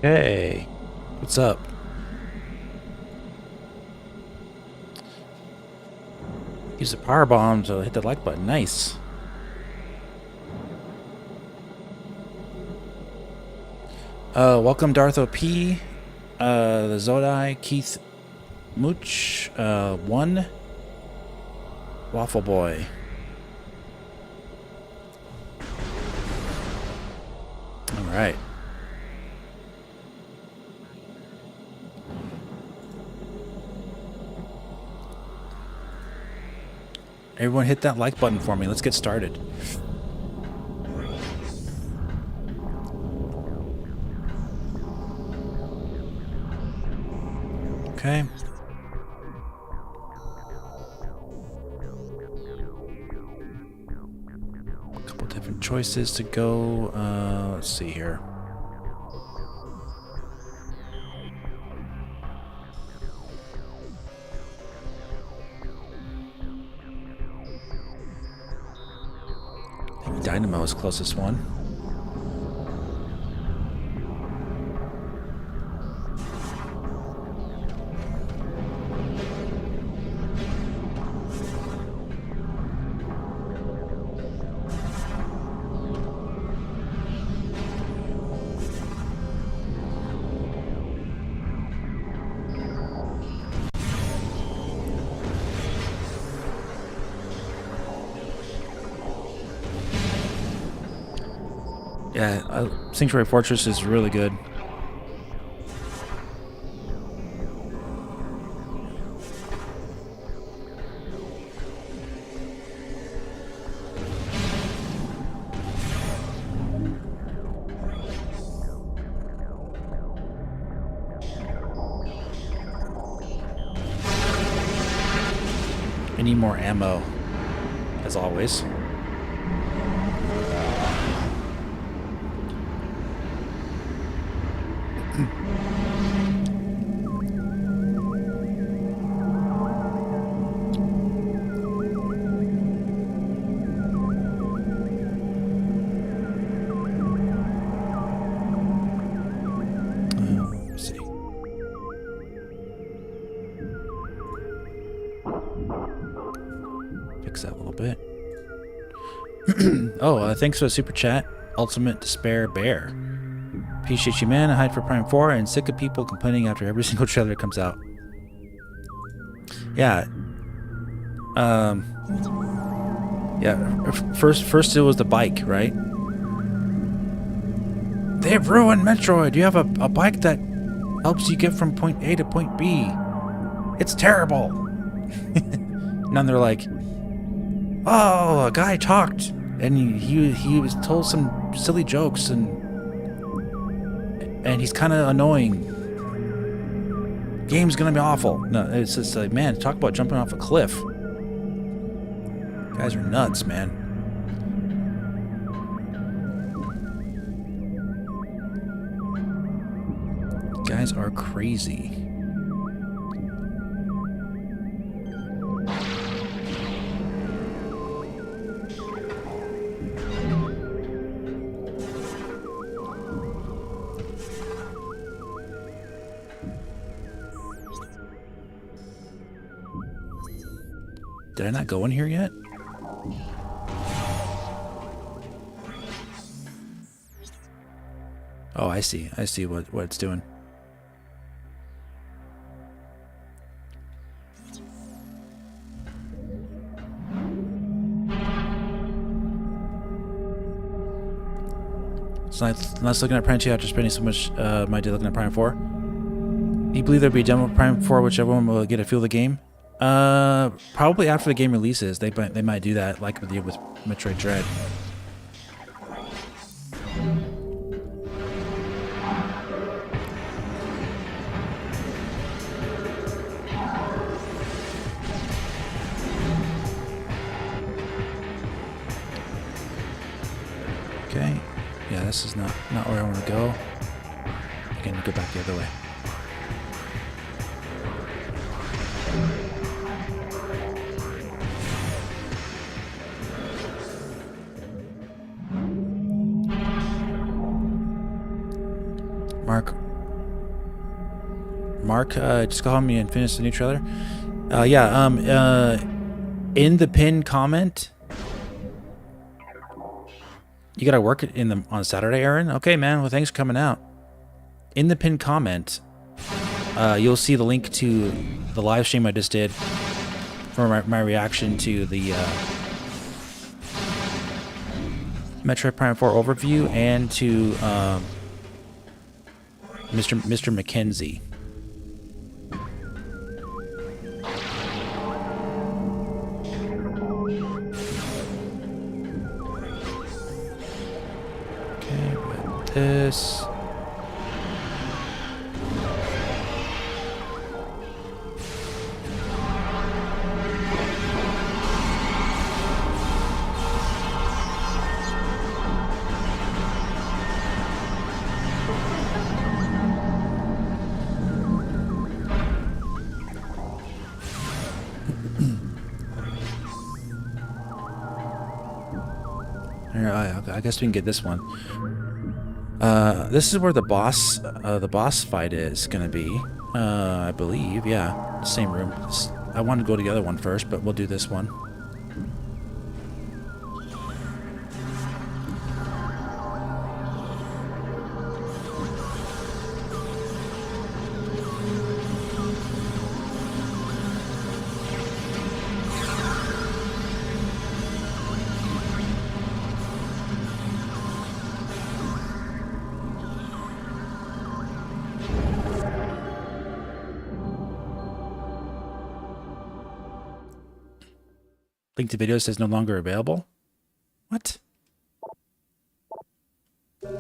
Hey, what's up? Use the power bomb to hit the like button. Nice. Welcome Dartho P, the Zodai, Keith Mooch, one Waffle Boy. All right. Everyone hit that like button for me. Let's get started. Okay. A couple different choices to go. Let's see here. Dynamo is closest one. Yeah, Sanctuary Fortress is really good. I need more ammo, as always. Fix that a little bit. Oh, thanks for the super chat, Ultimate Despair Bear. Appreciate you, man. I hide for Prime 4 and sick of people complaining after every single trailer that comes out. Yeah. Yeah. First it was the bike, right? They've ruined Metroid. You have a bike that helps you get from point A to point B. It's terrible. Now they're like, oh, a guy talked and he was told some silly jokes and he's kind of annoying. Game's gonna be awful. No, it's just like, man, talk about jumping off a cliff. Guys are nuts, man. Guys are crazy. Did I not go in here yet? Oh, I see. I see what it's doing. So nice looking at Prime 2 after spending so much my day looking at Prime 4. Do you believe there'll be a demo of Prime 4 which everyone will get a feel of the game? Probably after the game releases, they might do that, like with Metroid Dread. Okay, yeah, this is not where I want to go. I can go back the other way. Mark, just call me and finish the new trailer. In the pinned comment, you gotta work it on Saturday, Aaron. Okay, man. Well, thanks for coming out. In the pinned comment, you'll see the link to the live stream I just did for my reaction to the Metroid Prime 4 overview and to Mr. McKenzie. Okay, with this. I guess we can get this one. This is where the boss fight is gonna be. I believe, yeah, same room. I want to go to the other one first, but we'll do this one. Link to video says no longer available. What? All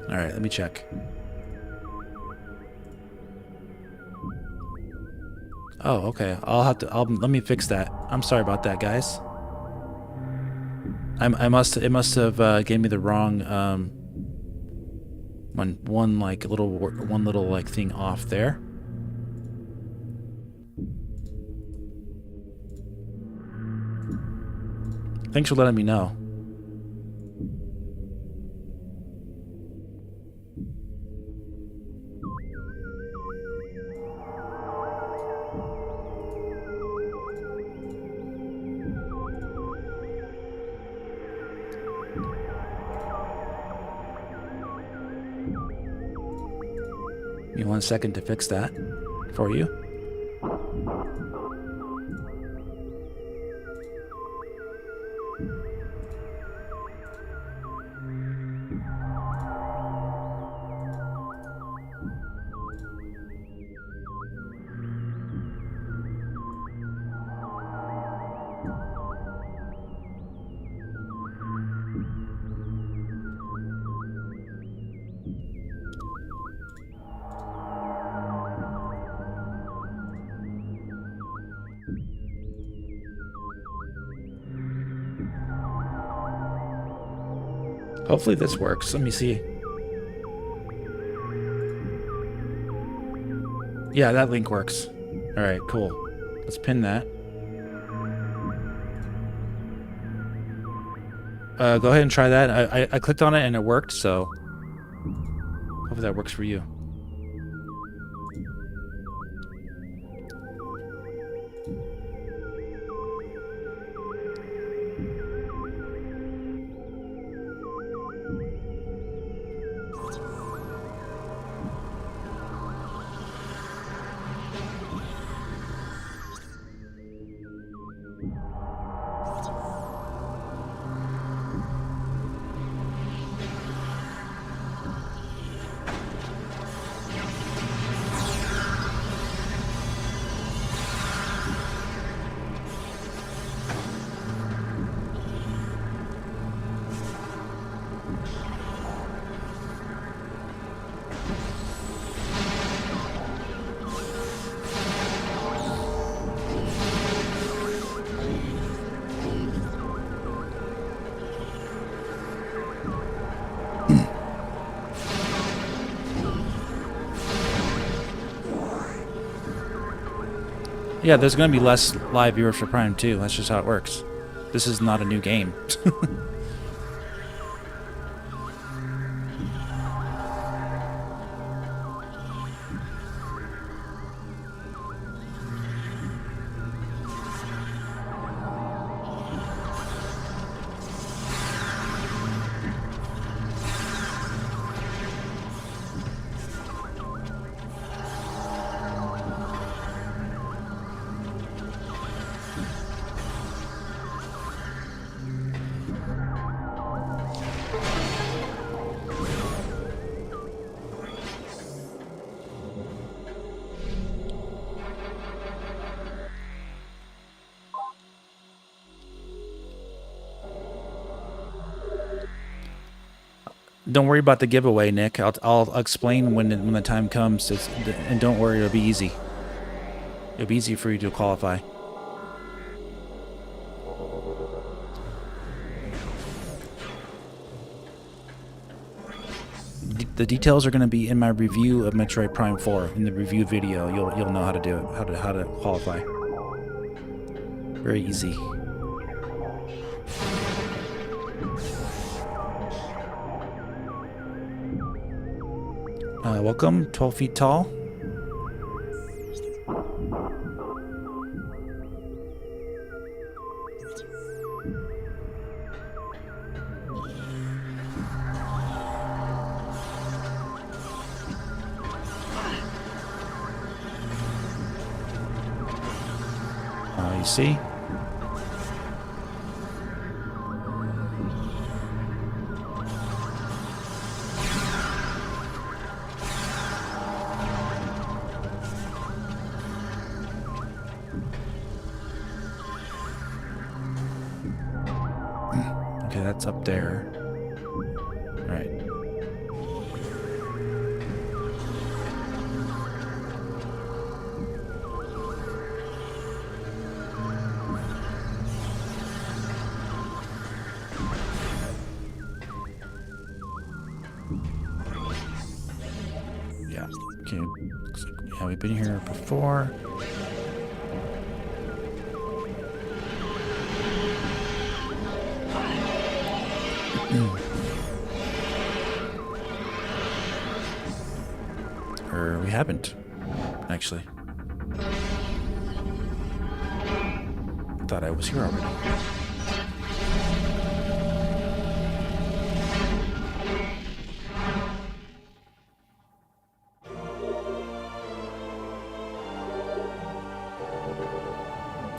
right, let me check. Oh, okay. Let me fix that. I'm sorry about that, guys. It must have gave me the wrong one little like thing off there. Thanks for letting me know. Give me 1 second to fix that for you. Hopefully this works. Let me see. Yeah, that link works. All right, cool. Let's pin that. Go ahead and try that. I clicked on it and it worked, so hopefully that works for you. Yeah, there's going to be less live viewers for Prime 2. That's just how it works. This is not a new game. Don't worry about the giveaway, Nick. I'll explain when the time comes. And don't worry, it'll be easy. It'll be easy for you to qualify. The details are going to be in my review of Metroid Prime 4 in the review video. You'll know how to do it, how to qualify. Very easy. Welcome, 12 feet tall. You see? Okay, that's up there. All right. Yeah. Okay. Looks like, yeah, we've been here before. Or we haven't, actually. Thought I was here already.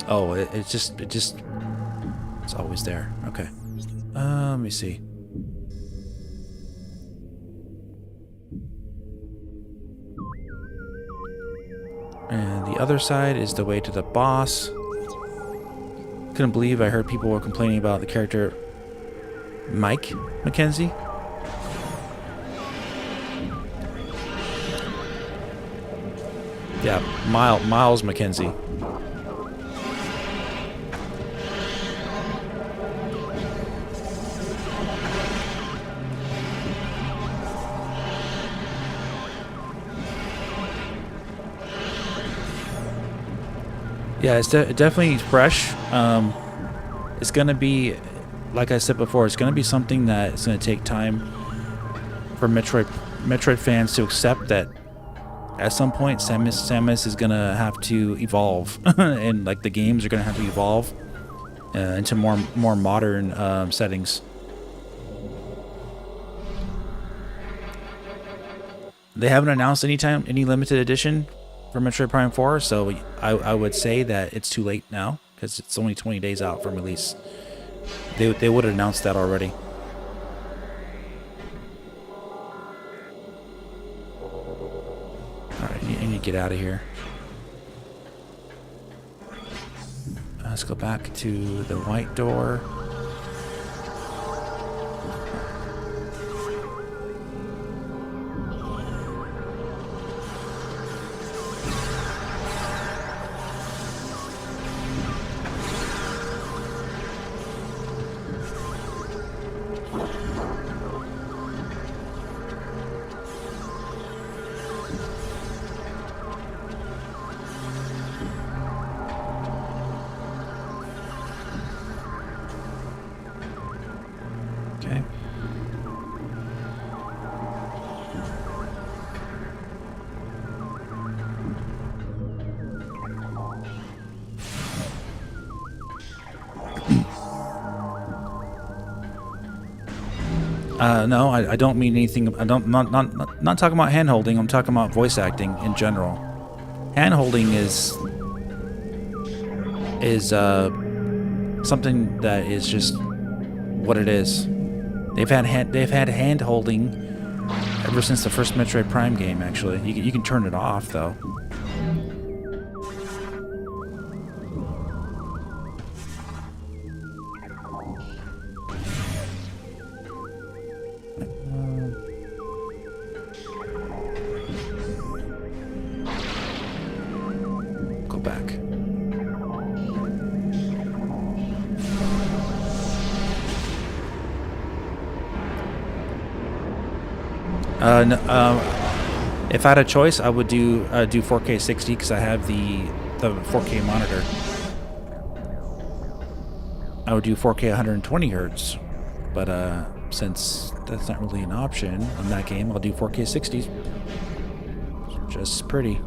Oh, it's always there. Okay. Let me see. And the other side is the way to the boss. Couldn't believe I heard people were complaining about the character Mike McKenzie. Yeah, Miles McKenzie. Yeah, it's definitely fresh. It's going to be, like I said before, it's going to be something that it's going to take time for Metroid fans to accept that at some point Samus is going to have to evolve. And like the games are going to have to evolve into more modern settings. They haven't announced any limited edition for Metroid Prime 4, so I would say that it's too late now because it's only 20 days out from release. They would have announced that already. Alright, I need to get out of here. Let's go back to the white door. Okay. No, I don't mean anything. Not talking about hand holding. I'm talking about voice acting in general. Hand holding is something that is just what it is. They've had hand holding ever since the first Metroid Prime game. Actually, you can turn it off though. If I had a choice, I would do 4K 60 because I have the 4K monitor. I would do 4K 120 hertz, but since that's not really an option in that game, I'll do 4K 60. Just pretty.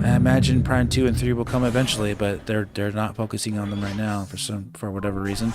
I imagine Prime 2 and 3 will come eventually, but they're not focusing on them right now for whatever reason.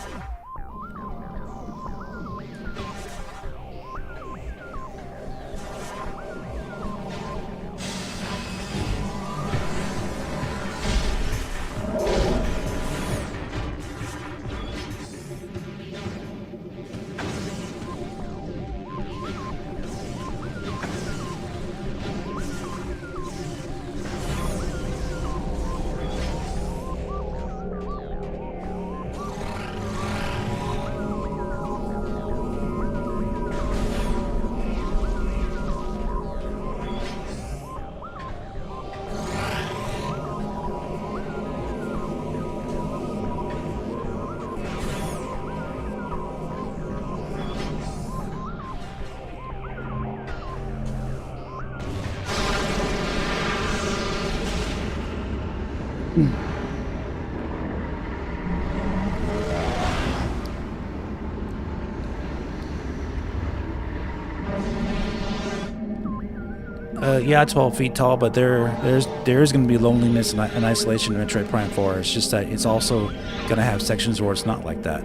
Yeah, 12 feet tall, but there is going to be loneliness and isolation in Metroid Prime 4. It's just that it's also going to have sections where it's not like that.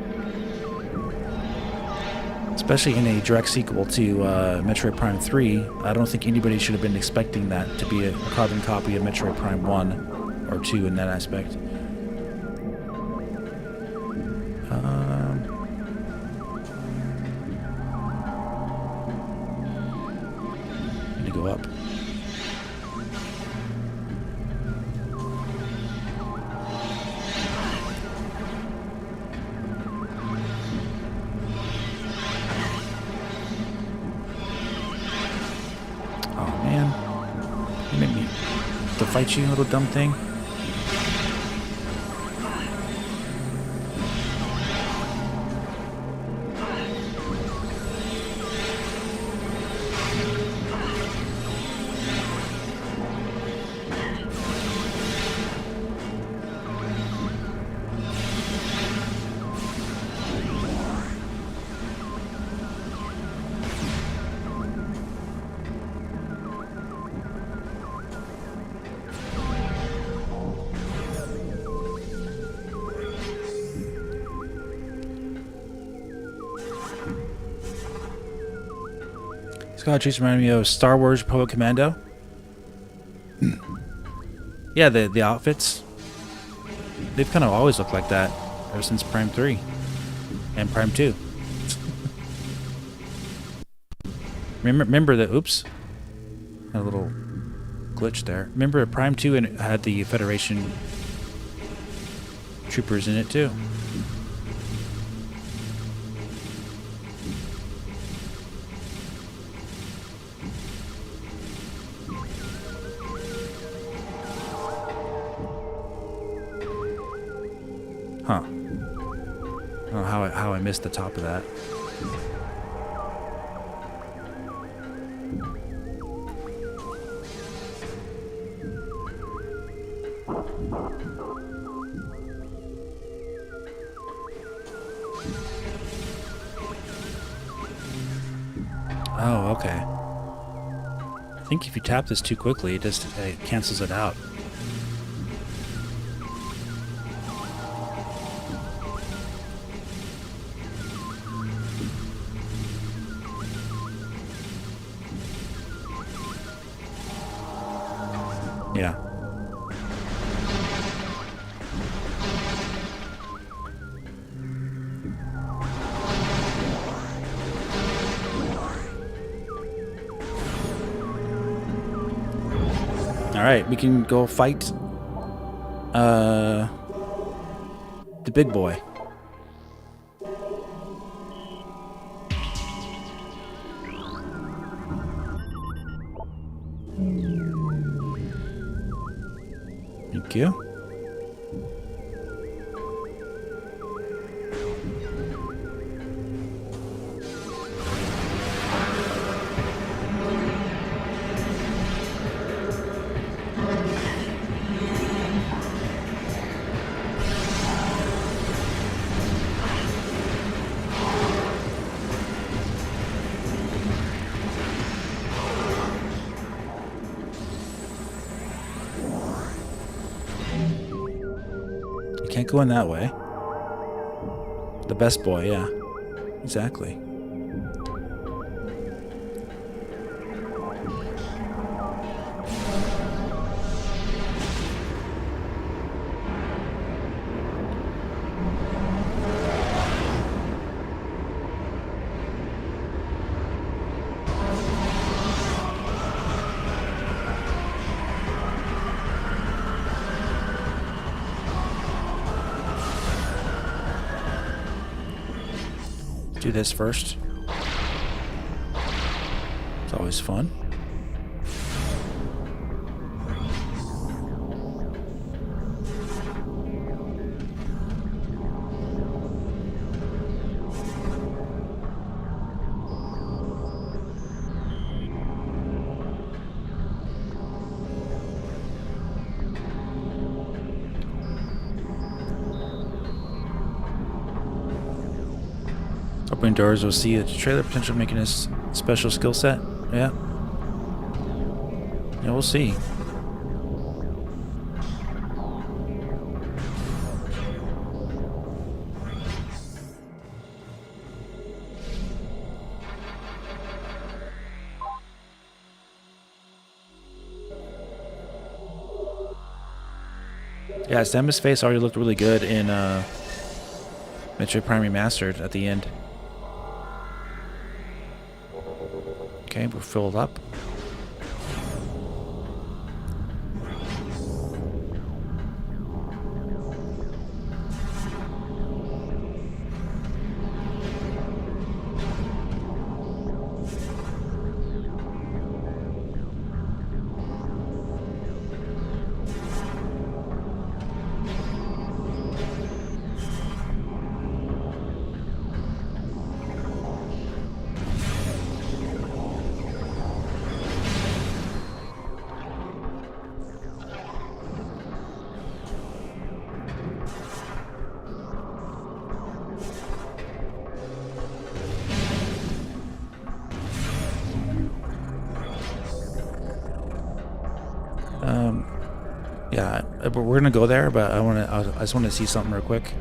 Especially in a direct sequel to Metroid Prime 3, I don't think anybody should have been expecting that to be a carbon copy of Metroid Prime 1 or 2 in that aspect. Need to go up. Fight you, little dumb thing. Quadraxis reminded me of Star Wars Republic Commando. Yeah, the outfits. They've kind of always looked like that ever since Prime 3 and Prime 2. Remember the oops, had a little glitch there. Remember Prime 2 and had the Federation troopers in it too. Huh. I don't know how I missed the top of that. Oh, okay. I think if you tap this too quickly, it cancels it out. Yeah. Alright, we can go fight the big boy. Thank you. Can't go in that way. The best boy, yeah. Exactly. Do this first. It's always fun. Opening doors, we'll see a trailer potential making this special skill set. Yeah. Yeah, we'll see. Yeah, Samus' face already looked really good in Metroid Prime Remastered at the end. Okay, we're filled up. Yeah, we're gonna go there, but I just want to see something real quick.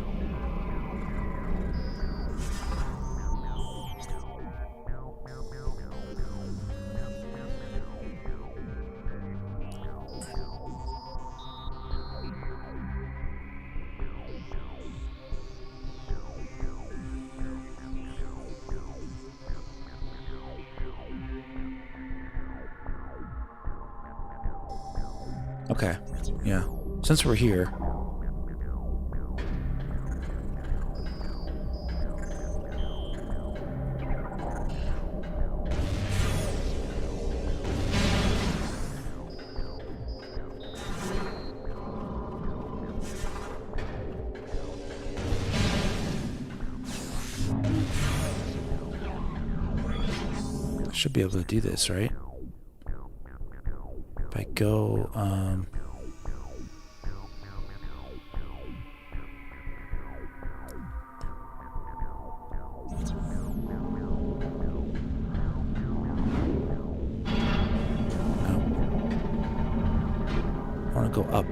Okay, yeah. Since we're here, I should be able to do this, right? If I go, I want to go up.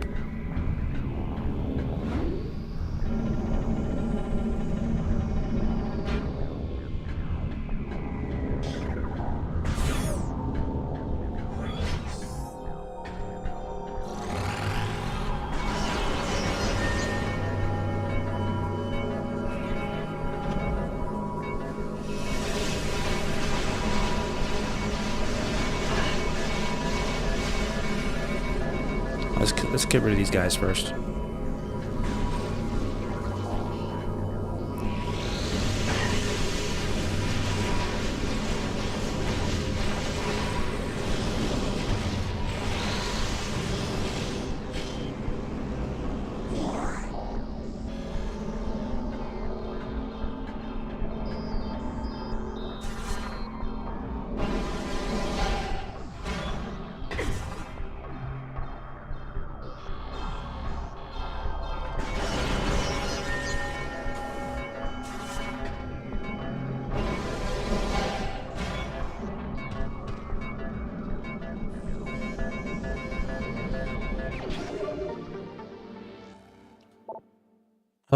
Let's get rid of these guys first.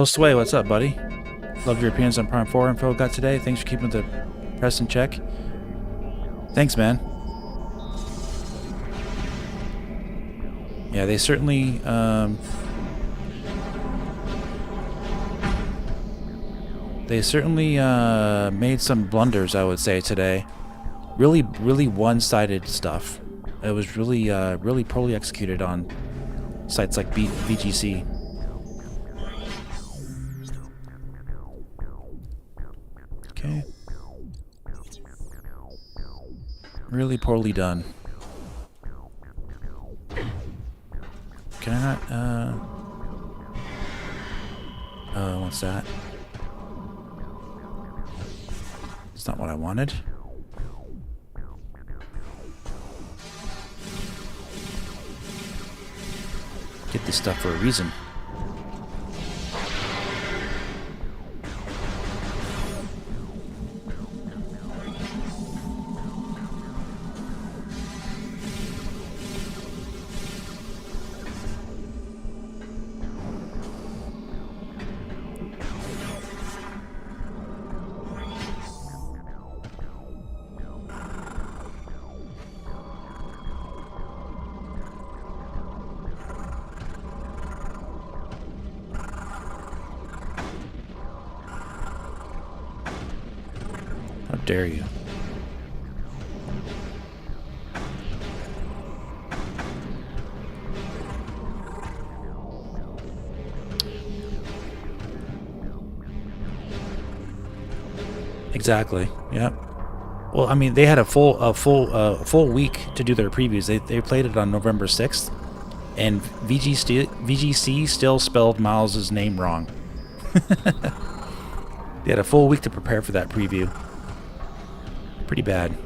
Sway, what's up, buddy? Loved your opinions on Prime 4 info got today. Thanks for keeping the press in check. Thanks, man. Yeah, they certainly made some blunders, I would say, today. Really one-sided stuff. It was really really poorly executed on sites like VGC. Okay. Really poorly done. Can I not, what's that? It's not what I wanted. Get this stuff for a reason. How dare you? Exactly. Yep. Well, I mean, they had a full week to do their previews. They played it on November 6th, and VGC still spelled Miles's name wrong. They had a full week to prepare for that preview. Pretty bad.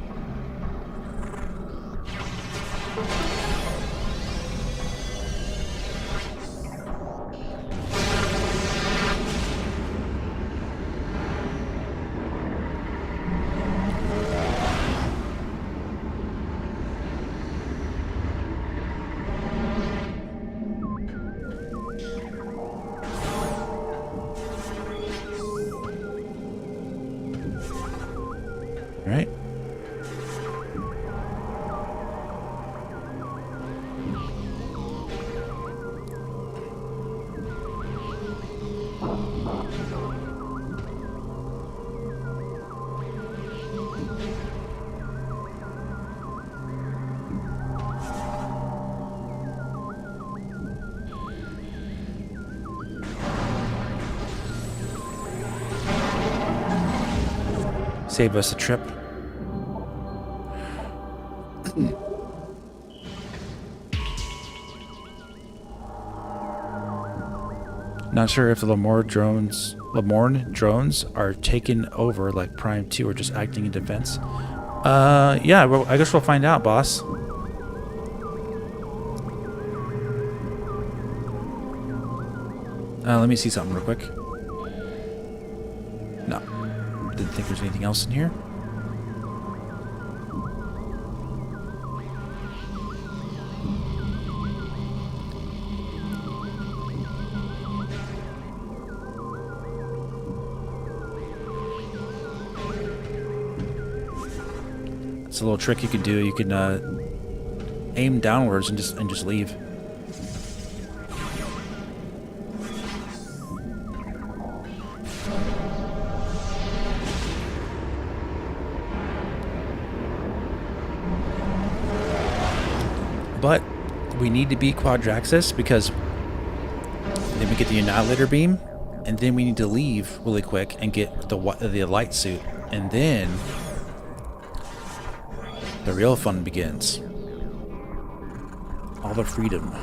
Right? Save us a trip. Not sure if the Lemourne drones are taken over like Prime 2 or just acting in defense. Yeah, well, I guess we'll find out, boss. Let me see something real quick. No. Didn't think there's anything else in here. It's a little trick you can do. You can aim downwards and just leave. But we need to beat Quadraxis because then we get the Annihilator Beam, and then we need to leave really quick and get the light suit, and then the real fun begins. All the freedom.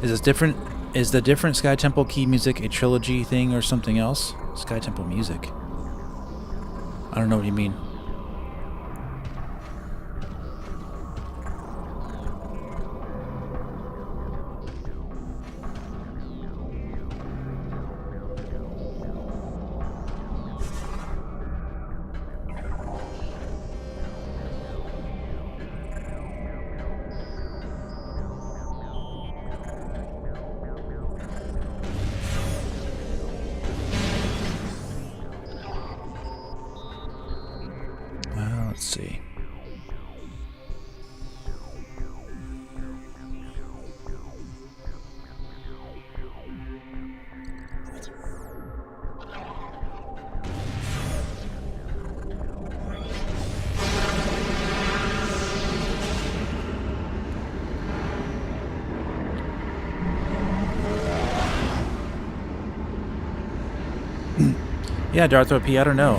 Is this different? Is the different Sky Temple key music a trilogy thing or something else? Sky Temple music. I don't know what you mean. see. Yeah, Darth OP, I don't know.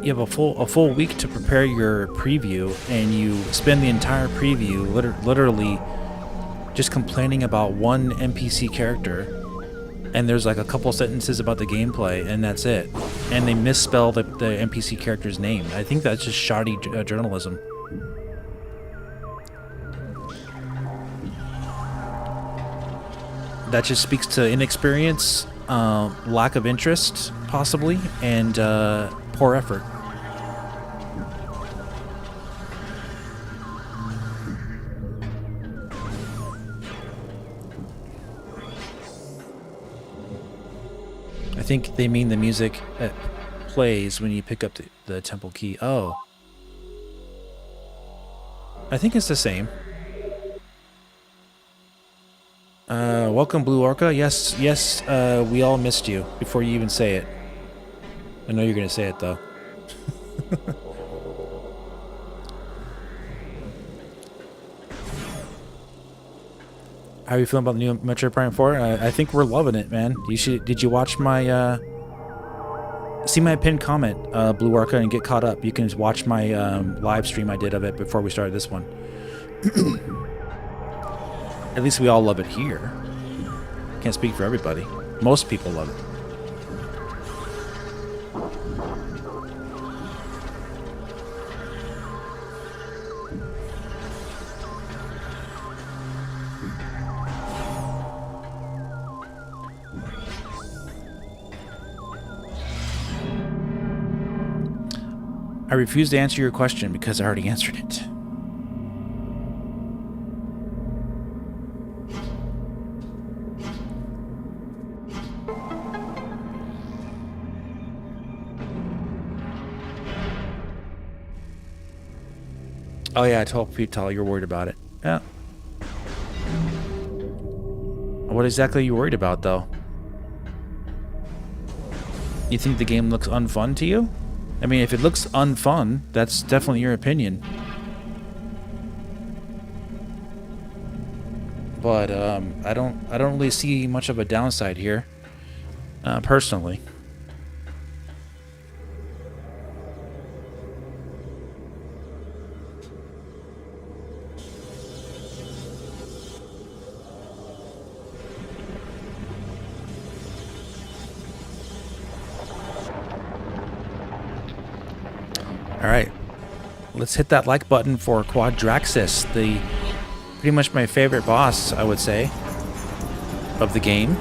You have a full week to prepare your preview, and you spend the entire preview literally just complaining about one NPC character, and there's like a couple sentences about the gameplay, and that's it. And they misspell the NPC character's name. I think that's just shoddy journalism. That just speaks to inexperience, lack of interest, possibly, and poor effort. I think they mean the music that plays when you pick up the temple key. Oh. I think it's the same. Welcome, Blue Orca. Yes, we all missed you before you even say it. I know you're gonna say it, though. How are you feeling about the new Metroid Prime 4? I think we're loving it, man. Did you watch my, see my pinned comment, Blue Orca, and get caught up? You can watch my live stream I did of it before we started this one. At least we all love it here. Can't speak for everybody. Most people love it. I refuse to answer your question because I already answered it. Oh yeah, I told Petal you're worried about it. Yeah. What exactly are you worried about, though? You think the game looks unfun to you? I mean, if it looks unfun, that's definitely your opinion. But I don't really see much of a downside here, personally. Alright, let's hit that like button for Quadraxis, pretty much my favorite boss, I would say, of the game.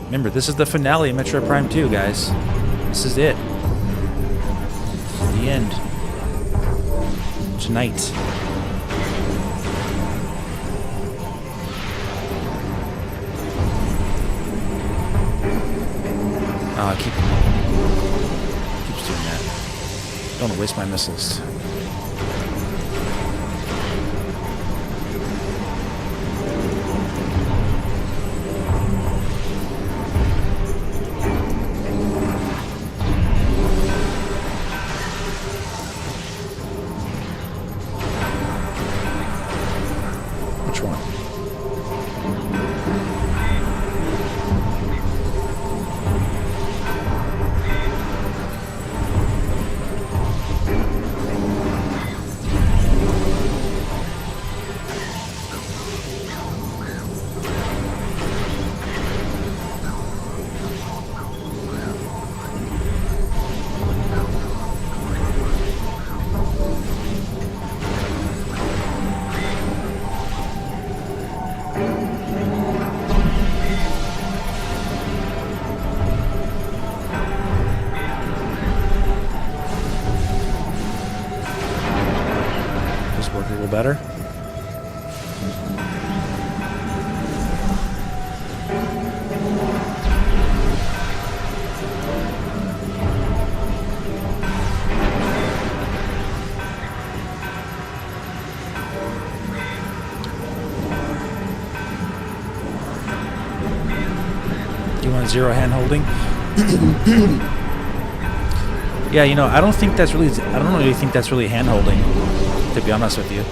Remember, this is the finale of Metroid Prime 2, guys. This is it. The end. Tonight. Oh, keeps doing that. Don't want to waste my missiles. Which one? Better. You want zero hand holding? Yeah, you know, I don't really think that's really hand holding, to be honest with you.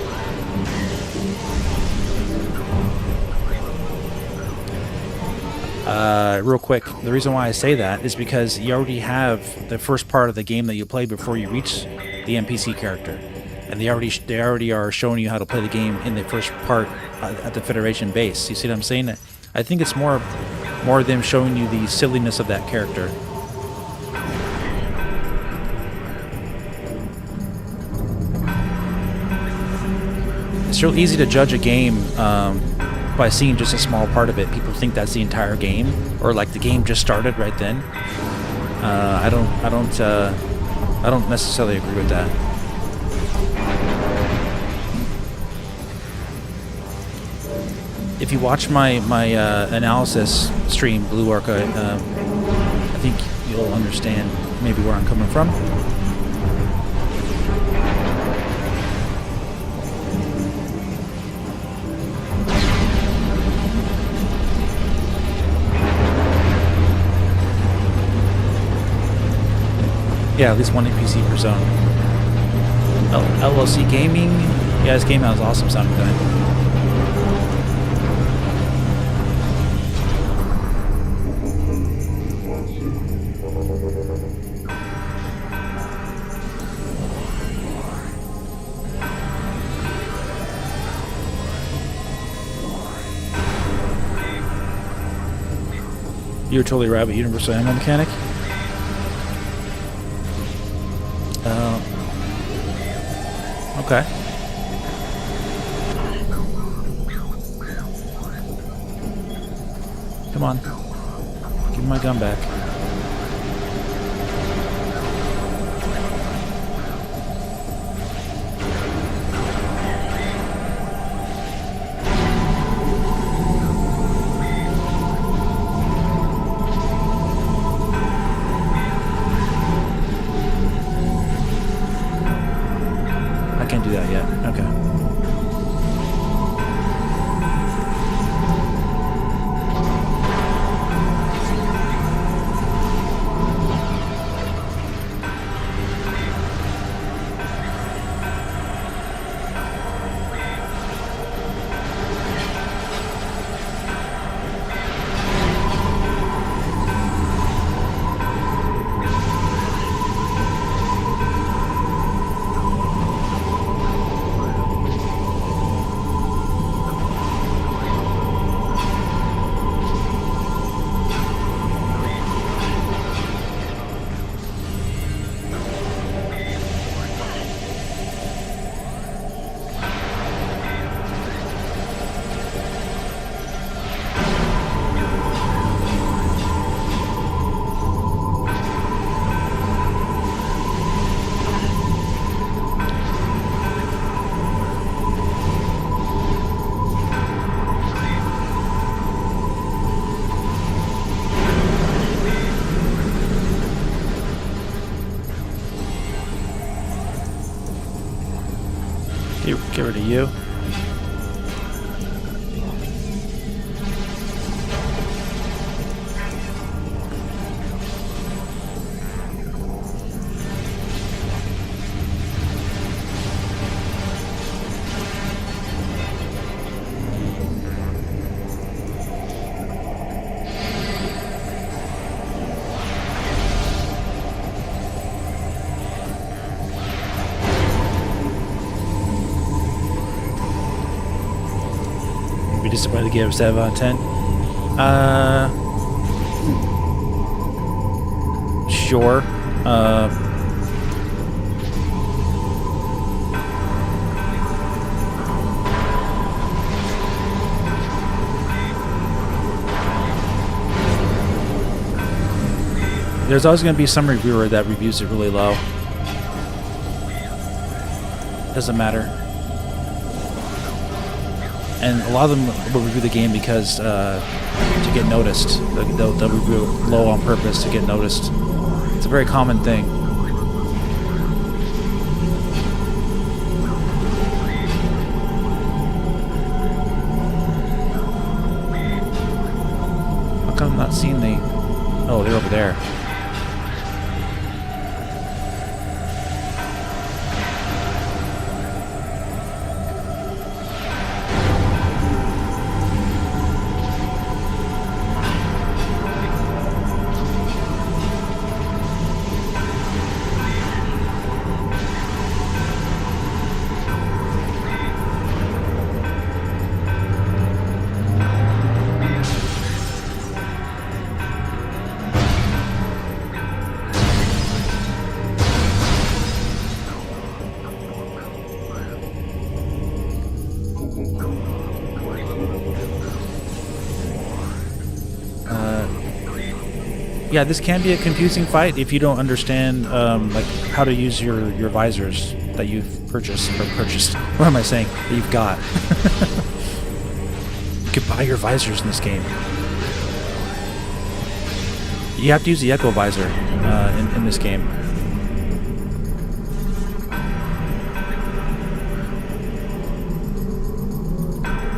Real quick, the reason why I say that is because you already have the first part of the game that you play before you reach the NPC character, and they already are showing you how to play the game in the first part at the Federation base. You see what I'm saying? I think it's more them showing you the silliness of that character. It's real easy to judge a game by seeing just a small part of it. People think that's the entire game, or like the game just started right then. I don't necessarily agree with that. If you watch my analysis stream, Blue Orca, I think you'll understand maybe where I'm coming from. Yeah, at least one NPC per zone. LLC Gaming. Yeah, this game has awesome sound design. You're totally right, but Universal Ammo Mechanic. Okay. Come on. Give me my gun back. Do that yet. Okay. Get rid of you. Disappointed to give 7 out of 10. Sure. There's always going to be some reviewer that reviews it really low. Doesn't matter. And a lot of them will review the game because to get noticed. They'll review it low on purpose to get noticed. It's a very common thing. How come not seeing the... Oh, they're over there. Yeah, this can be a confusing fight if you don't understand like how to use your visors that you've purchased. What am I saying? That you've got. You could buy your visors in this game. You have to use the Echo visor in this game.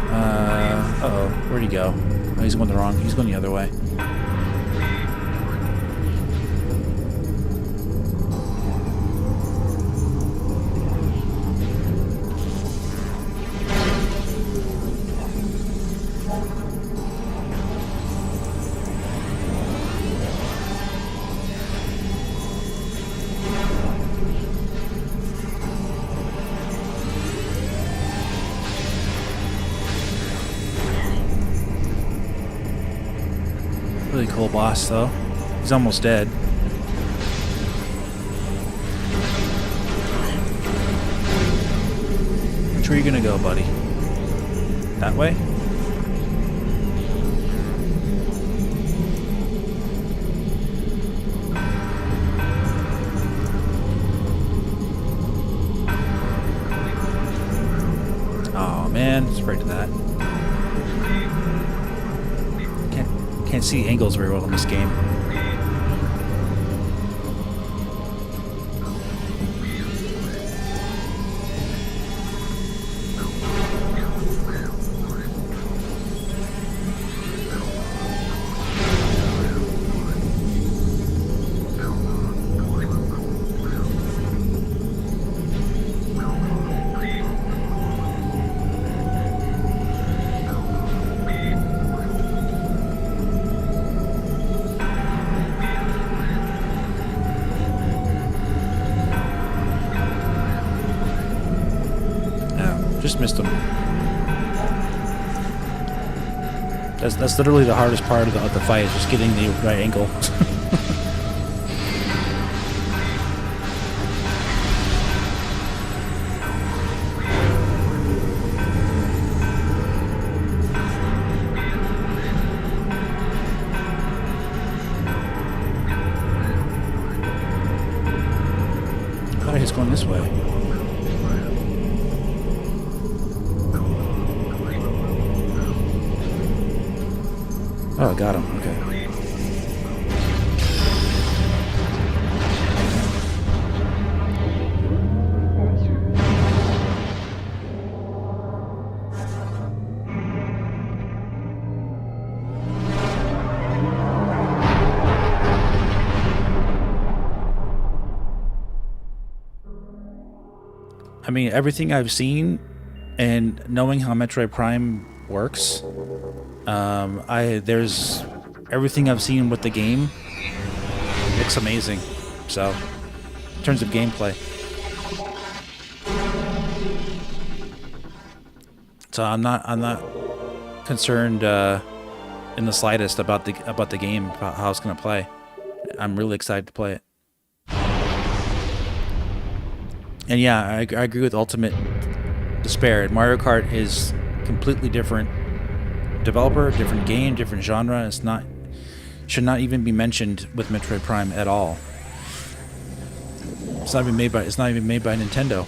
Uh-oh, where'd he go? Oh, he's going the wrong. He's going the other way. Really cool boss, though. He's almost dead. Which way are you gonna go, buddy? That way? Oh man, it's right to that. Can't see angles very well in this game. Just missed him. That's literally the hardest part of the fight, is just getting the right angle. I thought he was going this way. Oh, I got him. Okay. I mean, everything I've seen and knowing how Metroid Prime works, there's everything I've seen with the game looks amazing. So, in terms of gameplay, so I'm not concerned in the slightest about the game, about how it's gonna play. I'm really excited to play it. And yeah, I agree with Ultimate Despair. Mario Kart is completely different developer, different game, different genre. Should not even be mentioned with Metroid Prime at all. It's not even made by Nintendo.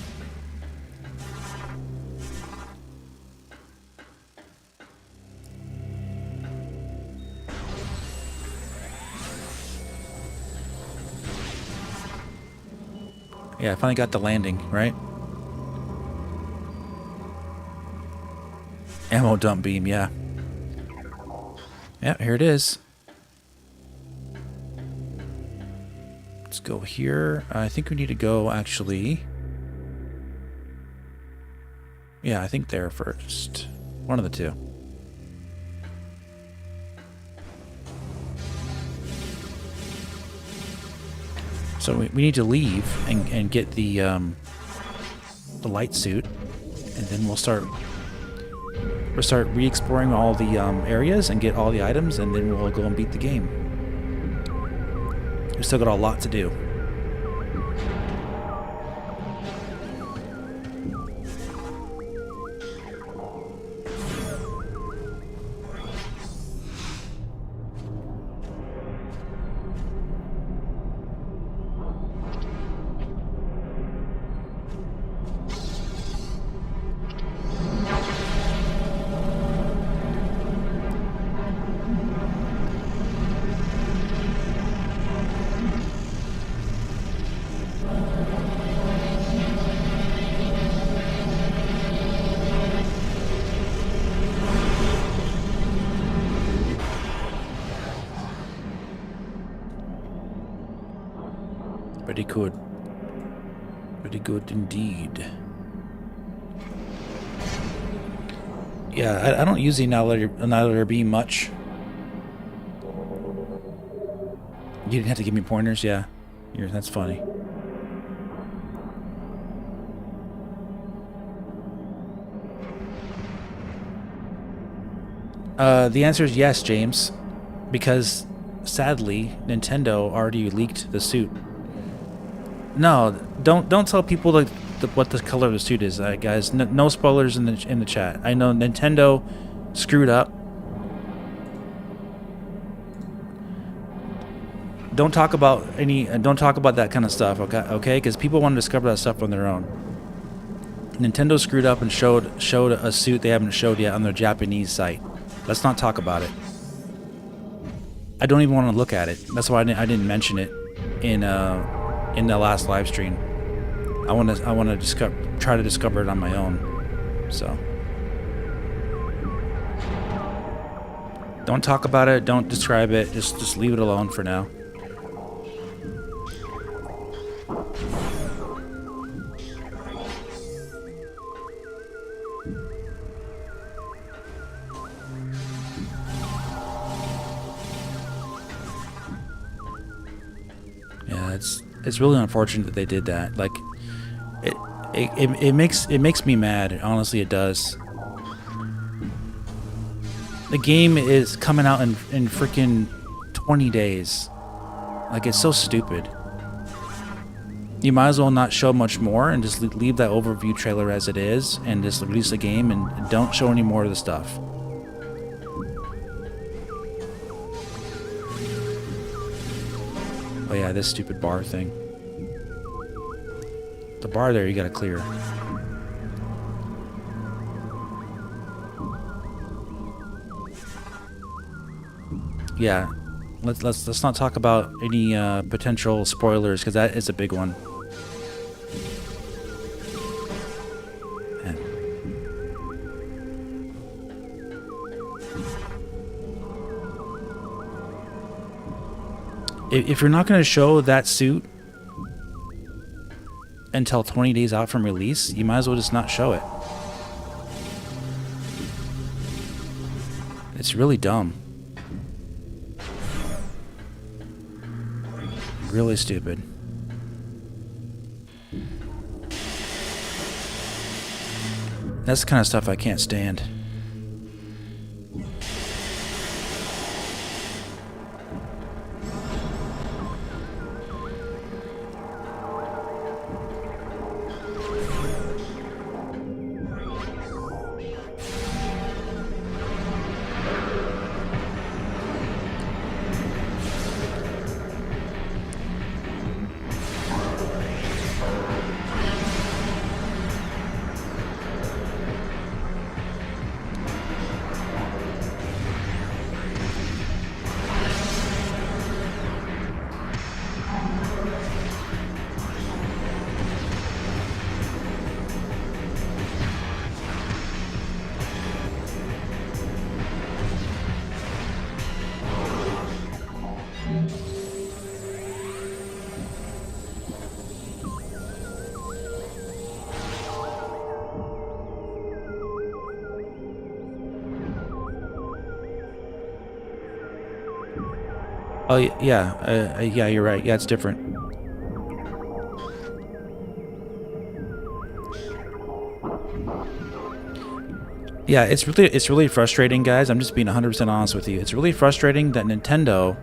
Yeah, I finally got the landing, right? Ammo dump beam, yeah. Yeah, here it is. Let's go here. I think we need to go actually. Yeah, I think there first. One of the two. So we need to leave and get the light suit, and then we'll start re-exploring all the areas and get all the items, and then we'll go and beat the game. We still got a lot to do. Pretty good. Pretty good indeed. Yeah, I don't use the annihilator beam much. You didn't have to give me pointers, yeah. That's funny. The answer is yes, James. Because, sadly, Nintendo already leaked the suit. No, don't tell people what the color of the suit is, guys. No spoilers in the chat. I know Nintendo screwed up. Don't talk about that kind of stuff, okay? Because people want to discover that stuff on their own. Nintendo screwed up and showed a suit they haven't showed yet on their Japanese site. Let's not talk about it. I don't even want to look at it. That's why I didn't mention it in the last live stream. I want to try to discover it on my own. So don't talk about it. Don't describe it. Just leave it alone for now. Yeah, it's really unfortunate that they did that. Like, it makes me mad. Honestly, it does. The game is coming out in freaking 20 days. Like, it's so stupid. You might as well not show much more and just leave that overview trailer as it is and just release the game and don't show any more of the stuff. Oh yeah, this stupid bar thing. The bar there you gotta clear. Yeah, let's not talk about any potential spoilers, because that is a big one. Man. If you're not going to show that suit until 20 days out from release, you might as well just not show it. It's really dumb. Really stupid. That's the kind of stuff I can't stand. Oh yeah, yeah, you're right. Yeah, it's different. Yeah, it's really frustrating, guys. I'm just being 100% honest with you. It's really frustrating that Nintendo,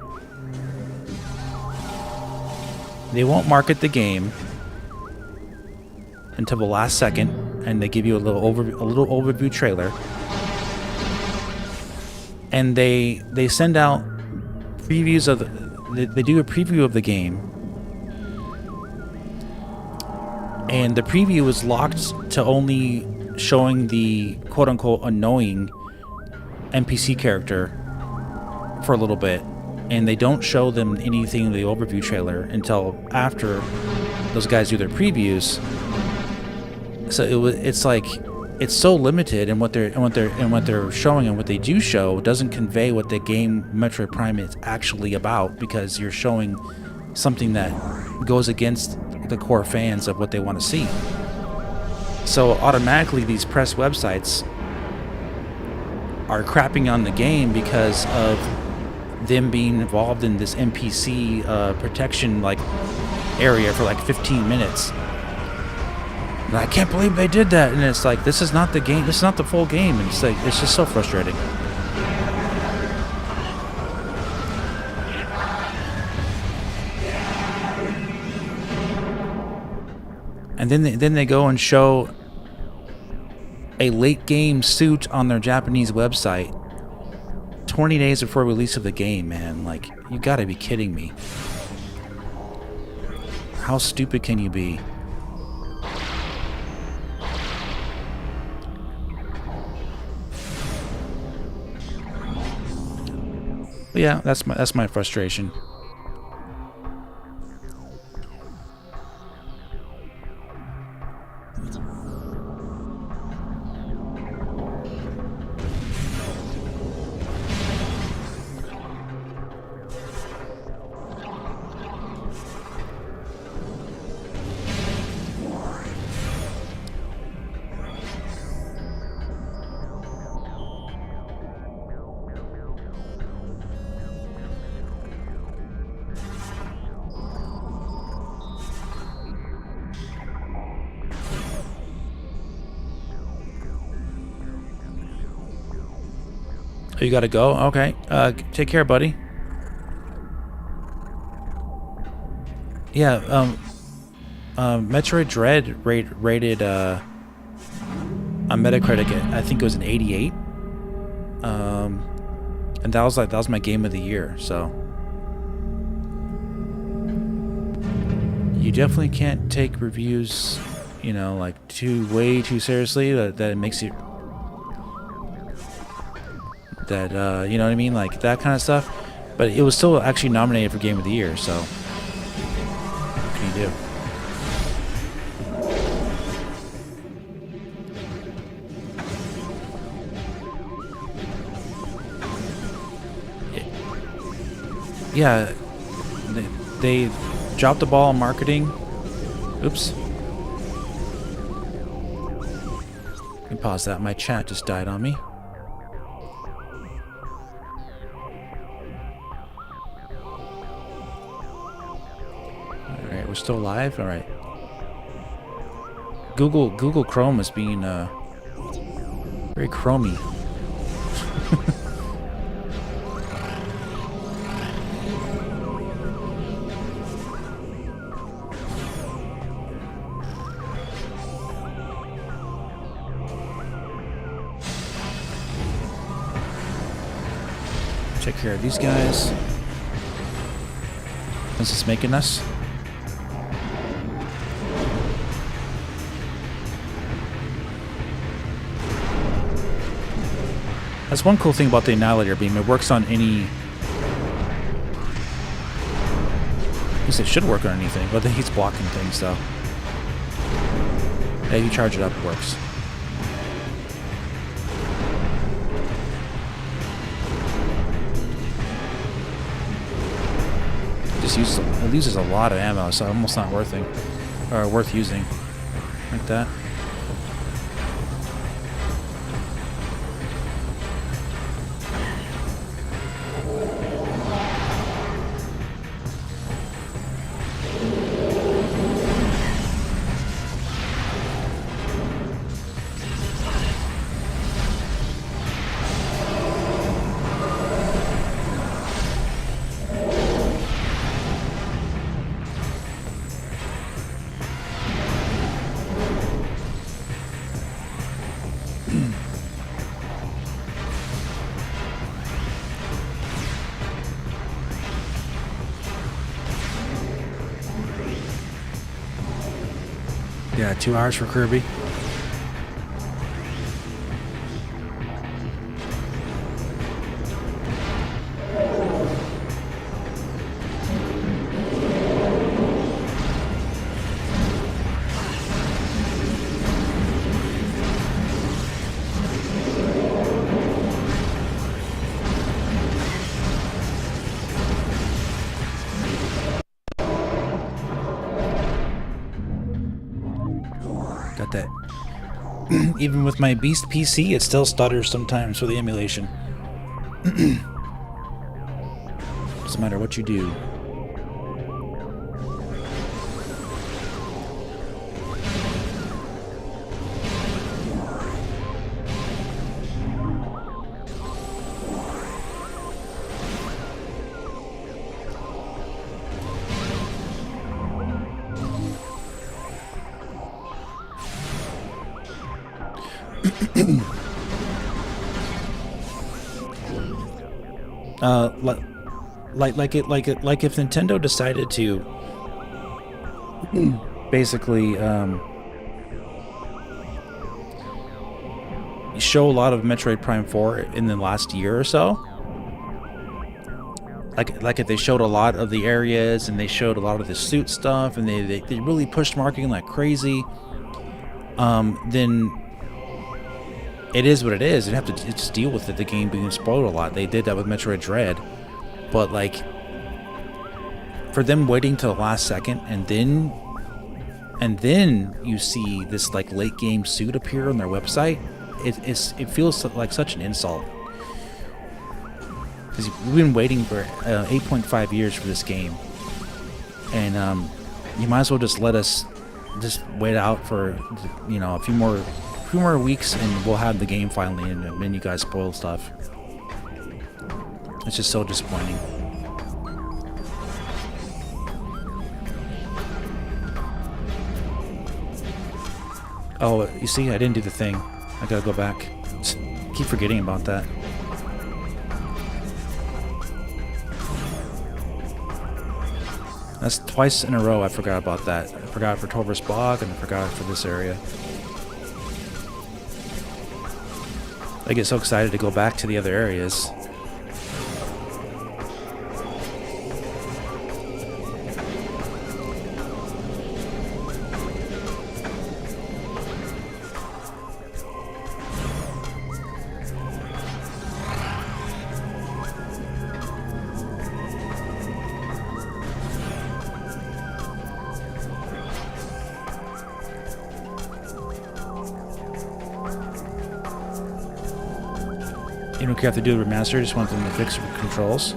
they won't market the game until the last second, and they give you a little overview trailer, and they send out previews of they do a preview of the game, and the preview is locked to only showing the quote-unquote annoying NPC character for a little bit, and they don't show them anything in the overview trailer until after those guys do their previews. So it's like it's so limited in what they're showing, and what they do show doesn't convey what the game Metroid Prime is actually about, because you're showing something that goes against the core fans of what they want to see. So automatically these press websites are crapping on the game because of them being involved in this NPC protection like area for like 15 minutes. And I can't believe they did that. And it's like, this is not the game. This is not the full game. And it's like, it's just so frustrating. And then they go and show a late game suit on their Japanese website 20 days before release of the game, man. Like, you gotta be kidding me. How stupid can you be? But yeah, that's my frustration. Oh, you gotta go? Okay. Take care, buddy. Yeah, Metroid Dread rated on Metacritic, I think it was an 88. And that was my game of the year, so you definitely can't take reviews, you know, like way too seriously, that it makes you you know what I mean, like that kind of stuff. But it was still actually nominated for Game of the Year, so what can you do? Yeah, they dropped the ball on marketing. Oops. Let me pause that. My chat just died on me. We're still live? Alright. Google Chrome is being very chromy. Take care of these guys. What's this making us? That's one cool thing about the Annihilator Beam. It works on any... At least it should work on anything, but then he's blocking things, though. Yeah, you charge it up, it works. It uses a lot of ammo, so almost not worth using. Like that. Yeah, 2 hours for Kirby. Got that. Even with my Beast PC, it still stutters sometimes for the emulation. Doesn't matter what you do. Like if Nintendo decided to basically show a lot of Metroid Prime 4 in the last year or so, like if they showed a lot of the areas and they showed a lot of the suit stuff and they really pushed marketing like crazy, then it is what it is. You have to just deal with it, the game being spoiled a lot. They did that with Metroid Dread. But, like, for them waiting till the last second and then you see this, like, late game suit appear on their website, it feels like such an insult. Because we've been waiting for 8.5 years for this game. And you might as well just let us just wait out for, you know, a few more weeks and we'll have the game finally, and then you guys spoil stuff. It's just so disappointing. Oh, you see, I didn't do the thing. I gotta go back. Just keep forgetting about that. That's twice in a row I forgot about that. I forgot for Torvus Bog and I forgot for this area. I get so excited to go back to the other areas. You don't have to do a remaster, just want them to fix controls.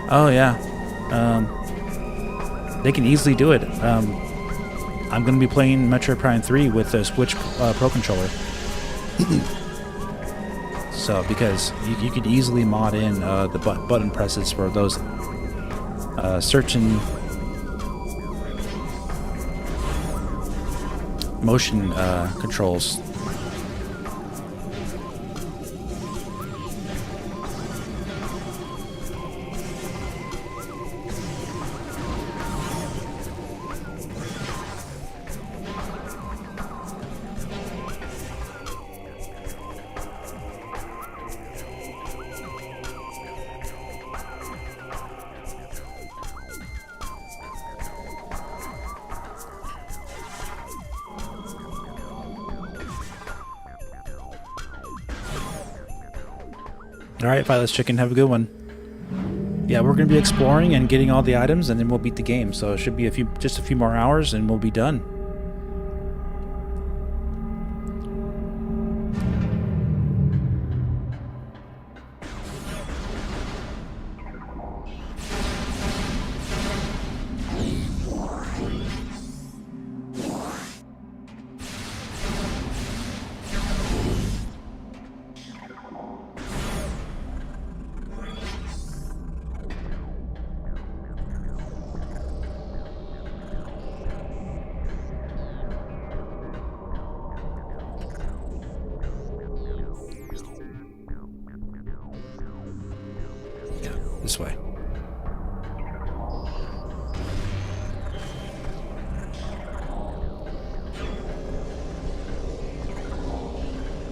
Oh yeah, they can easily do it. I'm going to be playing Metroid Prime 3 with a Switch Pro Controller. So, because you could easily mod in the button presses for those certain motion controls. Alright, Fightless Chicken, have a good one. Yeah, we're going to be exploring and getting all the items, and then we'll beat the game. So it should be just a few more hours, and we'll be done.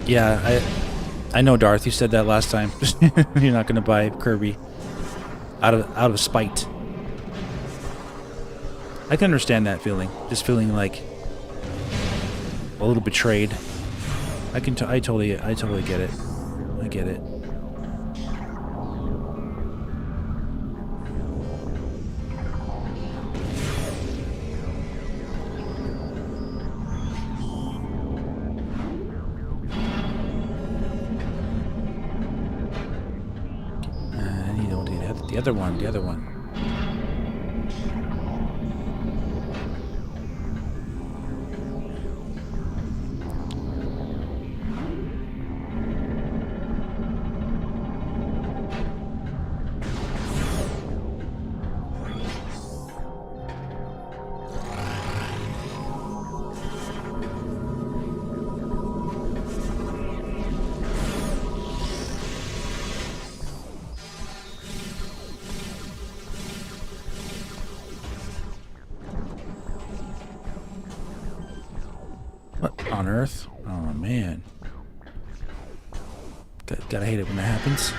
Yeah, I know, Darth. You said that last time. You're not gonna buy Kirby out of spite. I can understand that feeling. Just feeling like a little betrayed. I totally get it. I get it. The other one. What on earth? Oh man. Gotta hate it when that happens.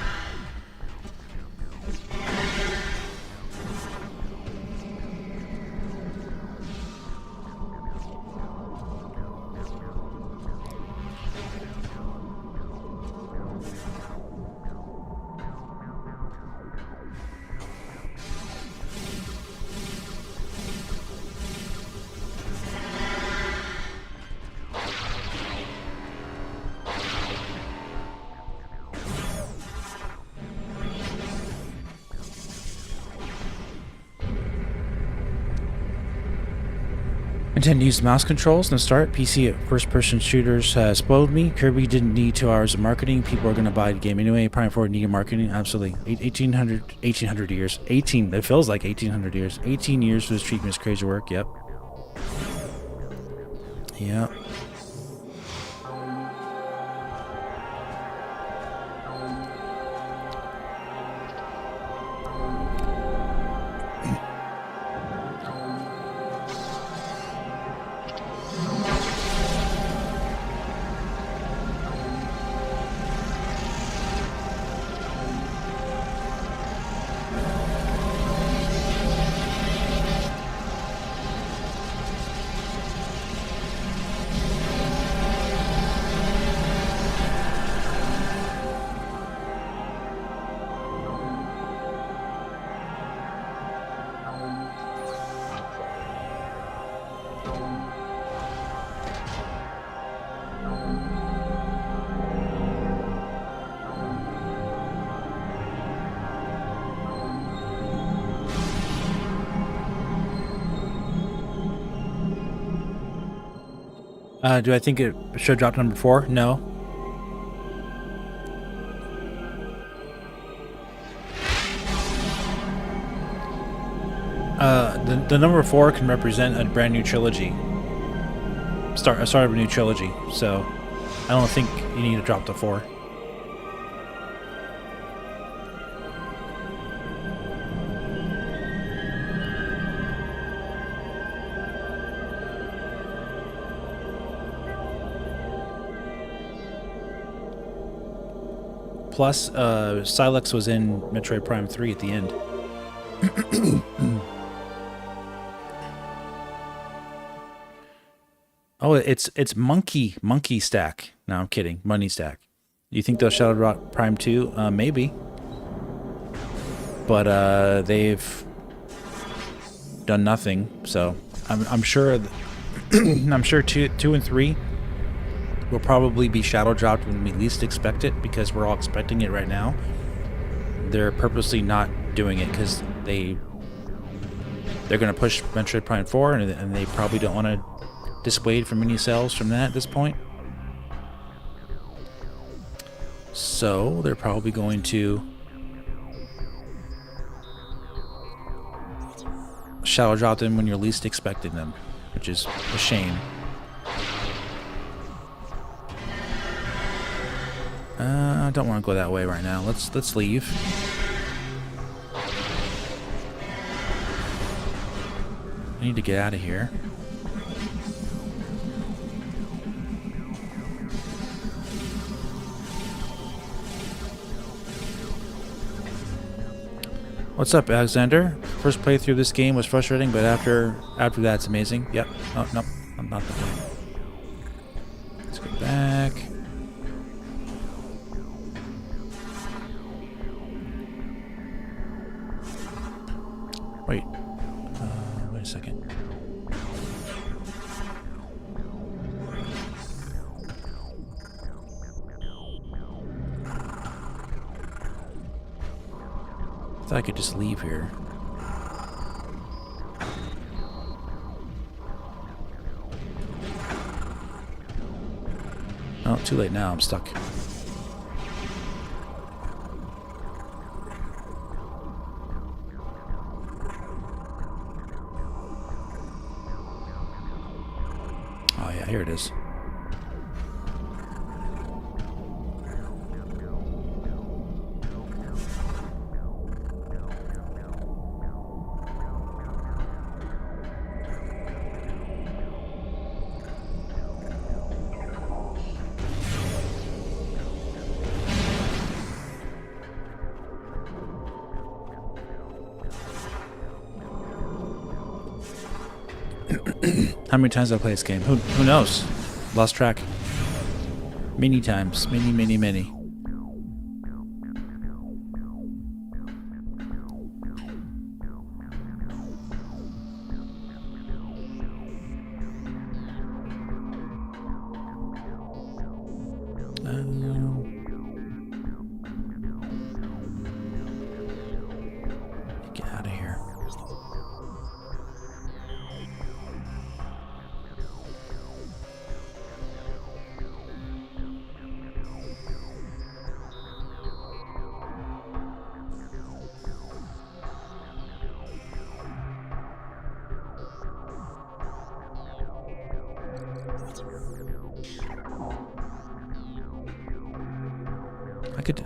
Intend to use mouse controls. No start. PC first-person shooters spoiled me. Kirby didn't need 2 hours of marketing. People are going to buy the game anyway. Prime 4 needed marketing. Absolutely. 1800 years. 18. It feels like 1800 years. 18 years for this treatment is crazy work. Yep. Yep. Do I think it should drop to number 4? No. The number 4 can represent a brand new trilogy. Start of a new trilogy. So I don't think you need to drop to 4. Plus, Silex was in Metroid Prime 3 at the end. Oh, it's monkey stack. No, I'm kidding. Money stack. You think they'll Shadow Drop Prime 2? Maybe. But they've done nothing. So I'm sure. I'm sure 2 and 3 will probably be shadow dropped when we least expect it, because we're all expecting it right now. They're purposely not doing it because they're going to push Metroid Prime 4, and they probably don't want to dissuade from any sales from that at this point. So they're probably going to shadow drop them when you're least expecting them, which is a shame. I don't want to go that way right now. Let's leave. I need to get out of here. What's up, Alexander? First playthrough of this game was frustrating, but after that, it's amazing. Yep. Oh, no. I'm not the one. Let's go back. Wait. Wait a second. I thought I could just leave here. Oh, too late now. I'm stuck. Oh yeah, here it is. How many times did I play this game? Who knows? Lost track. Many times. Many. Get out of here.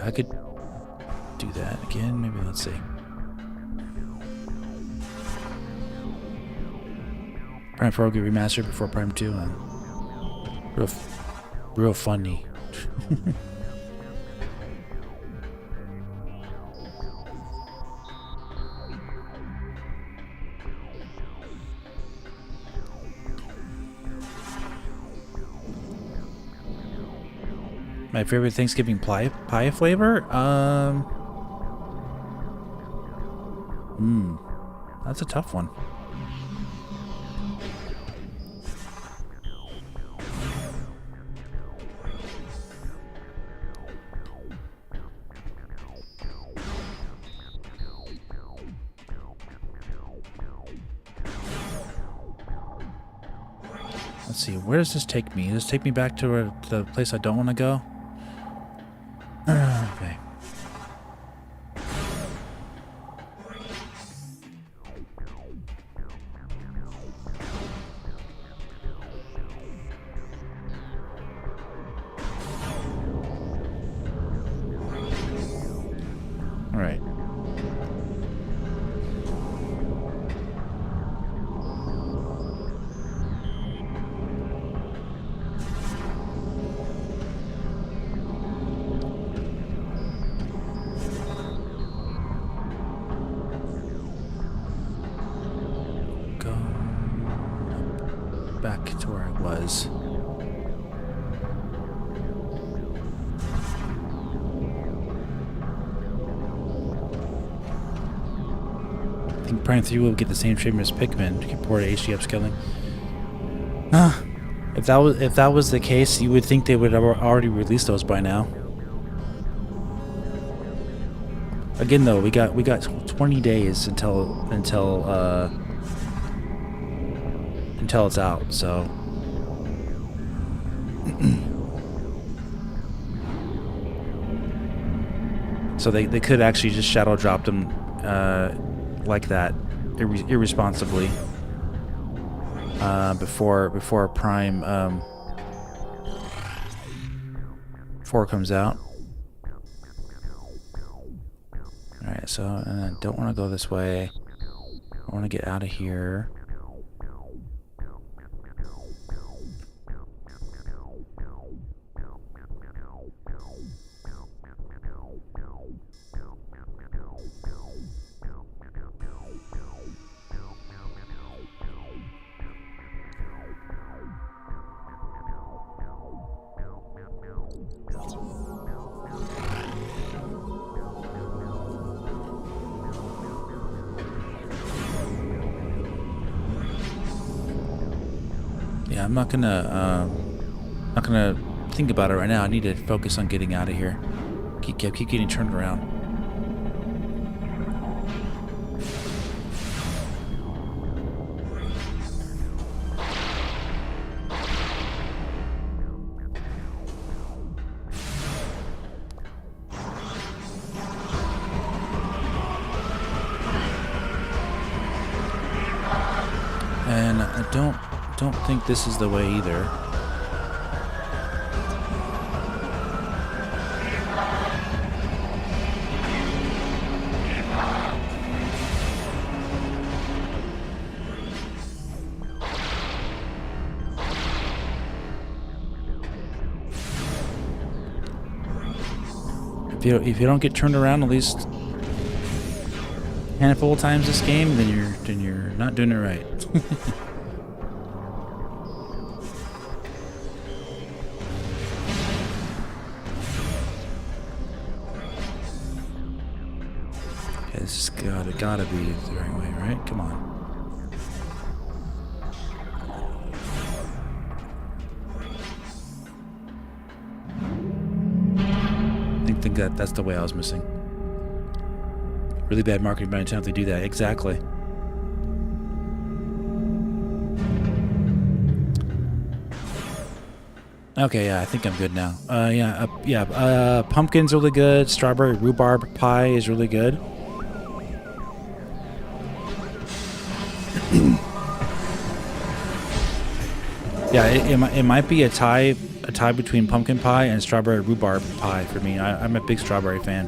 I could do that again. Maybe, let's see. Prime 4 will get remastered before Prime 2. Real funny. My favorite Thanksgiving pie flavor? That's a tough one. Let's see, where does this take me? Does this take me back to the place I don't want to go? Okay. All right. Back to where I was. I think Prime 3 will get the same treatment as Pikmin. You can port HD upscaling. If that was the case, you would think they would have already released those by now. Again, though, we got 20 days until it's out, so so they could actually just shadow drop them like that irresponsibly before Prime 4 comes out. Alright, so I don't want to go this way. I want to get out of here. Yeah, I'm not gonna think about it right now. I need to focus on getting out of here. Keep getting turned around. And I don't think this is the way either. If you don't get turned around at least a handful of times this game, then you're not doing it right. Okay, this has gotta be the right way, right? Come on. I think that's the way I was missing. Really bad marketing by the time they do that. Exactly. Okay, yeah, I think I'm good now. Pumpkin's really good. Strawberry rhubarb pie is really good. Yeah, it might be a tie between pumpkin pie and strawberry rhubarb pie for me. I'm a big strawberry fan.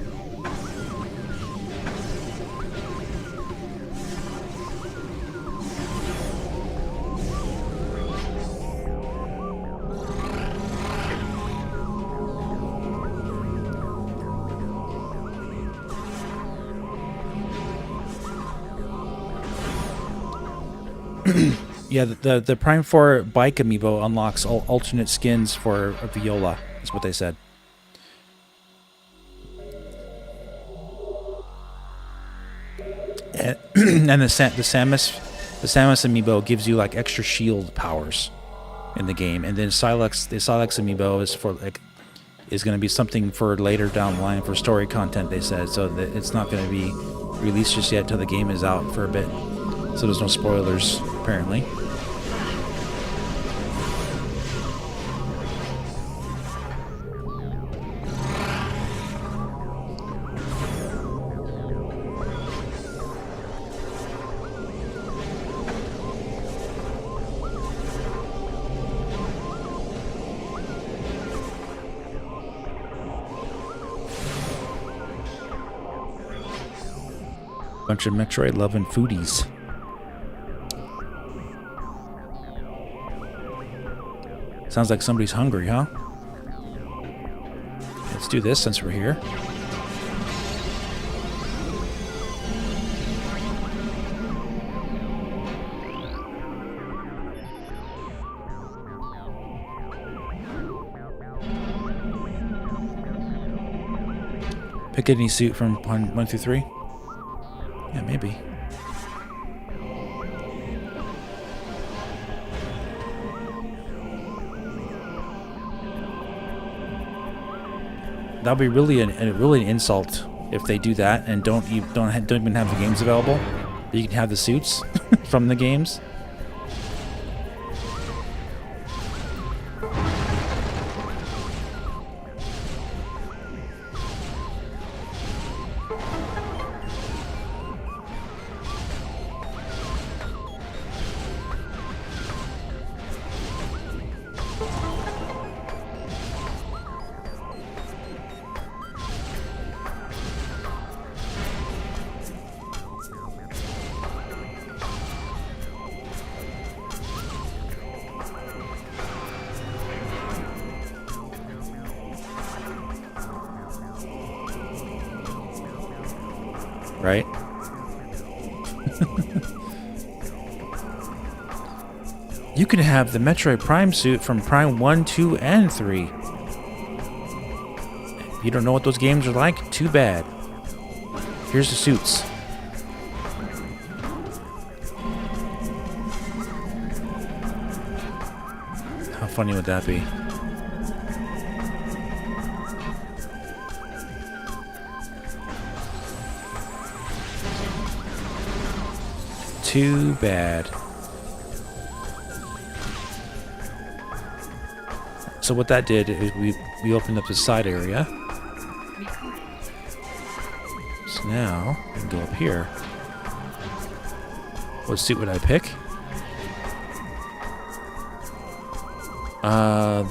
Yeah, the Prime 4 bike amiibo unlocks all alternate skins for Viola, is what they said. And the Samus amiibo gives you like extra shield powers in the game, and then the Silex amiibo is going to be something for later down the line for story content. They said so that it's not going to be released just yet until the game is out for a bit. So there's no spoilers apparently. Bunch of Metroid loving foodies. Sounds like somebody's hungry, huh? Let's do this since we're here. Pick any suit from 1 through 3? Yeah, maybe. That'll be really an insult if they do that and don't even have the games available. But you can have the suits from the games. Right? You can have the Metroid Prime suit from Prime 1, 2, and 3. If you don't know what those games are like, too bad. Here's the suits. How funny would that be? Too bad. So what that did is we opened up the side area. So now I can go up here. What suit would I pick?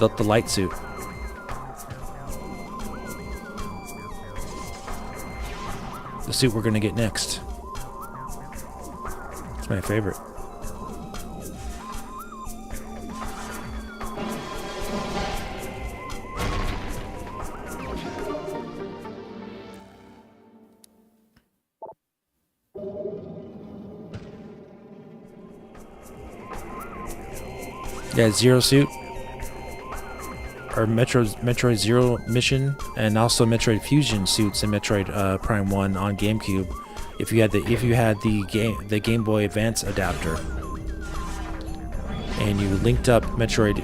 The light suit. The suit we're gonna get next. It's my favorite. Yeah, Zero Suit. Or Metroid Zero Mission, and also Metroid Fusion suits in Metroid Prime 1 on GameCube. If you had the Game Boy Advance adapter, and you linked up Metroid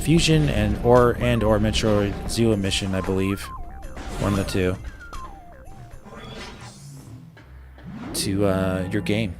Fusion or Metroid Zero Mission, I believe, one of the two, to your game.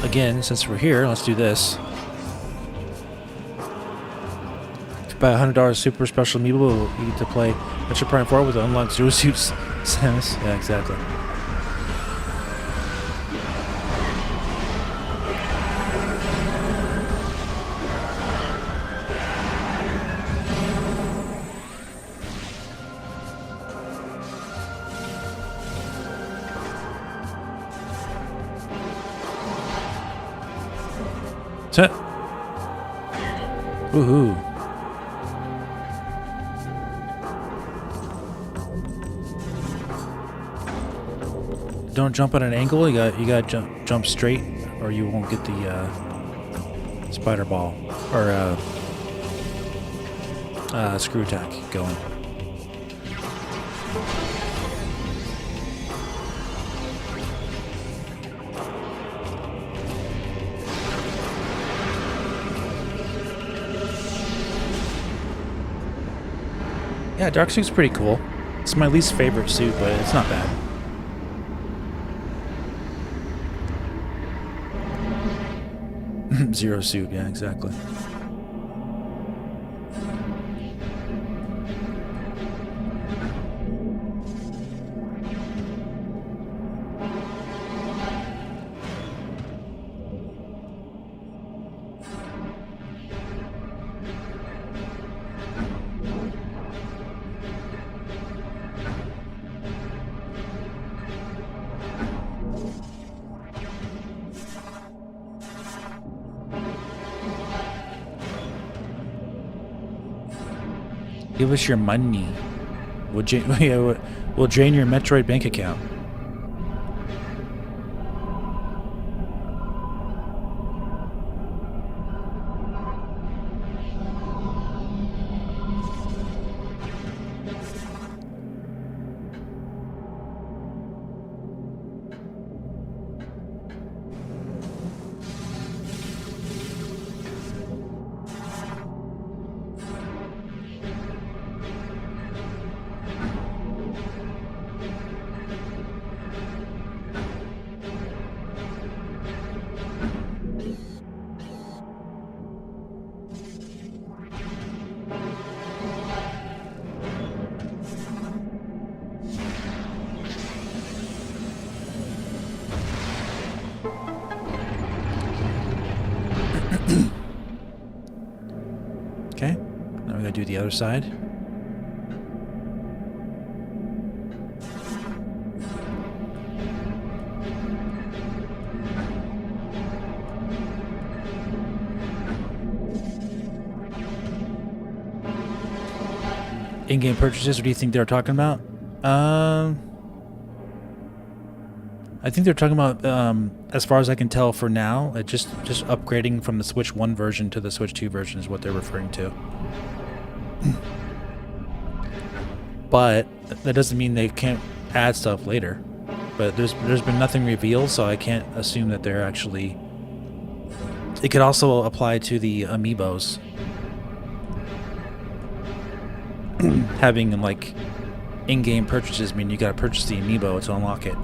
Again, since we're here, let's do this. If you buy $100 super special amiibo, you get to play Metroid Prime 4 with the unlocked Zero Suits. Samus. Yeah, exactly. Woohoo. Don't jump at an angle. You got jump straight, or you won't get the spider ball or screw attack going. Yeah, Dark Suit's pretty cool. It's my least favorite suit, but it's not bad. Zero Suit, yeah, exactly. Give us your money. We'll drain your Metroid bank account. do the other side. In-game purchases, what do you think they're talking about? I think they're talking about, as far as I can tell for now, just upgrading from the Switch 1 version to the Switch 2 version is what they're referring to. But that doesn't mean they can't add stuff later. But there's been nothing revealed, so I can't assume that they're actually... It could also apply to the Amiibos. Having, like, in-game purchases mean you gotta purchase the Amiibo to unlock it.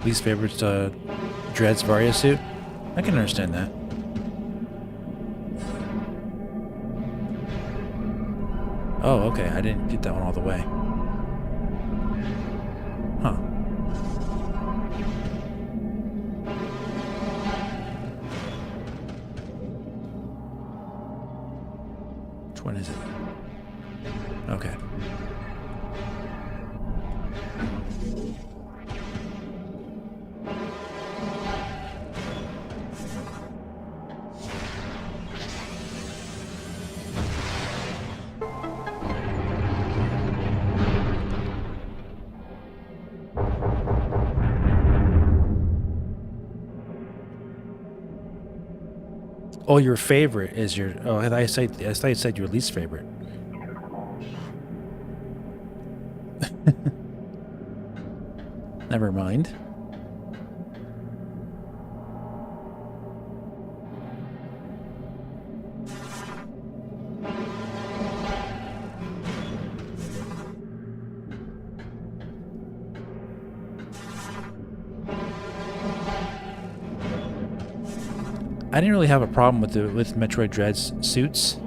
Least favorite Dread's Varia suit? I can understand that. Oh, okay. I didn't get that one all the way. Huh. Which one is it? Okay. Oh, your favorite is your... Oh, I thought you said your least favorite. Never mind. I didn't really have a problem with Metroid Dread's suits.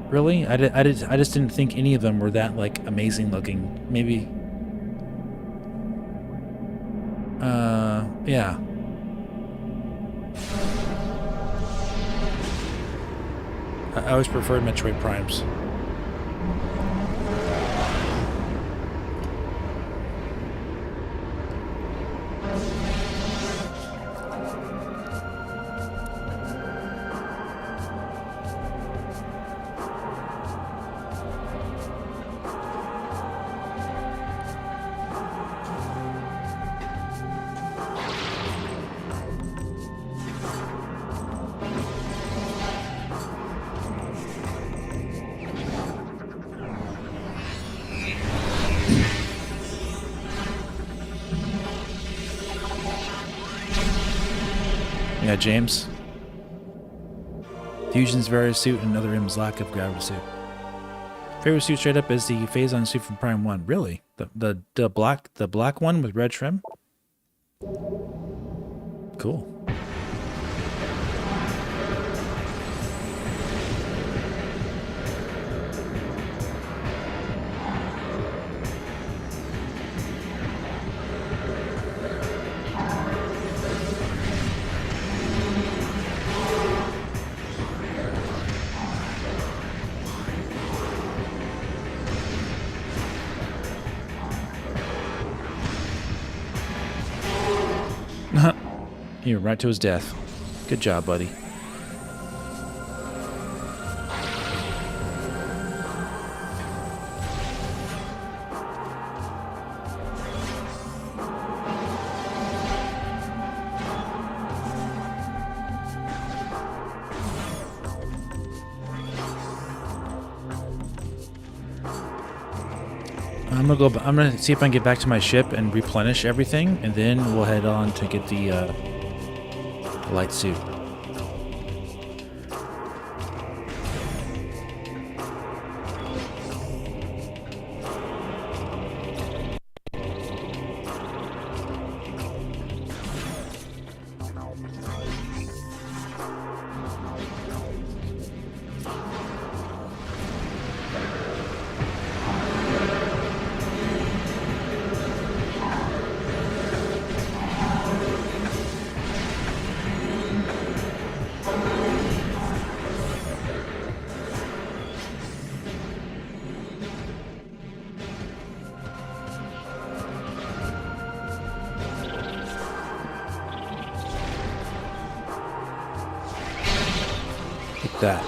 Really, I just didn't think any of them were that like amazing looking. Maybe. Yeah. I always preferred Metroid Primes. Yeah, James. Fusion's various suit and another M's lack of gravity suit. Favorite suit straight up is the Phazon suit from Prime 1. Really? The black one with red trim? Cool. He went right to his death. Good job, buddy. I'm gonna see if I can get back to my ship and replenish everything, and then we'll head on to get the light suit. that.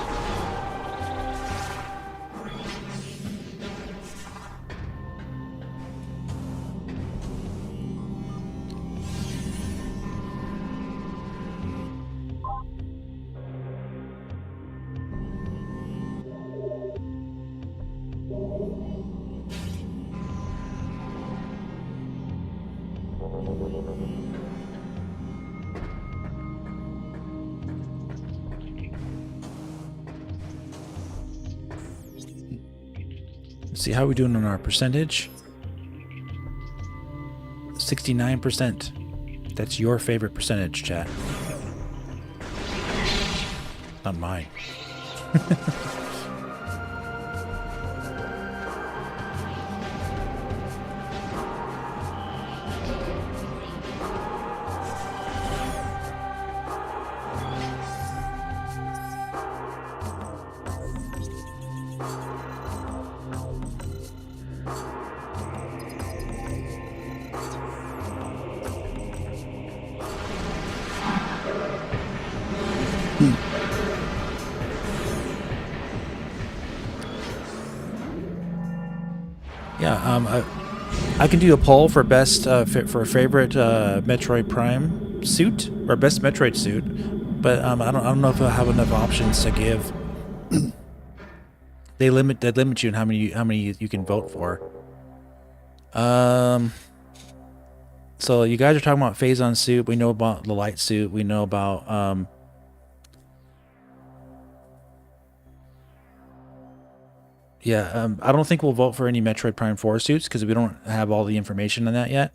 Let's see how we doing on our percentage. 69%. That's your favorite percentage, chat. Not mine. Yeah, I can do a poll for best for favorite Metroid Prime suit or best Metroid suit, but I don't know if I have enough options to give. They limit you in how many you can vote for. So you guys are talking about Phazon suit. We know about the light suit. We know about yeah, I don't think we'll vote for any Metroid Prime 4 suits because we don't have all the information on that yet.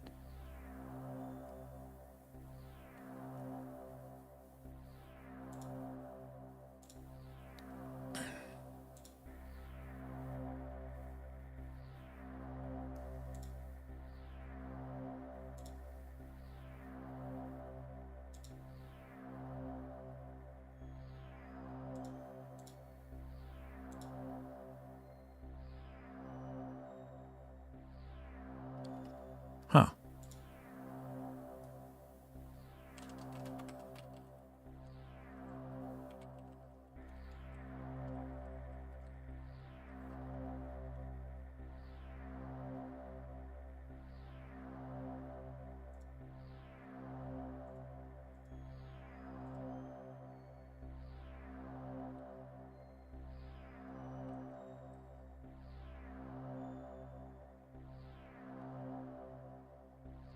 Huh.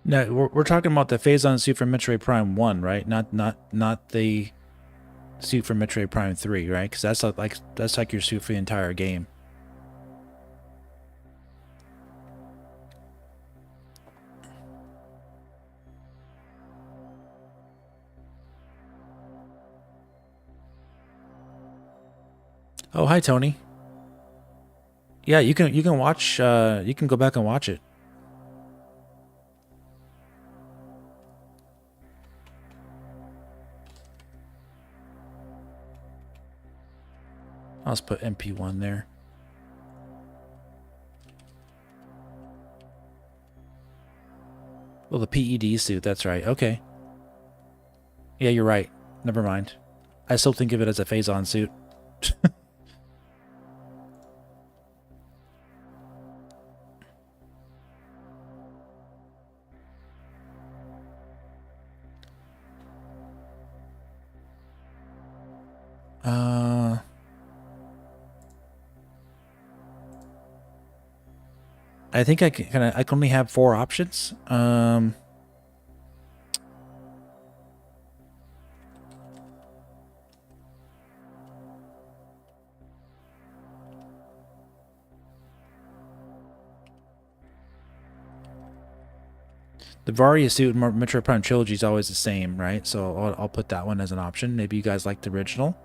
No, we're talking about the Phazon suit from Metroid Prime 1, right? Not the suit from Metroid Prime 3, right? Because that's like your suit for the entire game. Oh, hi Tony. Yeah, you can watch you can go back and watch it. I'll just put MP1 there. Well, the PED suit, that's right. Okay. Yeah, you're right. Never mind. I still think of it as a Phazon suit. I think I can only have 4 options. The Varia suit in Metroid Prime Trilogy is always the same, right? So I'll put that one as an option. Maybe you guys like the original.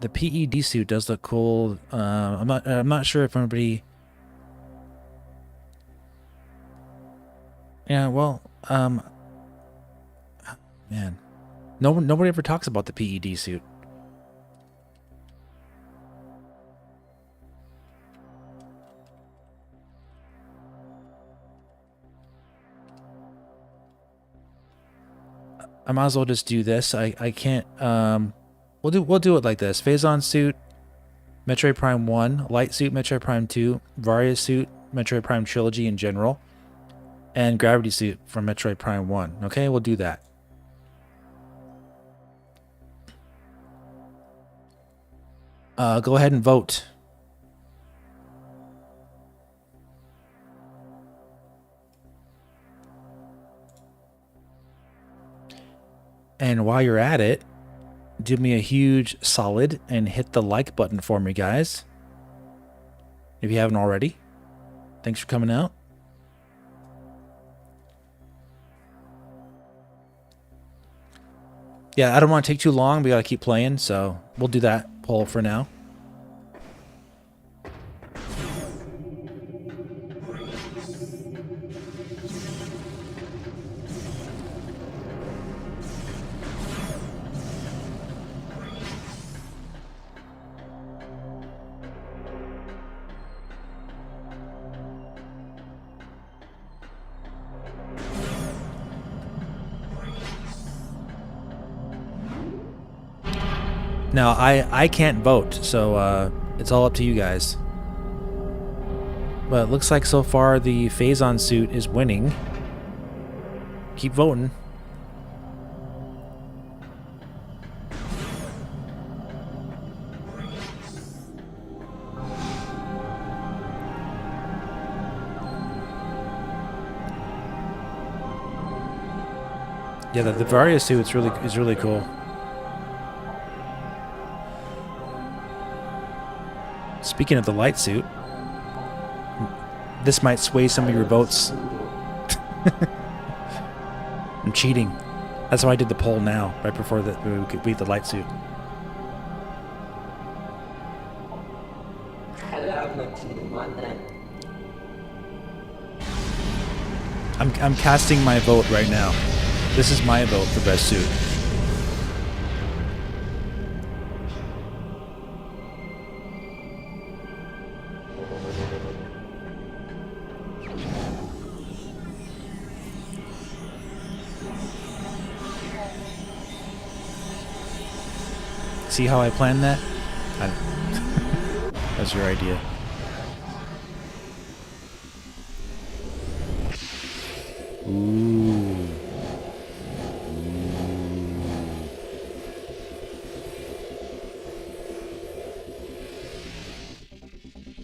The PED suit does look cool. I'm not sure if anybody. Yeah, well, man, Nobody ever talks about the PED suit. I might as well just do this. I can't. We'll do it like this: Phazon suit, Metroid Prime 1, Light suit, Metroid Prime 2, Varia suit, Metroid Prime Trilogy in general, and Gravity suit from Metroid Prime 1. Okay, we'll do that. Go ahead and vote. And while you're at it, do me a huge solid and hit the like button for me, guys. If you haven't already. Thanks for coming out. Yeah, I don't want to take too long. We got to keep playing, so we'll do that poll for now. Now, I can't vote, so it's all up to you guys. But it looks like so far the Phazon suit is winning. Keep voting. Yeah, the Varia suit is really cool. Speaking of the light suit, this might sway some of your votes. I'm cheating. That's why I did the poll now, right before we could beat the light suit. I'm casting my vote right now. This is my vote for best suit. See how I planned that? That's your idea. Ooh.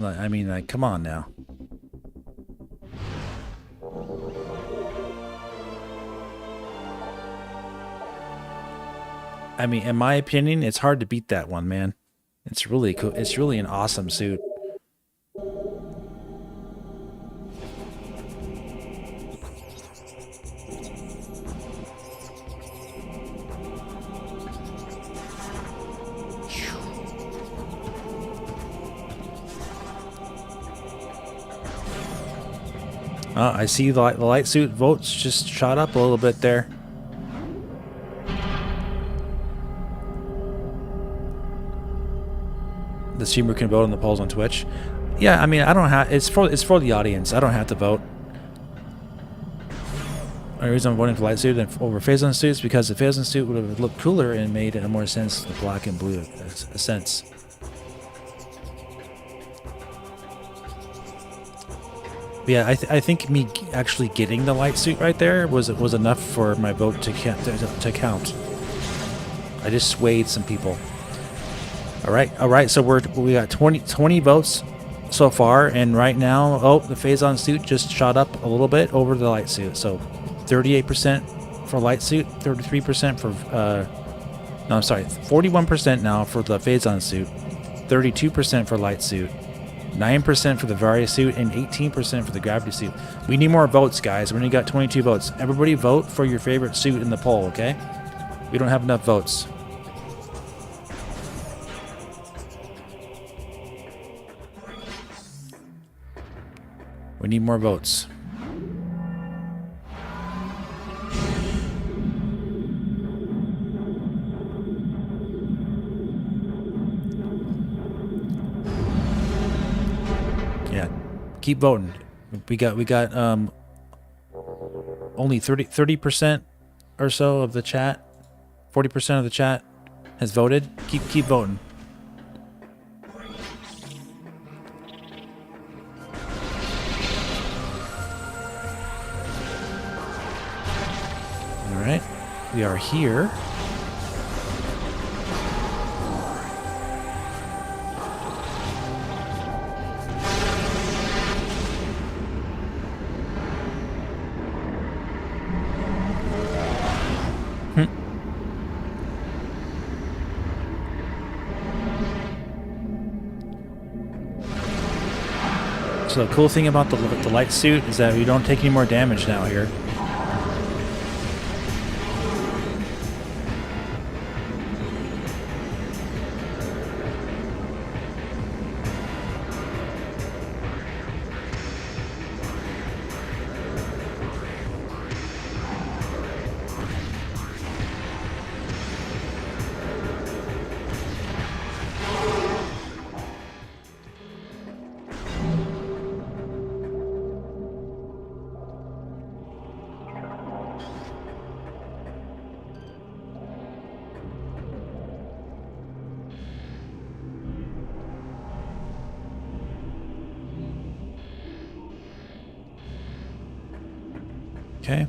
I mean, like, come on now. I mean, in my opinion, it's hard to beat that one, man. It's really cool. It's really an awesome suit. I see the light suit votes just shot up a little bit there. The streamer can vote on the polls on Twitch. Yeah, I mean, I don't have. It's for the audience. I don't have to vote. The only reason I'm voting for light suit over Phazon suit is because the Phazon suit would have looked cooler and made a more sense the black and blue a sense. But yeah, I think me actually getting the light suit right there was enough for my vote to count. I just swayed some people. All right. So we got 20 votes so far, and right now, the Phazon suit just shot up a little bit over the light suit. So 38% for light suit, 33% for no, I'm sorry, 41% now for the Phazon suit, 32% for light suit, 9% for the Varia suit, and 18% for the Gravity suit. We need more votes, guys. We only got 22 votes. Everybody vote for your favorite suit in the poll, okay? We don't have enough votes. We need more votes. Keep voting. We got only 30% or so of the chat. 40% of the chat has voted. Keep voting. All right, we are here. So the cool thing about the light suit is that you don't take any more damage now here. Okay.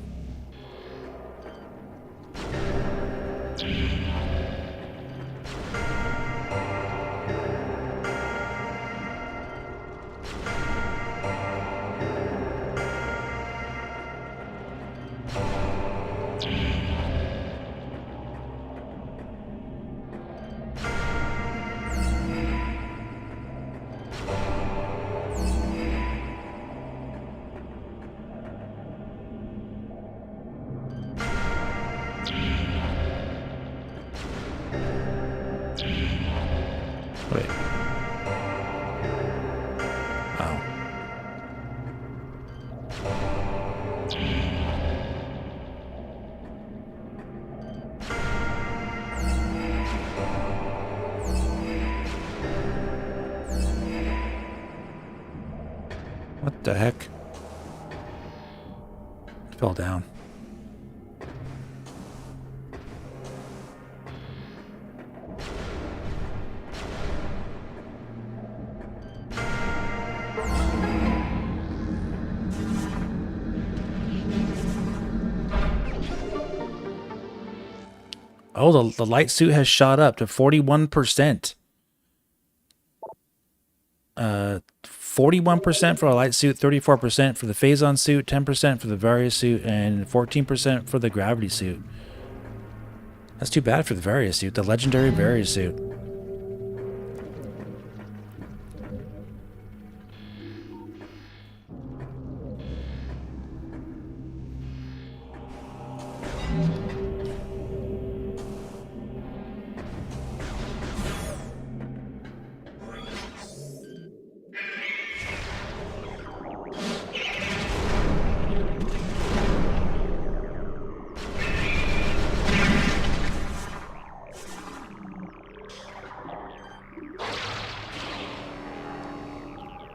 Wait. Oh. What the heck? It fell down. Oh, the light suit has shot up to 41%. 41% for a light suit, 34% for the phazon suit, 10% for the various suit, and 14% for the gravity suit. That's too bad for the various suit, the legendary various suit.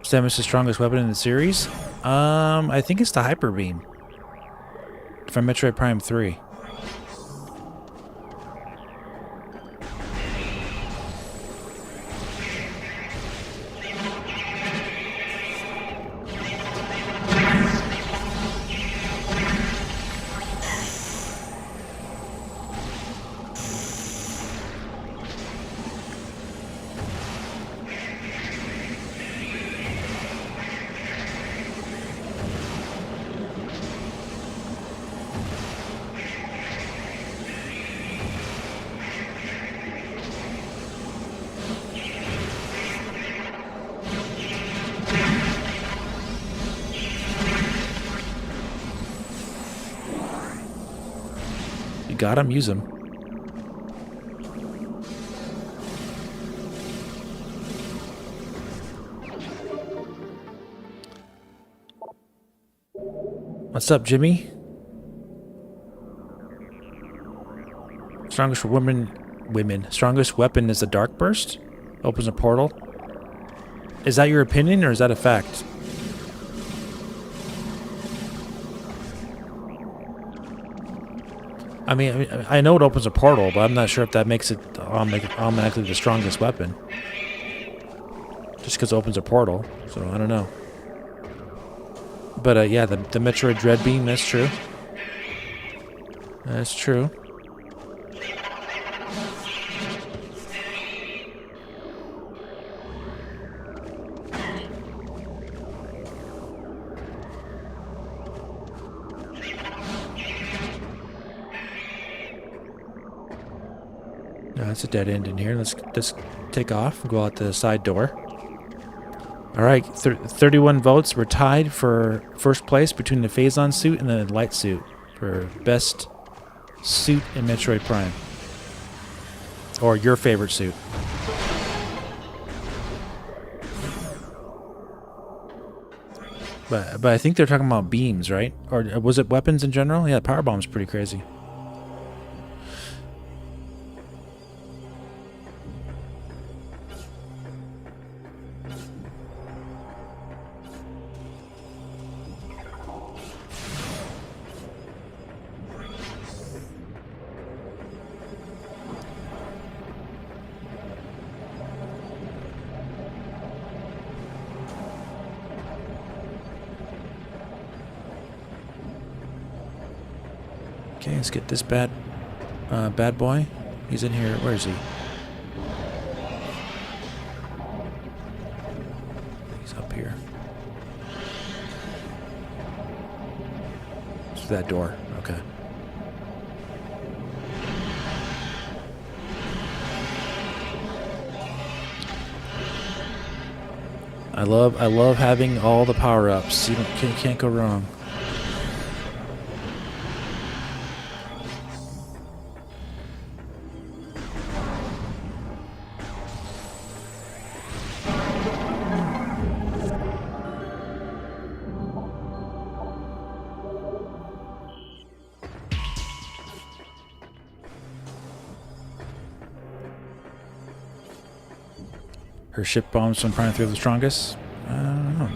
Samus the strongest weapon in the series? I think it's the Hyper Beam from Metroid Prime 3. Got him, use him. What's up, Jimmy? Strongest for women. Strongest weapon is the Dark Burst. Opens a portal. Is that your opinion or is that a fact? I mean, I know it opens a portal, but I'm not sure if that makes it automatically the strongest weapon. Just because it opens a portal, so I don't know. But yeah, the Metroid Dread Beam, that's true. That's true. No, that's a dead end in here. Let's take off and go out the side door. All right, 31 votes. We're tied for first place between the Phazon suit and the light suit for best suit in Metroid Prime. Or your favorite suit. But I think they're talking about beams, right? Or was it weapons in general? Yeah, power bomb's pretty crazy. Okay, let's get this bad boy. He's in here. Where is he? He's up here. It's that door. Okay. I love having all the power-ups. You can't go wrong. Her ship bombs from Prime 3 are the strongest? I don't know.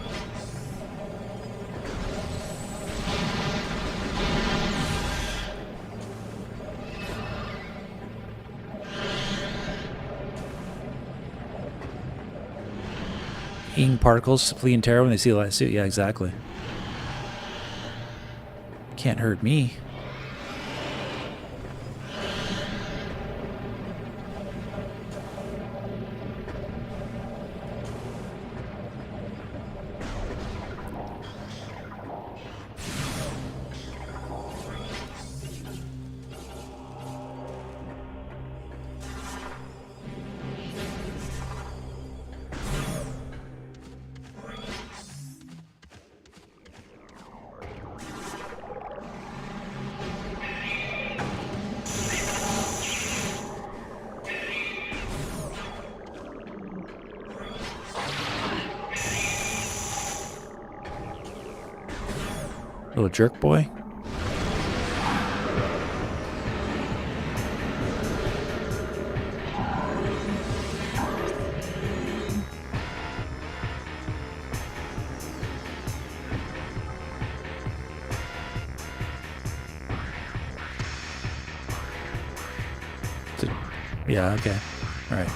Ing particles flee in terror when they see the light suit. Yeah, exactly. Can't hurt me. Little jerk boy. Yeah, okay. All right.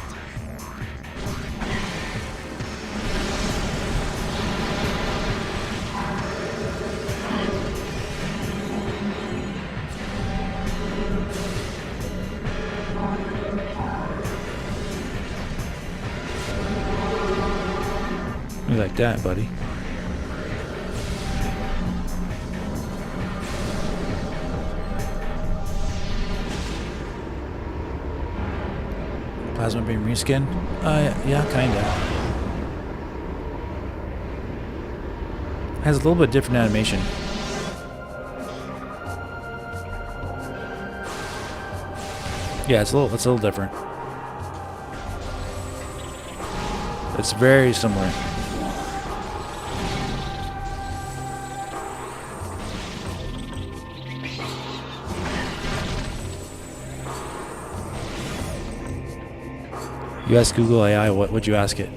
You like that, buddy? Plasma beam reskin? Yeah, kinda. Has a little bit different animation. Yeah, it's a little different. It's very similar. You ask Google AI, what would you ask it?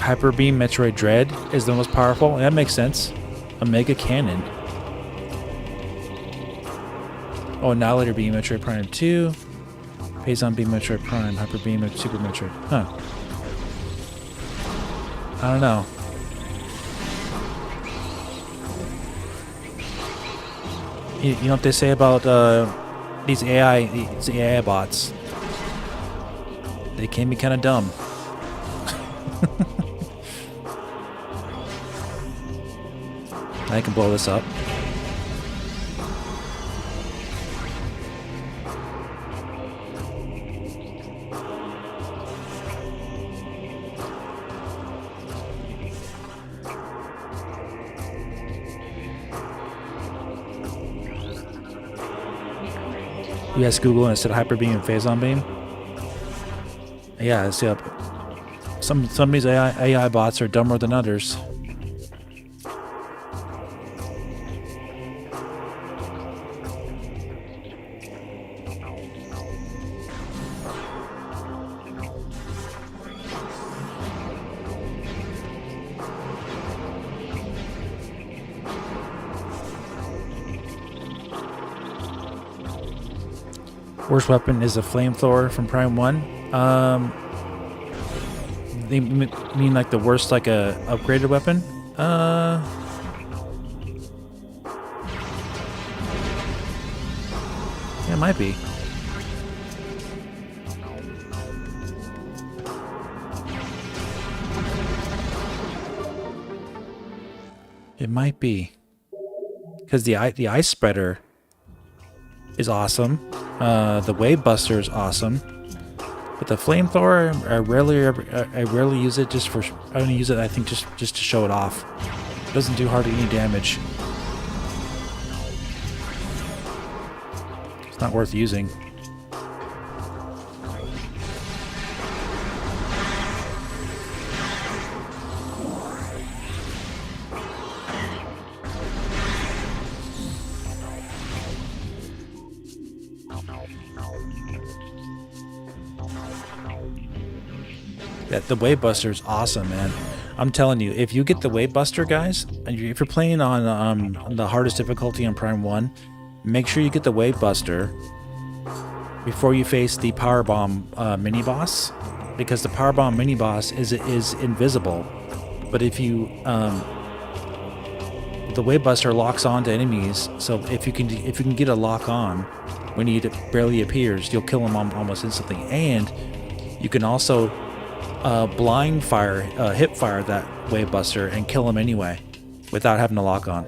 Hyper Beam Metroid Dread is the most powerful. That makes sense. Omega Cannon. Oh, Annihilator Beam Metroid Prime 2. Phazon Beam Metroid Prime. Hyper Beam Super Metroid. Huh. I don't know. You know what they say about these AI bots? They can be kind of dumb. I can blow this up. Yes, Google instead of Hyper Beam and Phazon Beam. Yeah, see up. Some of these AI bots are dumber than others. Worst weapon is a flamethrower from Prime 1. They mean like the worst, like a upgraded weapon? Yeah, it might be. It might be. Because the ice spreader is awesome. The Wave Buster is awesome, but the flamethrower, I rarely use it. I only use it, I think, just to show it off. It doesn't do hardly any damage. It's not worth using. The Wave Buster is awesome, man. I'm telling you, if you get the Wave Buster, guys, and if you're playing on the hardest difficulty on Prime 1, make sure you get the Wave Buster before you face the Power Bomb mini boss, because the Power Bomb mini boss is invisible. But if you the Wave Buster locks on to enemies, so if you can get a lock on when he barely appears, you'll kill him almost instantly. And you can also blind fire, hip fire that Wave Buster and kill him anyway without having to lock on,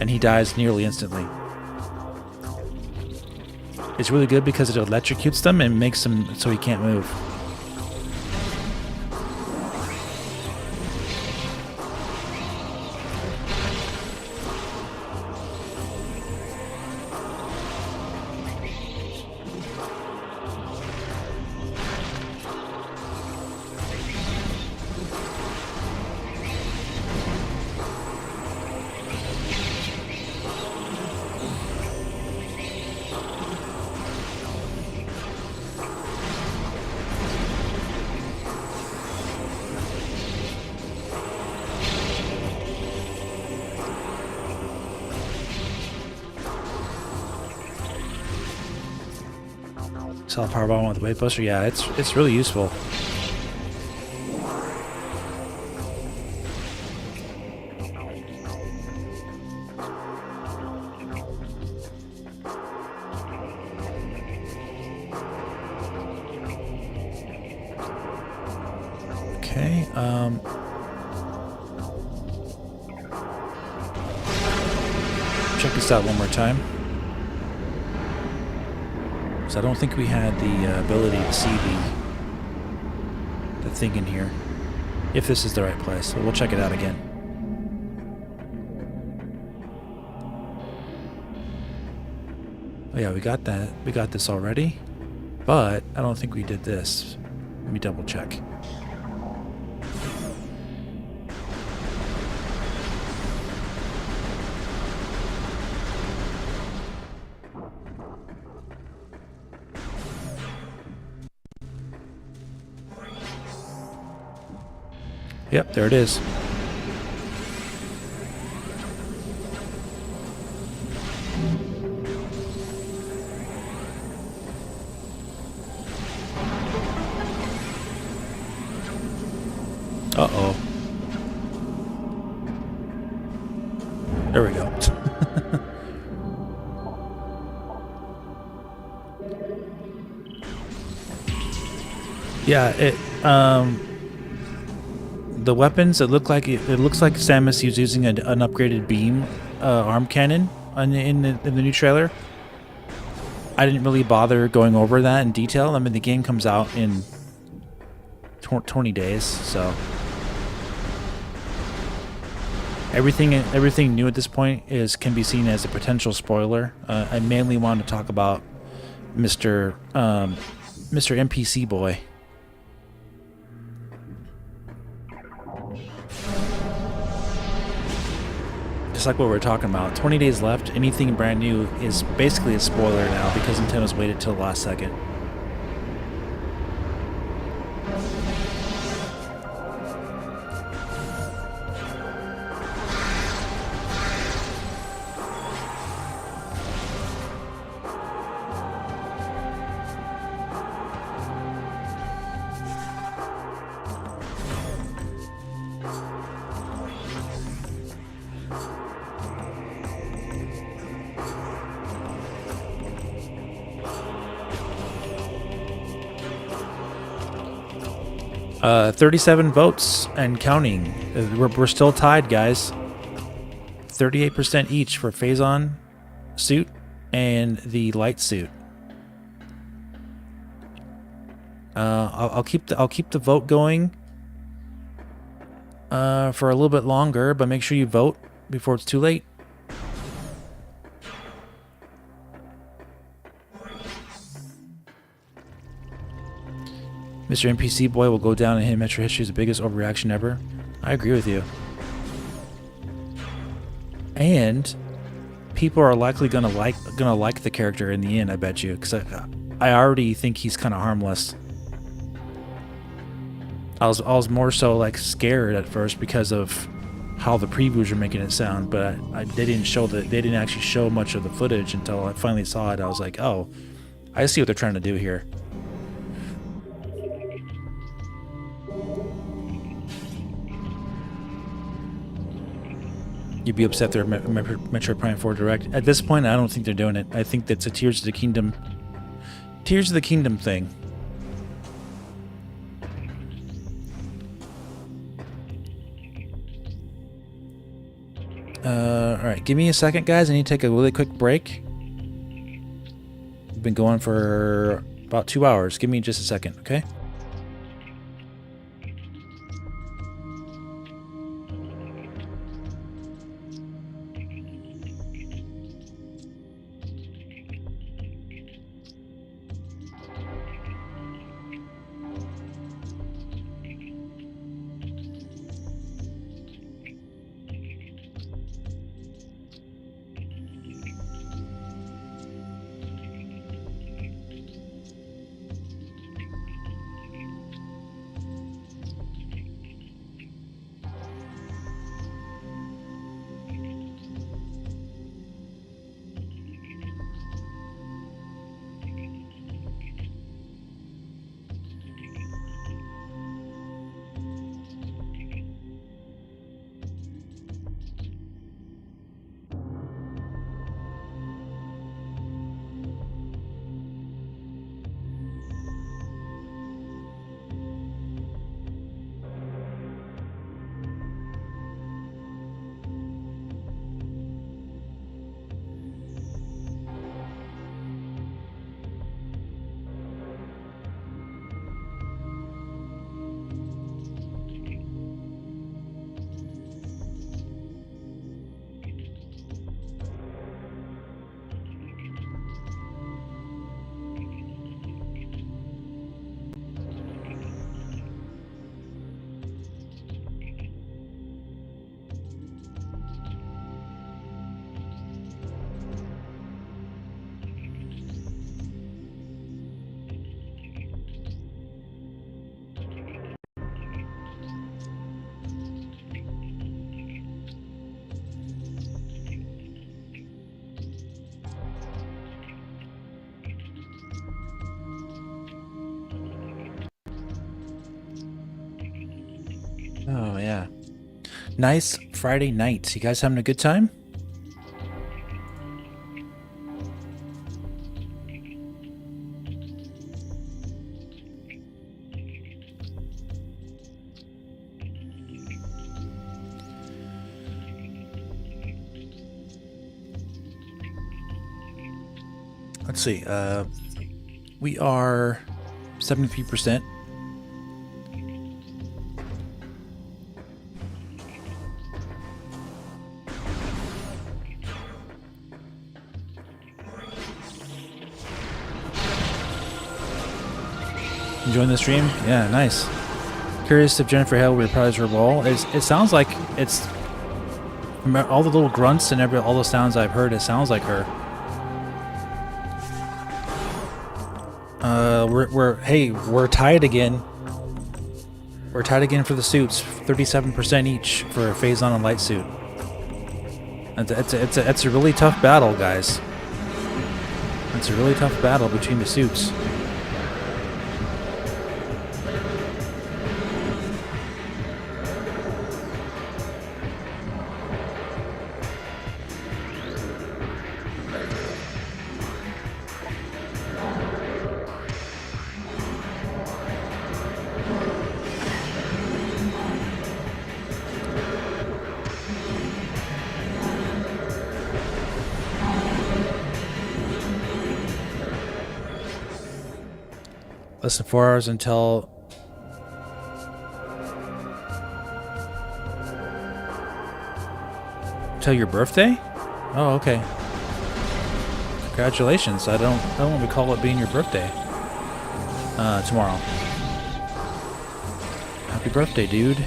and he dies nearly instantly. It's really good because it electrocutes them and makes them so he can't move. Solid power bomb with the Wave Buster, yeah, it's really useful. Okay, check this out one more time. So I don't think we had the ability to see the thing in here, if this is the right place. So we'll check it out again. Oh yeah, we got that. We got this already, but I don't think we did this. Let me double check. Yep, there it is. Uh-oh. There we go. Yeah, the weapons, it looks like Samus is using an upgraded beam arm cannon in the new trailer. I didn't really bother going over that in detail. I mean, the game comes out in 20 days, so everything new at this point can be seen as a potential spoiler. I mainly want to talk about Mr. NPC boy. Just like what we're talking about, 20 days left. Anything brand new is basically a spoiler now because Nintendo's waited till the last second. Uh, 37 votes and counting. We're still tied, guys. 38% each for Phazon suit and the light suit. I'll keep the vote going for a little bit longer, but make sure you vote before it's too late. Mr. NPC boy will go down in Metro history as the biggest overreaction ever. I agree with you. And people are likely gonna like the character in the end, I bet you, because I already think he's kind of harmless. I was more so like scared at first because of how the previews are making it sound, but they didn't actually show much of the footage until I finally saw it. I was like, oh, I see what they're trying to do here. You'd be upset they're Metroid Prime 4 Direct. At this point, I don't think they're doing it. I think that's a Tears of the Kingdom thing. Alright, give me a second, guys. I need to take a really quick break. We've been going for about 2 hours. Give me just a second, okay? Oh, yeah. Nice Friday night. You guys having a good time? Let's see. We are 73%. Enjoying the stream? Yeah, nice. Curious if Jennifer Hale will reprise her role. It sounds like it's... all the little grunts and all the sounds I've heard, it sounds like her. We're tied again. We're tied again for the suits. 37% each for a Phazon and Light suit. It's a really tough battle, guys. It's a really tough battle between the suits. Less than 4 hours until your birthday? Oh, okay. Congratulations. I don't recall it being your birthday. Tomorrow. Happy birthday, dude.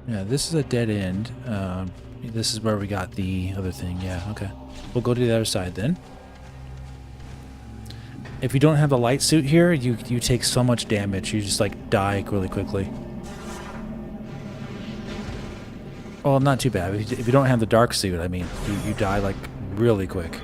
Yeah, this is a dead end. This is where we got the other thing. Yeah, okay. We'll go to the other side then. If you don't have the light suit here, you take so much damage. You just like die really quickly. Well, not too bad. If you don't have the dark suit, I mean, you die like really quick.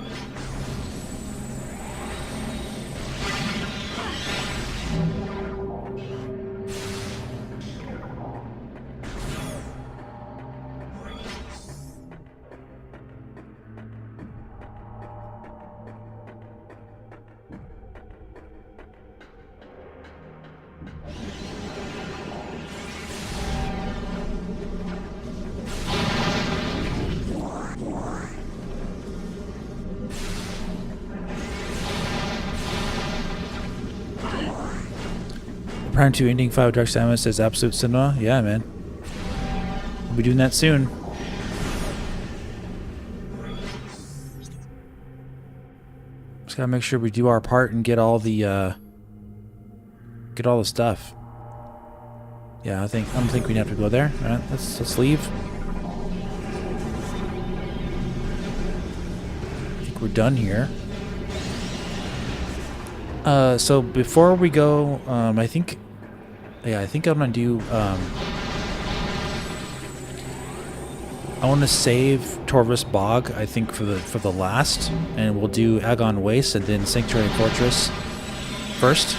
Prime 2 Ending 5 Dark Samus says Absolute Cinema. Yeah, man. We'll be doing that soon. Just gotta make sure we do our part and get all the stuff. Yeah, I think we have to go there. All right, let's leave. I think we're done here. So before we go, I think I'm gonna do, I want to save Torvus Bog, I think, for the last, and we'll do Agon Waste and then Sanctuary Fortress first.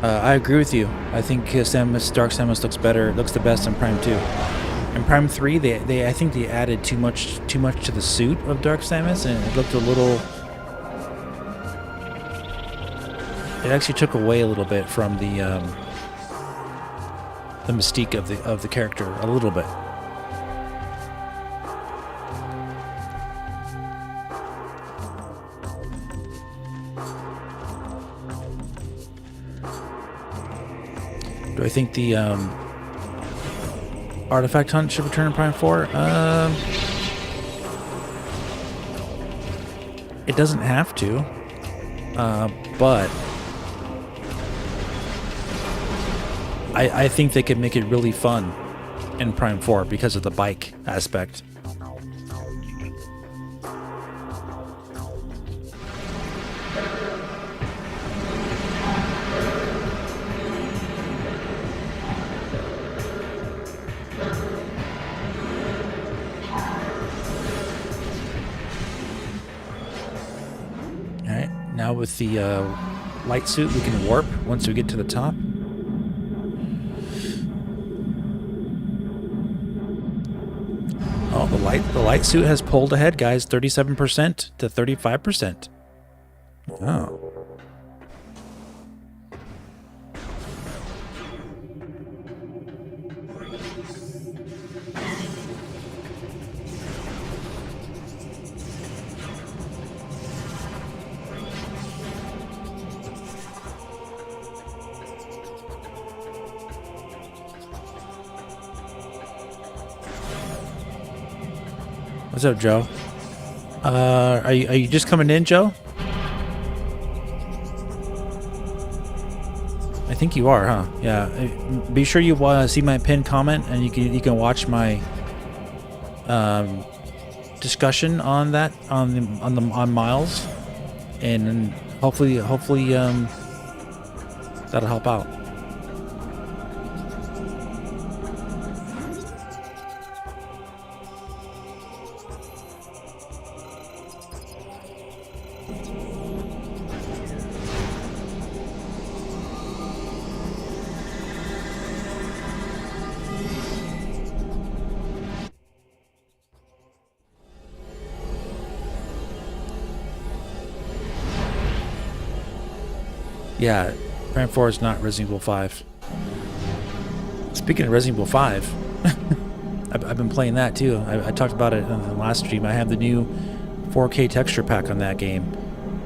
I agree with you. I think Samus, Dark Samus looks better. Looks the best in Prime 2. In Prime 3, I think they added too much to the suit of Dark Samus, and it looked a little. It actually took away a little bit from the mystique of the character a little bit. Do I think the artifact hunt should return in Prime 4? It doesn't have to, but I think they could make it really fun in Prime 4 because of the bike aspect. Alright, now with the light suit we can warp once we get to the top. Oh, the light suit has pulled ahead, guys. 37% to 35%. Oh. What's up, Joe? Are you just coming in, Joe? I think you are, huh? Yeah. Be sure you see my pinned comment, and you can watch my discussion on that on Miles, and hopefully that'll help out. Yeah, Prime 4 is not Resident Evil 5. Speaking of Resident Evil 5, I've been playing that too. I talked about it on the last stream. I have the new 4K texture pack on that game,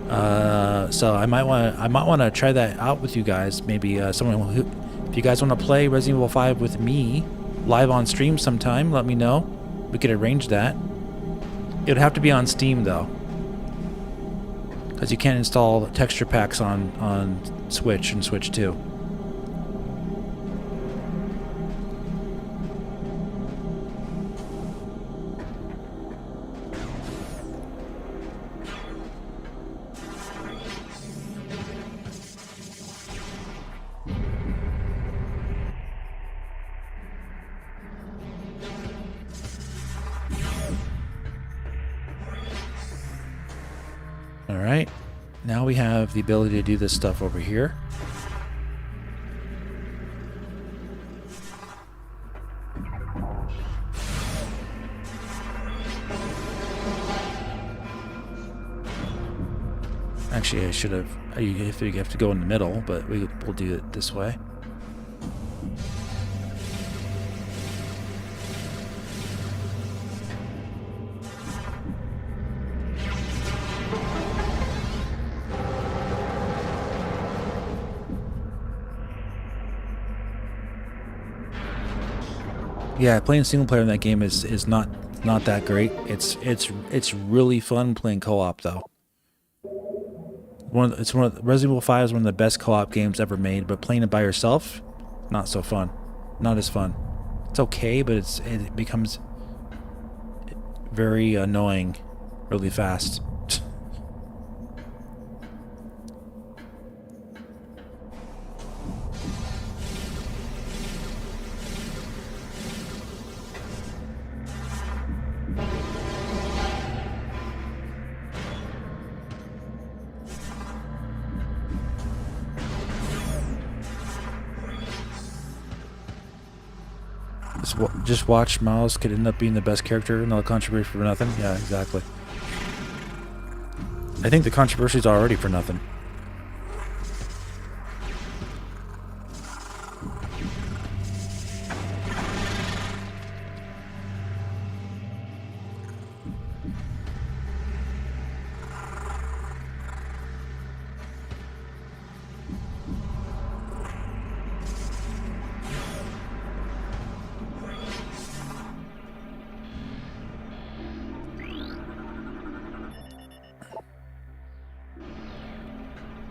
so I might want to try that out with you guys. Maybe someone who, if you guys want to play Resident Evil 5 with me live on stream sometime, let me know. We could arrange that. It would have to be on Steam though, because you can't install texture packs on Switch and Switch 2. Alright, now we have the ability to do this stuff over here. Actually, I should have. You have to go in the middle, but we'll do it this way. Yeah, playing single player in that game is not that great. It's really fun playing co-op though. Resident Evil 5 is one of the best co-op games ever made, but playing it by yourself, not so fun. Not as fun. It's okay, but it becomes very annoying really fast. Just watch Miles could end up being the best character and all the controversy for nothing. Yeah, exactly. I think the controversy is already for nothing.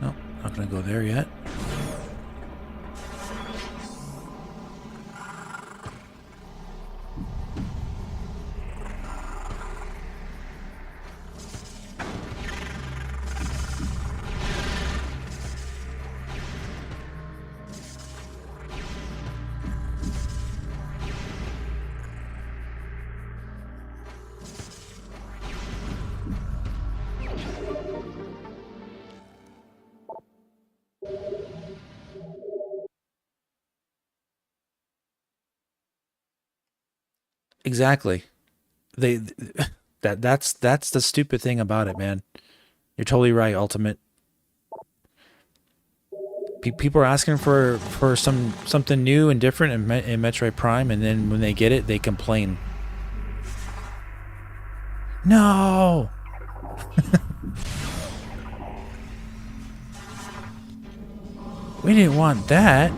Nope, not gonna go there yet. Exactly. They that's the stupid thing about it, man. You're totally right, Ultimate. People are asking for something new and different in Metroid Prime, and then when they get it, they complain. No. We didn't want that.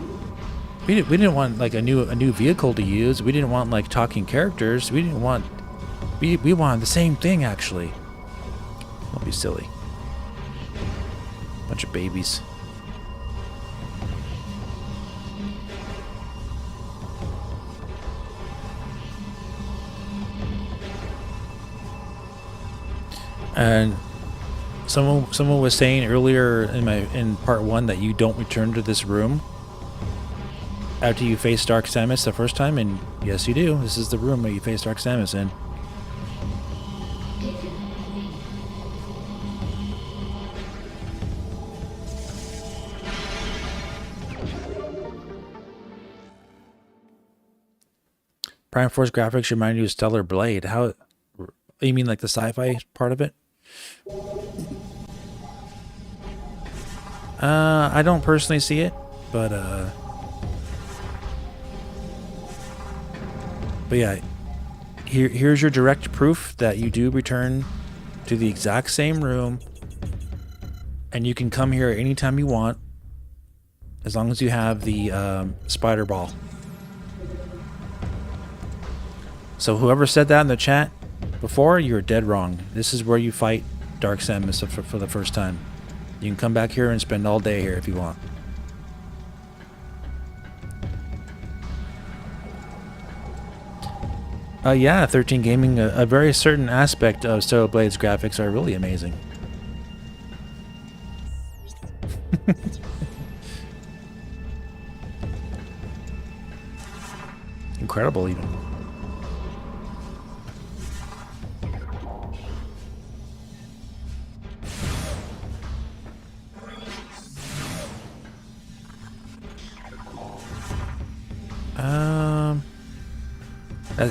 We didn't want like a new vehicle to use. We didn't want like talking characters. We didn't want. We wanted the same thing actually. Don't be silly. Bunch of babies. And someone was saying earlier in part 1 that you don't return to this room after you face Dark Samus the first time, and yes you do. This is the room where you face Dark Samus in. Prime Force graphics remind you of Stellar Blade. How? You mean like the sci-fi part of it? I don't personally see it, but yeah, here's your direct proof that you do return to the exact same room, and you can come here anytime you want, as long as you have the spider ball. So whoever said that in the chat before, you're dead wrong. This is where you fight Dark Samus for the first time. You can come back here and spend all day here if you want. Yeah, 13 Gaming, a very certain aspect of Stellar Blade's graphics are really amazing. Incredible, even.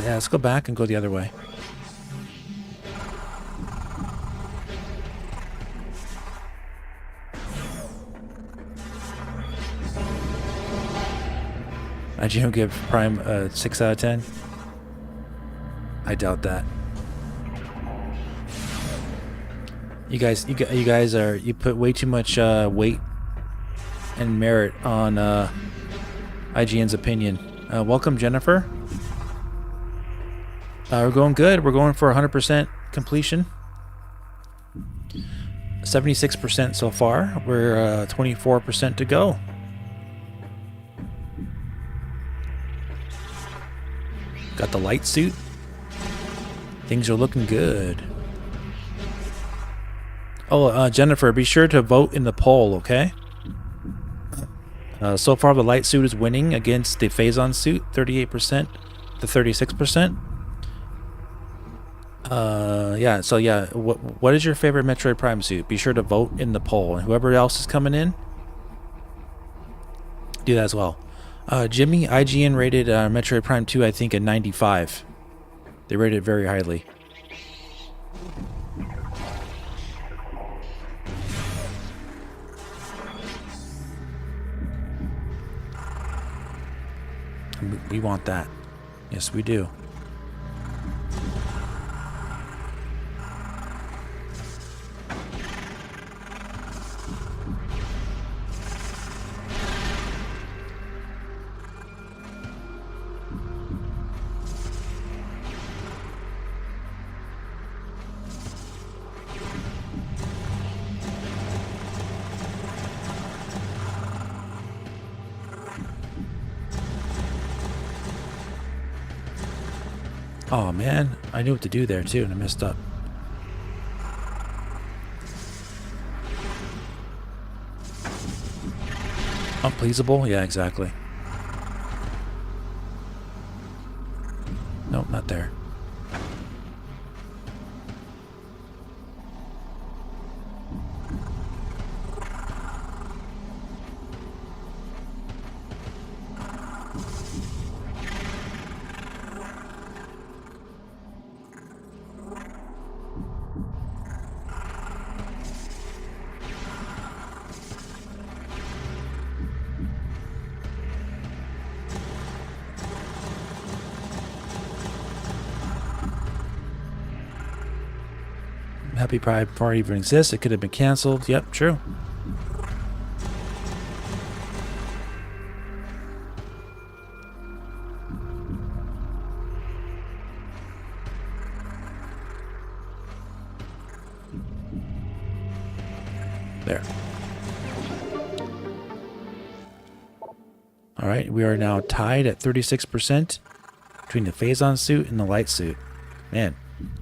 Yeah, let's go back and go the other way. I'd you give Prime a 6 out of 10? I doubt that. You guys put way too much weight and merit on IGN's opinion. Welcome, Jennifer. We're going good. We're going for 100% completion. 76% so far. We're 24% to go. Got the light suit. Things are looking good. Oh, Jennifer, be sure to vote in the poll, okay? So far, the light suit is winning against the Phazon suit, 38% to 36%. Yeah, so yeah, what is your favorite Metroid Prime suit? Be sure to vote in the poll, and whoever else is coming in, do that as well. Jimmy, IGN rated Metroid Prime 2, I think, a 95. They rated it very highly. We want that. Yes, we do. Oh man, I knew what to do there too, and I messed up. Unpleasable? Yeah, exactly. Nope, not there. Happy Pride Party even exists. It could have been canceled. Yep, true. There. Alright, we are now tied at 36% between the Phazon suit and the light suit. Man,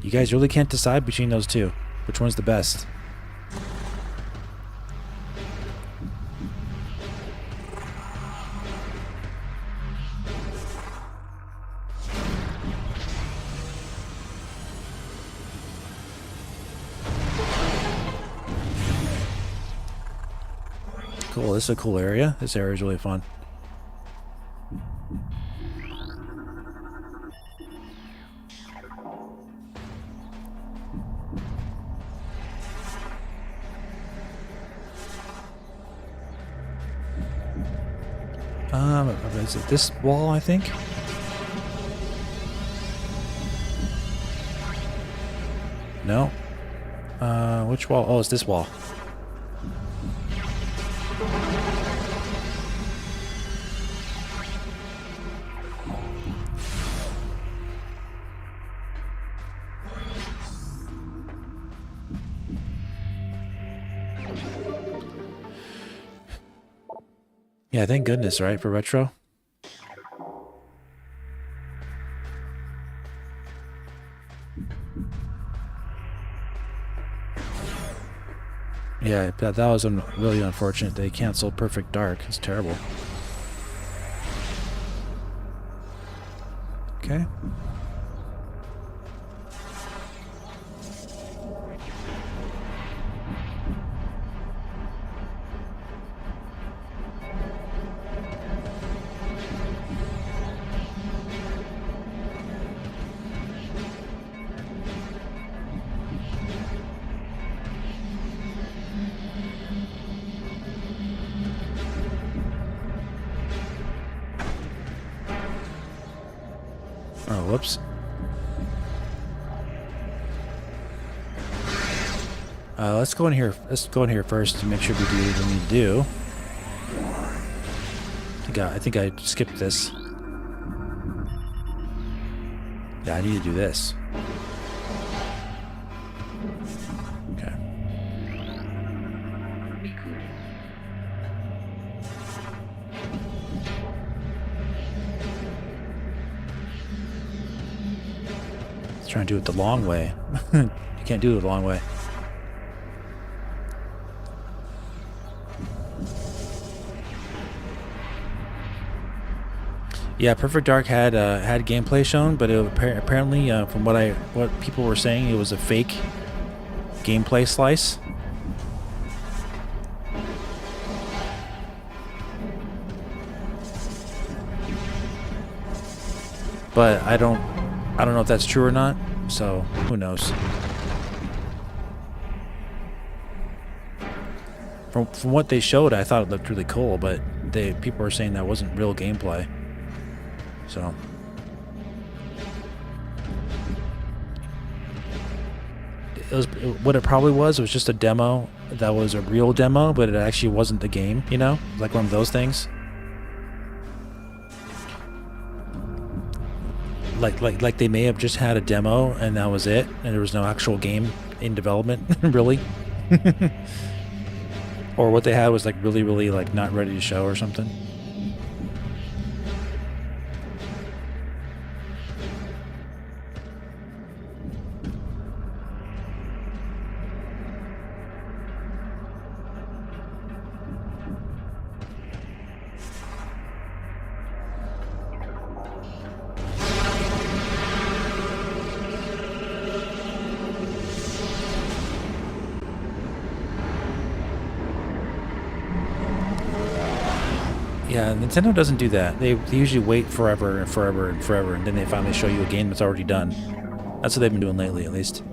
you guys really can't decide between those two. Which one's the best? Cool, this is a cool area. This area is really fun. Is it this wall, I think? No. Which wall? Oh, it's this wall. Yeah, thank goodness, right, for retro? Yeah, that was really unfortunate. They canceled Perfect Dark. It's terrible. Okay. Oh, whoops. Let's go in here. Let's go in here first to make sure we do what we need to do. I think I skipped this. Yeah, I need to do this. Okay. Let's try and do it the long way. You can't do it the long way. Yeah, Perfect Dark had gameplay shown, but it apparently, from what people were saying, it was a fake gameplay slice. but I don't know if that's true or not. So who knows? From what they showed, I thought it looked really cool, but people are saying that wasn't real gameplay. So what it probably was just a demo that was a real demo, but it actually wasn't the game, you know? Like one of those things. Like they may have just had a demo and that was it, and there was no actual game in development, really. Or what they had was like really like not ready to show or something. Yeah, Nintendo doesn't do that. They usually wait forever and forever and forever, and then they finally show you a game that's already done. That's what they've been doing lately, at least.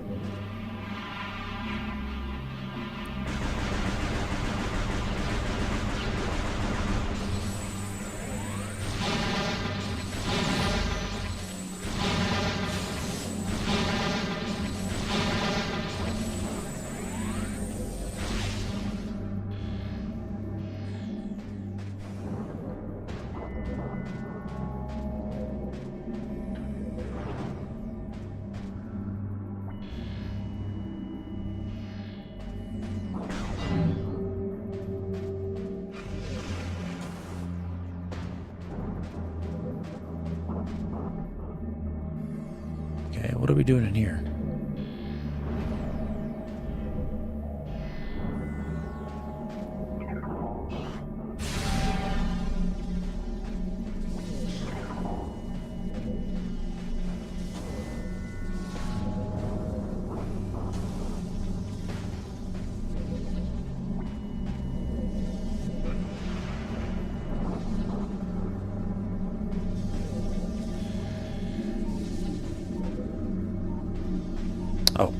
Okay, what are we doing in here? Oh.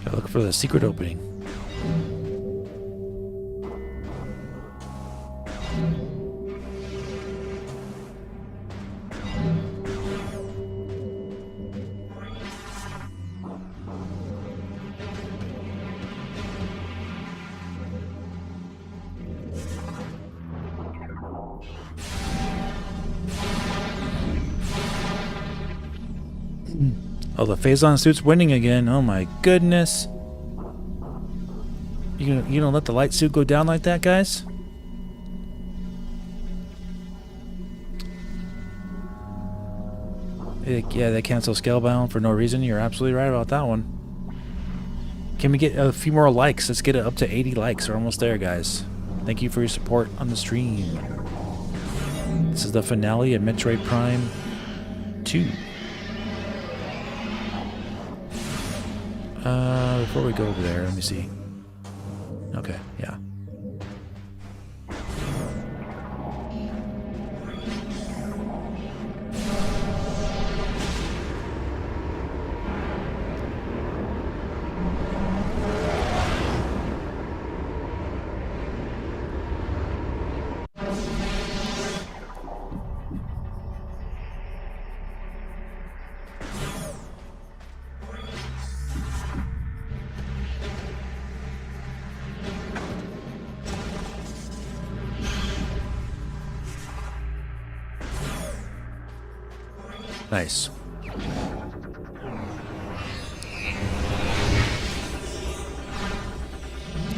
Gotta look for the secret opening. Oh, the Phazon suit's winning again. Oh my goodness. You gonna let the light suit go down like that, guys? Yeah, they cancel Scalebound for no reason. You're absolutely right about that one. Can we get a few more likes? Let's get it up to 80 likes. We're almost there, guys. Thank you for your support on the stream. This is the finale of Metroid Prime 2. Before we go over there, let me see. Okay, yeah. Nice.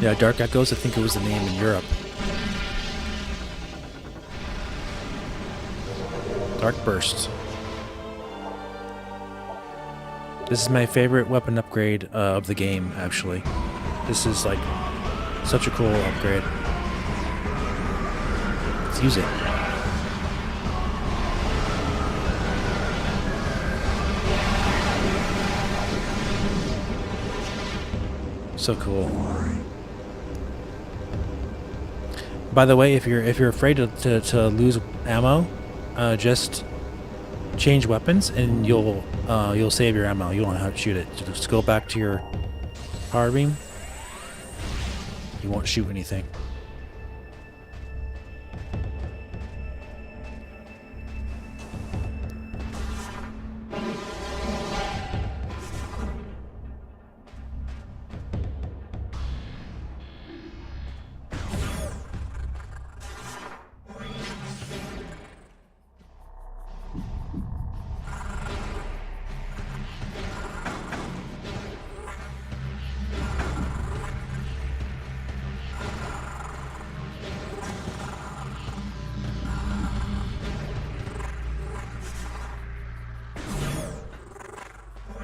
Yeah, Dark Echoes, I think it was the name in Europe. Dark Burst. This is my favorite weapon upgrade of the game, actually. This is like such a cool upgrade. Let's use it. So cool. By the way, if you're afraid to lose ammo, just change weapons and you'll save your ammo. You don't have to shoot it. Just go back to your power beam. You won't shoot anything.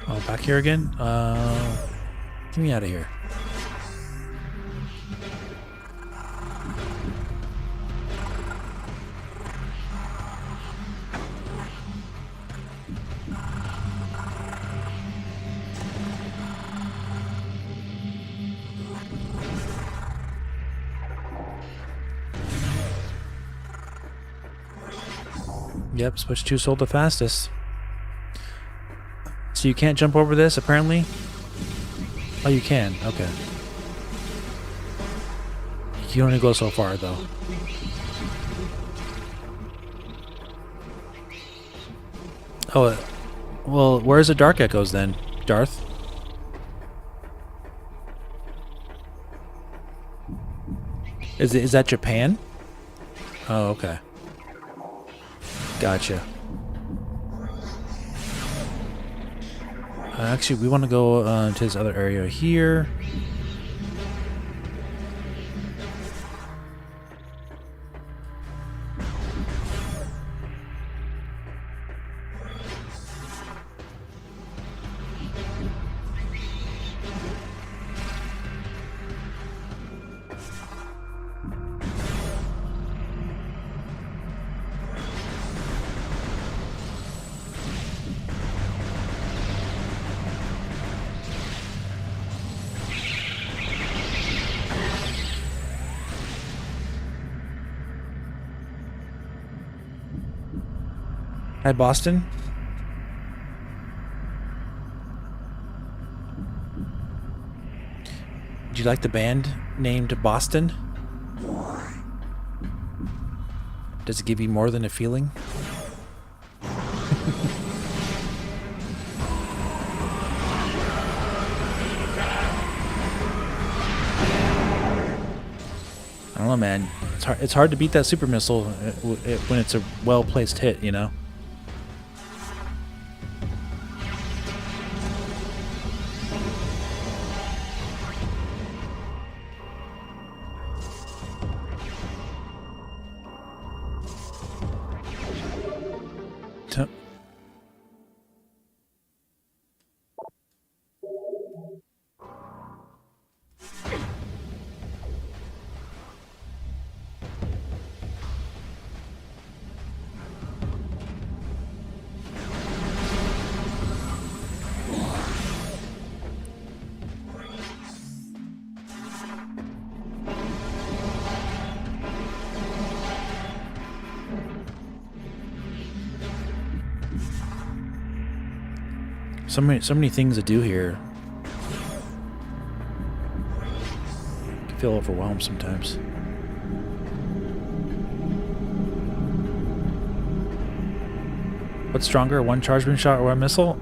Oh, back here again? Get me out of here. Yep, switch 2 sold the fastest. So you can't jump over this, apparently? Oh, you can. Okay. You can only go so far, though. Oh, well, where's the Dark Echoes, then, Darth? Is that Japan? Oh, okay. Gotcha. Actually, we want to go to this other area here. Hi, Boston. Do you like the band named Boston? Does it give you more than a feeling? I don't know, man. It's hard to beat that super missile when it's a well-placed hit, you know? So many things to do here. I can feel overwhelmed sometimes. What's stronger, one charge beam shot or one missile?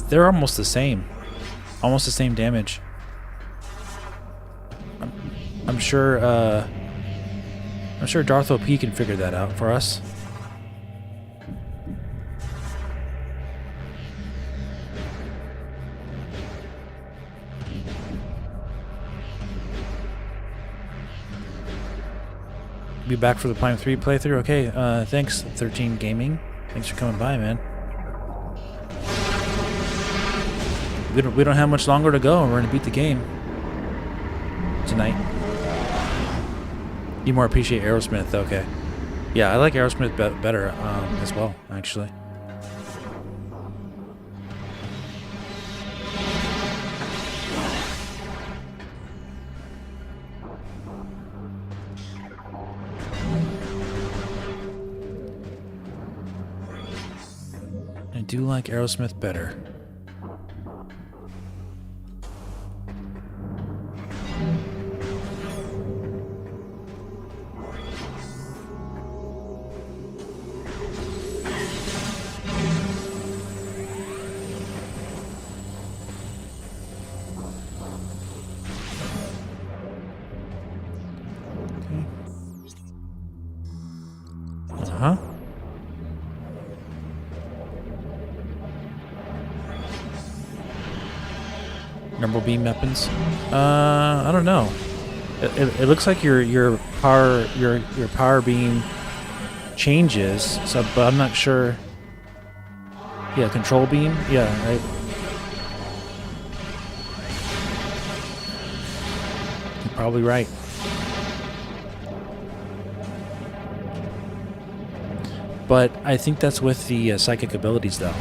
They're almost the same. Almost the same damage. I'm sure Darth OP can figure that out for us. Be back for the Prime 3 playthrough. Okay, thanks 13 Gaming. Thanks for coming by, man. We don't have much longer to go, and we're gonna beat the game tonight. You more appreciate Aerosmith, okay? Yeah, I like Aerosmith better as well, actually. do like Aerosmith better. Huh? Number beam weapons? I don't know. It looks like your power beam changes. So, but I'm not sure. Yeah, control beam. Yeah, right. You're probably right. But I think that's with the psychic abilities, though.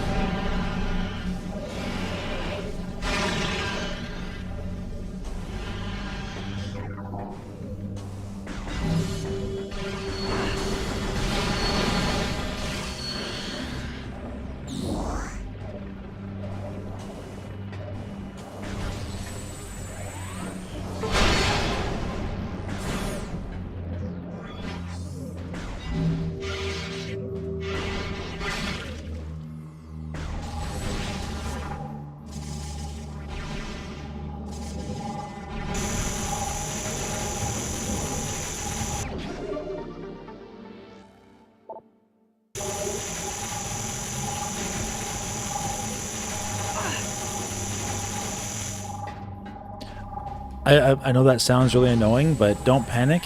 I know that sounds really annoying, but don't panic.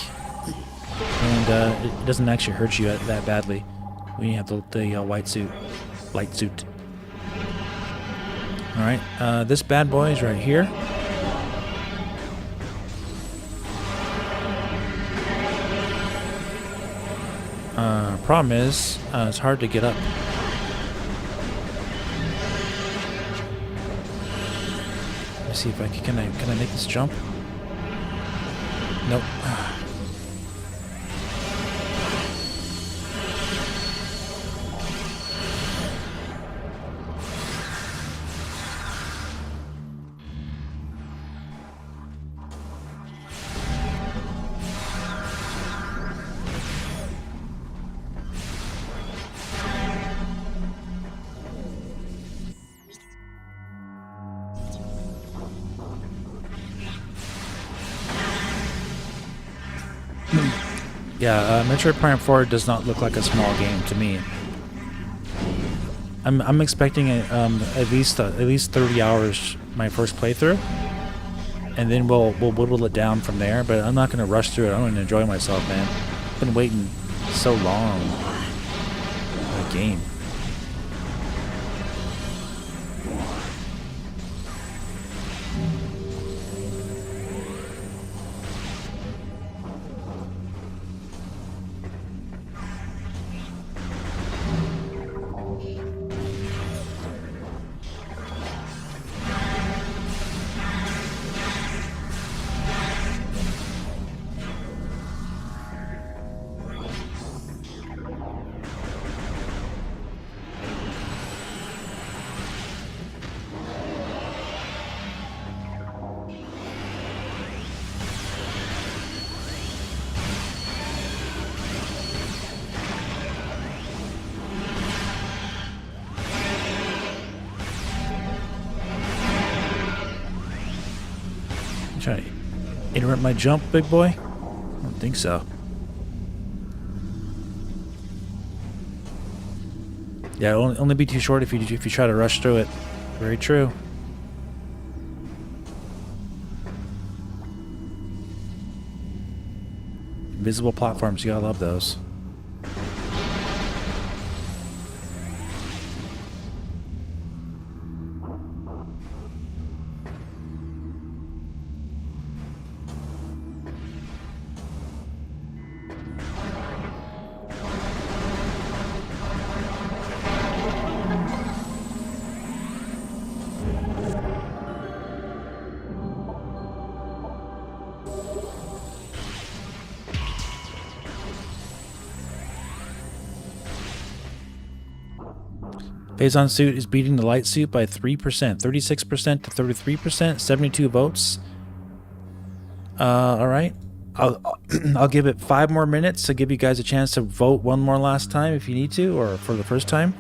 And it doesn't actually hurt you that badly when you have the white suit, light suit. All right, this bad boy is right here. Problem is, it's hard to get up. Let's see if I can I make this jump? Nope. Yeah, Metroid Prime 4 does not look like a small game to me. I'm expecting at least 30 hours my first playthrough, and then we'll whittle it down from there. But I'm not gonna rush through it. I'm gonna enjoy myself, man. I've been waiting so long for a game. Try to interrupt my jump, big boy? I don't think so. Yeah, it'll only be too short if you try to rush through it. Very true. Invisible platforms, you gotta love those. Phase-on suit is beating the light suit by 3%, 36% to 33%, 72 votes. All right. I'll give it 5 more minutes to give you guys a chance to vote one more last time if you need to, or for the first time.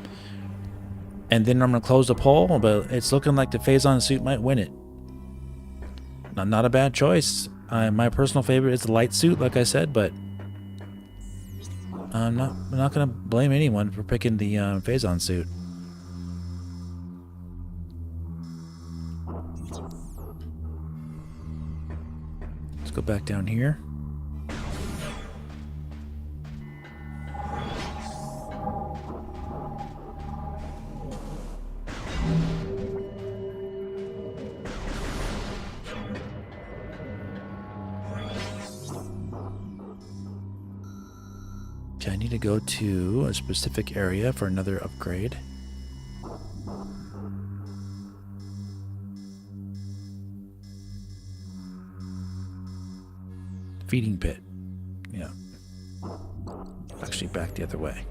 And then I'm going to close the poll, but it's looking like the phase-on suit might win it. Not a bad choice. My personal favorite is the light suit, like I said, but I'm not going to blame anyone for picking the phase-on suit. Let's go back down here. Okay, I need to go to a specific area for another upgrade. Feeding pit. Yeah. Actually back the other way.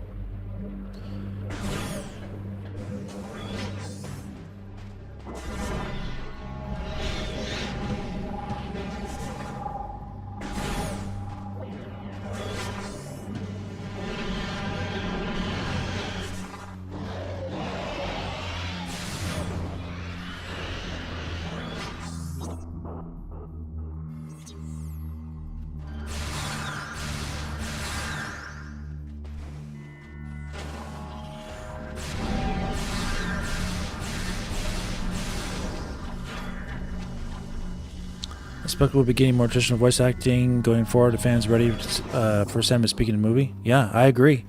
I expect we'll be getting more traditional voice acting going forward. The fans ready for Sam to speak in the movie? Yeah, I agree.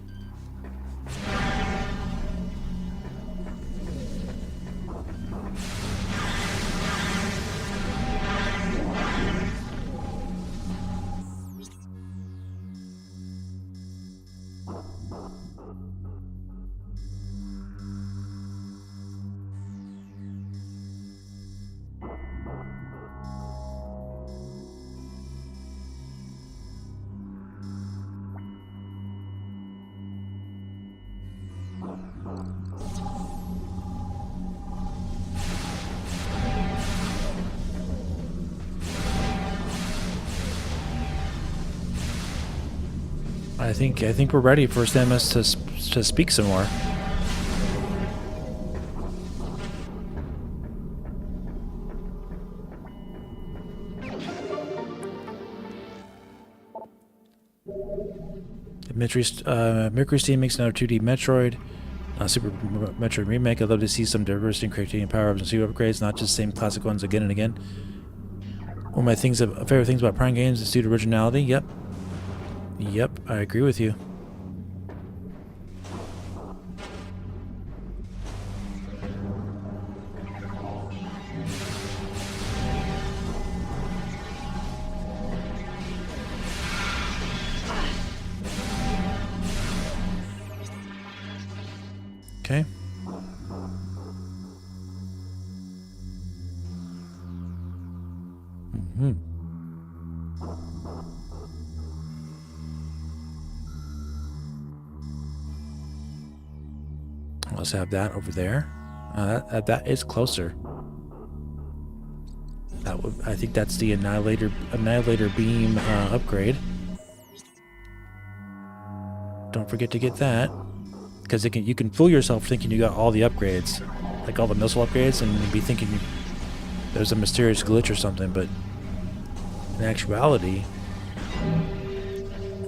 I think we're ready for Samus to speak some more. Mercury Steam makes another 2D Metroid, Super Metroid remake. I'd love to see some diversity in creating power-ups and super upgrades, not just the same classic ones again and again. One of my favorite things about Prime games is due to originality. Yep, I agree with you. Okay. Let's have that over there. That is closer. I think that's the Annihilator Beam upgrade. Don't forget to get that, because you can fool yourself thinking you got all the upgrades, like all the missile upgrades, and you'd be thinking there's a mysterious glitch or something. But in actuality,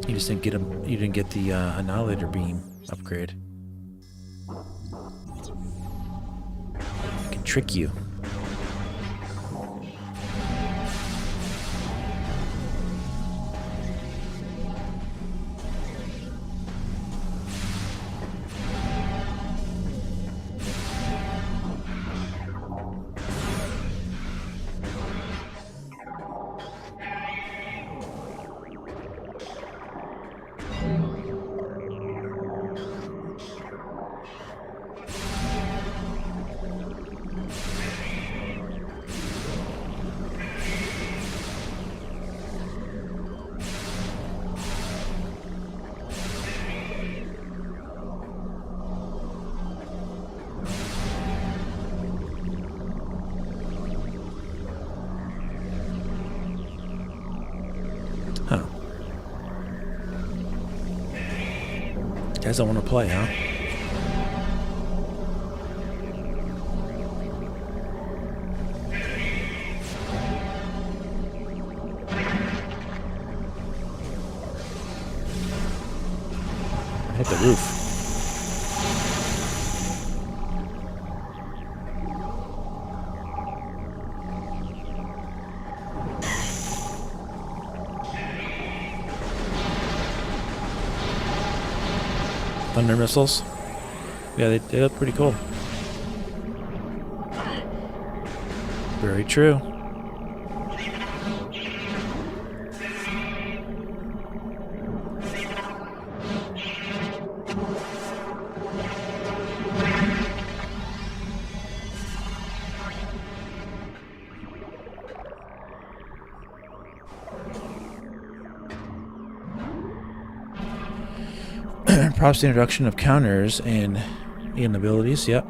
you just didn't get them. You didn't get the Annihilator Beam upgrade. Trick you. Guys don't want to play, huh? I hit the roof. Thunder missiles. Yeah, they look pretty cool. Very true. Props the introduction of counters and abilities, yep.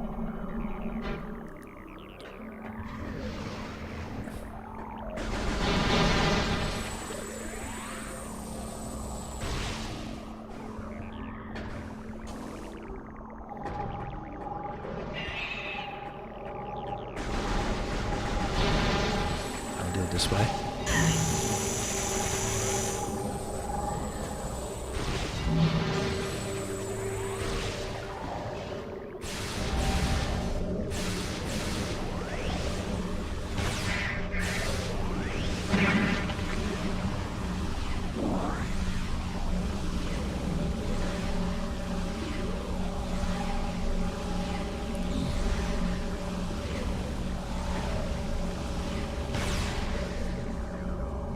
I'll do it this way.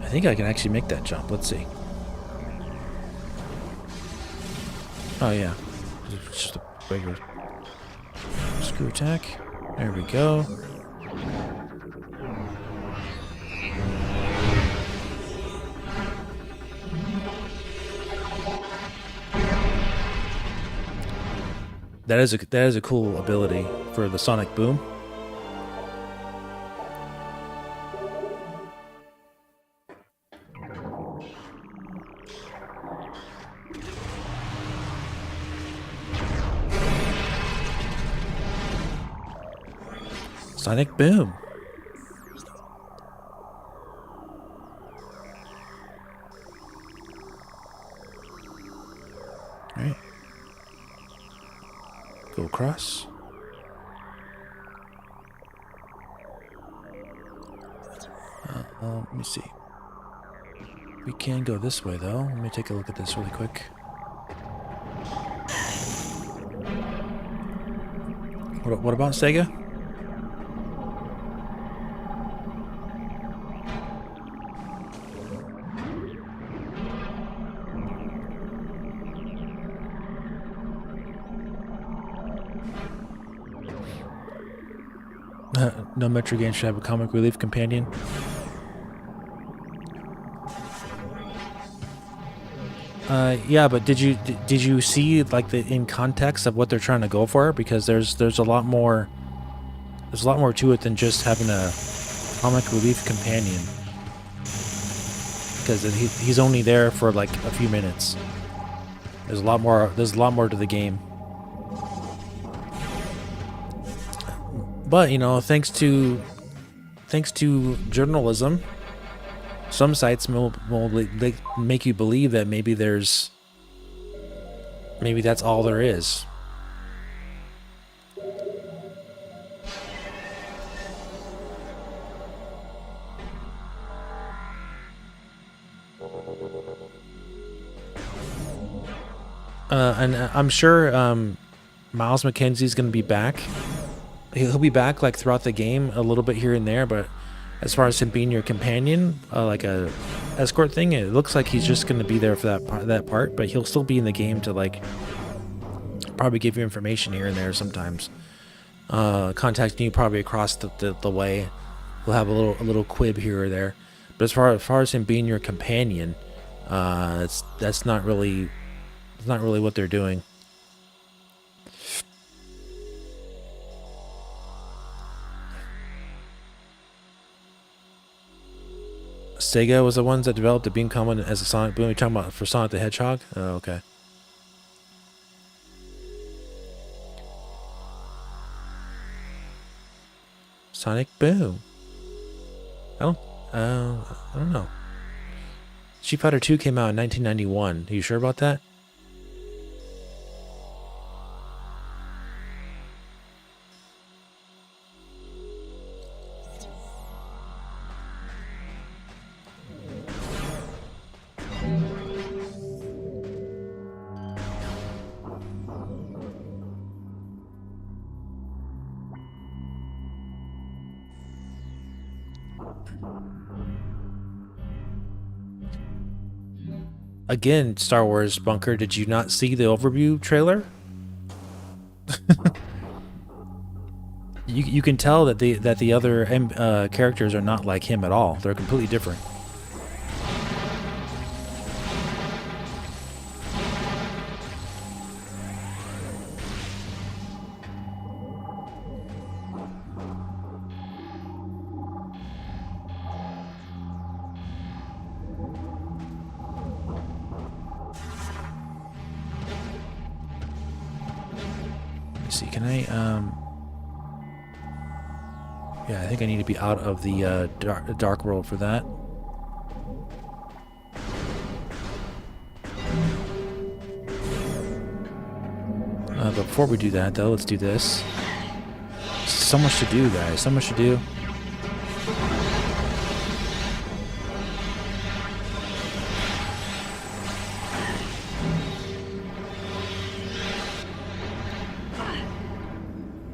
I think I can actually make that jump. Let's see. Oh, yeah. It's just a regular screw attack. There we go. That is a cool ability for the sonic boom. Sonic boom. All right. Go across. Let me see. We can go this way, though. Let me take a look at this really quick. What about Sega? No Metroid game should have a comic relief companion. Yeah, but did you see like the in context of what they're trying to go for? Because there's a lot more to it than just having a comic relief companion. Because he's only there for like a few minutes. There's a lot more to the game. But, you know, thanks to journalism, some sites will make you believe that maybe that's all there is. And I'm sure Miles McKenzie's going to be back. He'll be back like throughout the game a little bit here and there, but as far as him being your companion, like a escort thing, it looks like he's just going to be there for that part, but he'll still be in the game to like probably give you information here and there sometimes. Contacting you probably across the way. We'll have a little quib here or there. But as far as him being your companion, that's not really what they're doing. Sega was the ones that developed the beam common as a sonic boom. You're talking about for Sonic the Hedgehog? Oh, okay. Sonic Boom. I don't know. Street Fighter 2 came out in 1991. Are you sure about that? Again, Star Wars Bunker, did you not see the overview trailer? You can tell that the other characters are not like him at all. They're completely different. Let's see, can I yeah, I think I need to be out of the dark world for that. But before we do that, though, let's do this. So much to do, guys. So much to do.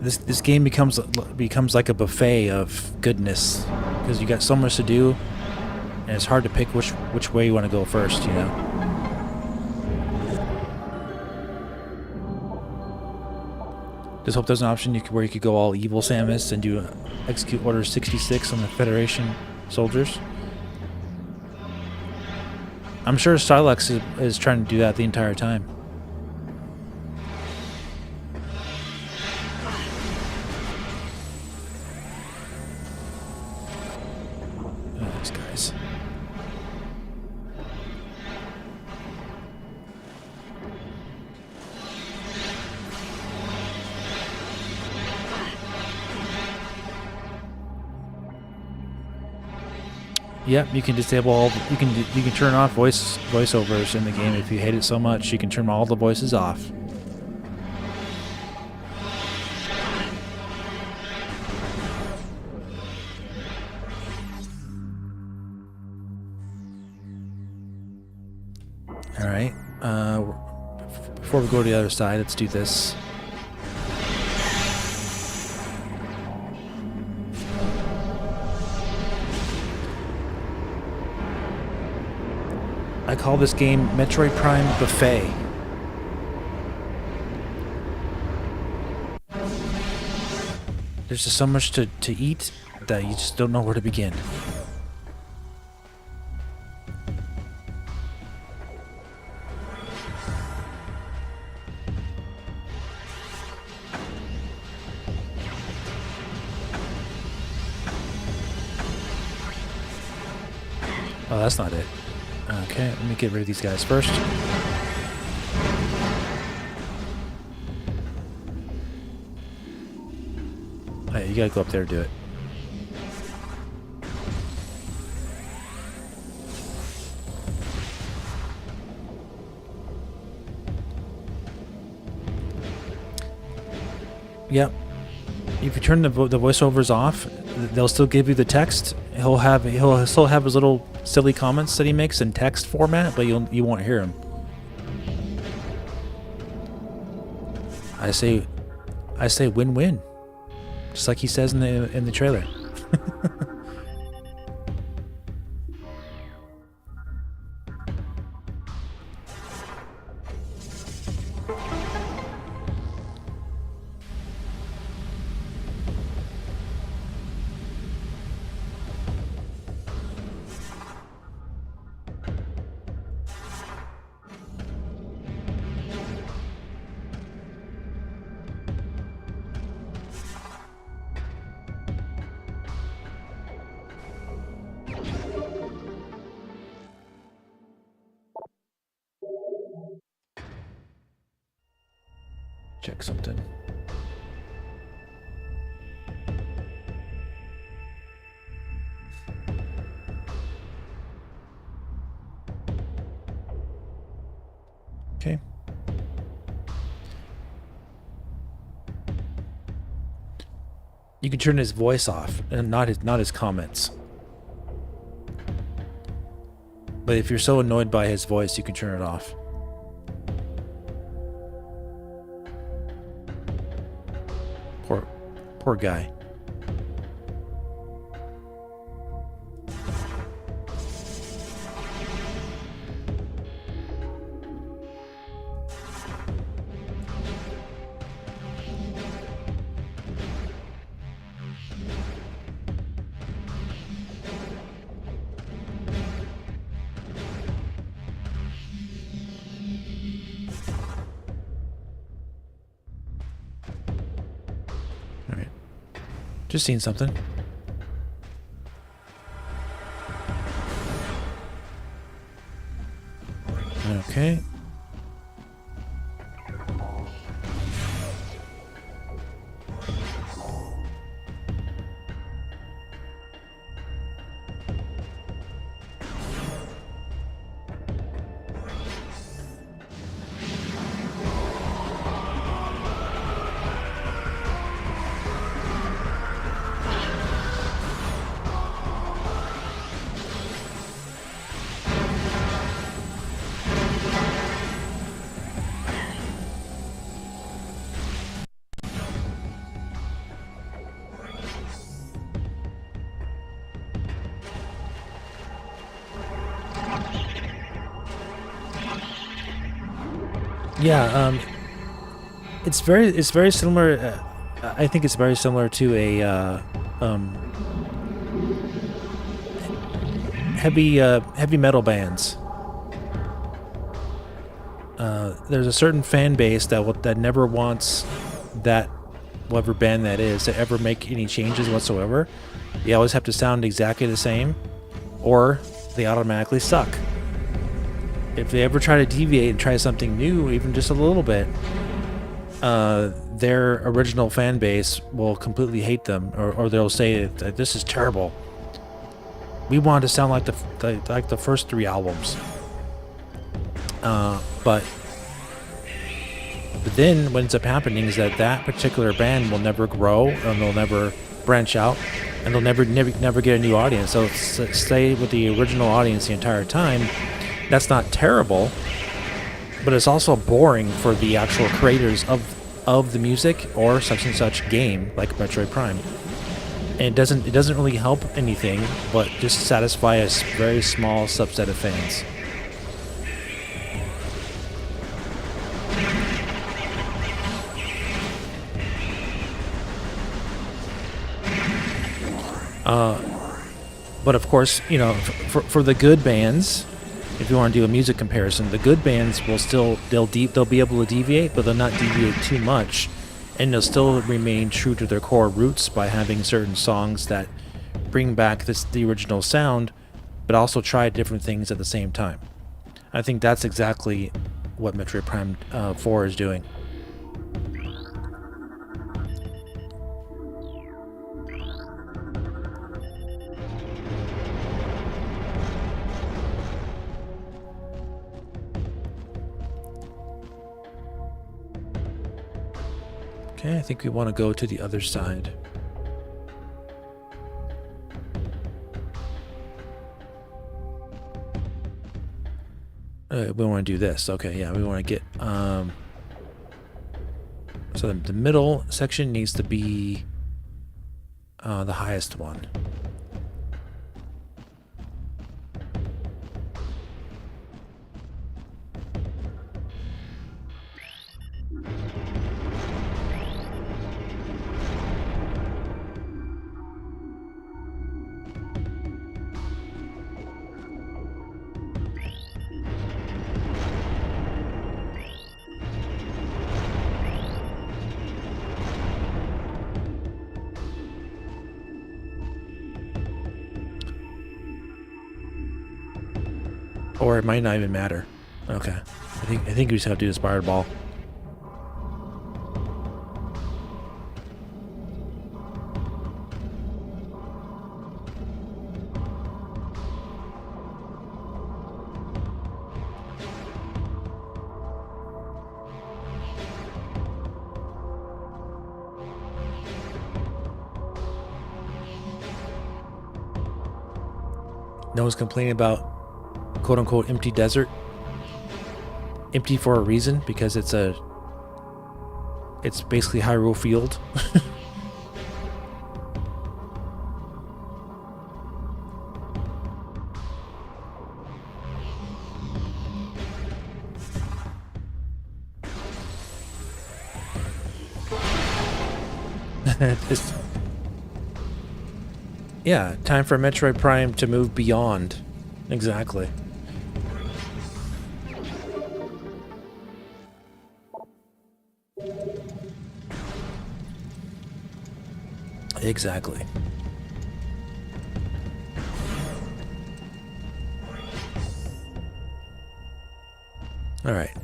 This game becomes like a buffet of goodness because you got so much to do, and it's hard to pick which way you want to go first. You know. Just hope there's an option where you could go all evil Samus and do execute Order 66 on the Federation soldiers. I'm sure Stylux is trying to do that the entire time. Yep, you can disable all. You can turn off voiceovers in the game if you hate it so much. You can turn all the voices off. All right. Before we go to the other side, let's do this. I call this game Metroid Prime Buffet. There's just so much to eat that you just don't know where to begin. Oh, that's not it. Okay, let me get rid of these guys first. Hey, you gotta go up there to do it. Yep. If you turn the voiceovers off, they'll still give you the text. He'll still have his little silly comments that he makes in text format, but you won't hear him. I say win-win, just like he says in the trailer. Check something. Okay. You can turn his voice off and not his comments. But if you're so annoyed by his voice, you can turn it off. Poor guy. Just seen something. Okay. Yeah, it's very similar. I think it's very similar to a heavy metal bands. There's a certain fan base that never wants that whatever band that is to ever make any changes whatsoever. They always have to sound exactly the same, or they automatically suck. If they ever try to deviate and try something new, even just a little bit, their original fan base will completely hate them, or they'll say that this is terrible. We want to sound like the first 3 albums. But then what ends up happening is that particular band will never grow, and they'll never branch out, and they'll never get a new audience. So stay with the original audience the entire time. That's not terrible, but it's also boring for the actual creators of the music or such and such game like Metroid Prime. And it doesn't really help anything, but just satisfy a very small subset of fans. But of course, you know, for the good bands, if you want to do a music comparison, the good bands will still they'll be able to deviate, but they'll not deviate too much, and they'll still remain true to their core roots by having certain songs that bring back the original sound, but also try different things at the same time. I think that's exactly what Metroid Prime 4 is doing. Okay, I think we want to go to the other side. We want to do this. Okay, yeah, we want to get... So the middle section needs to be the highest one. Or it might not even matter. Okay. I think we just have to do the inspired ball. No one's complaining about quote-unquote empty desert. Empty for a reason, because it's basically Hyrule Field. Yeah, time for Metroid Prime to move beyond. Exactly. Exactly. All right.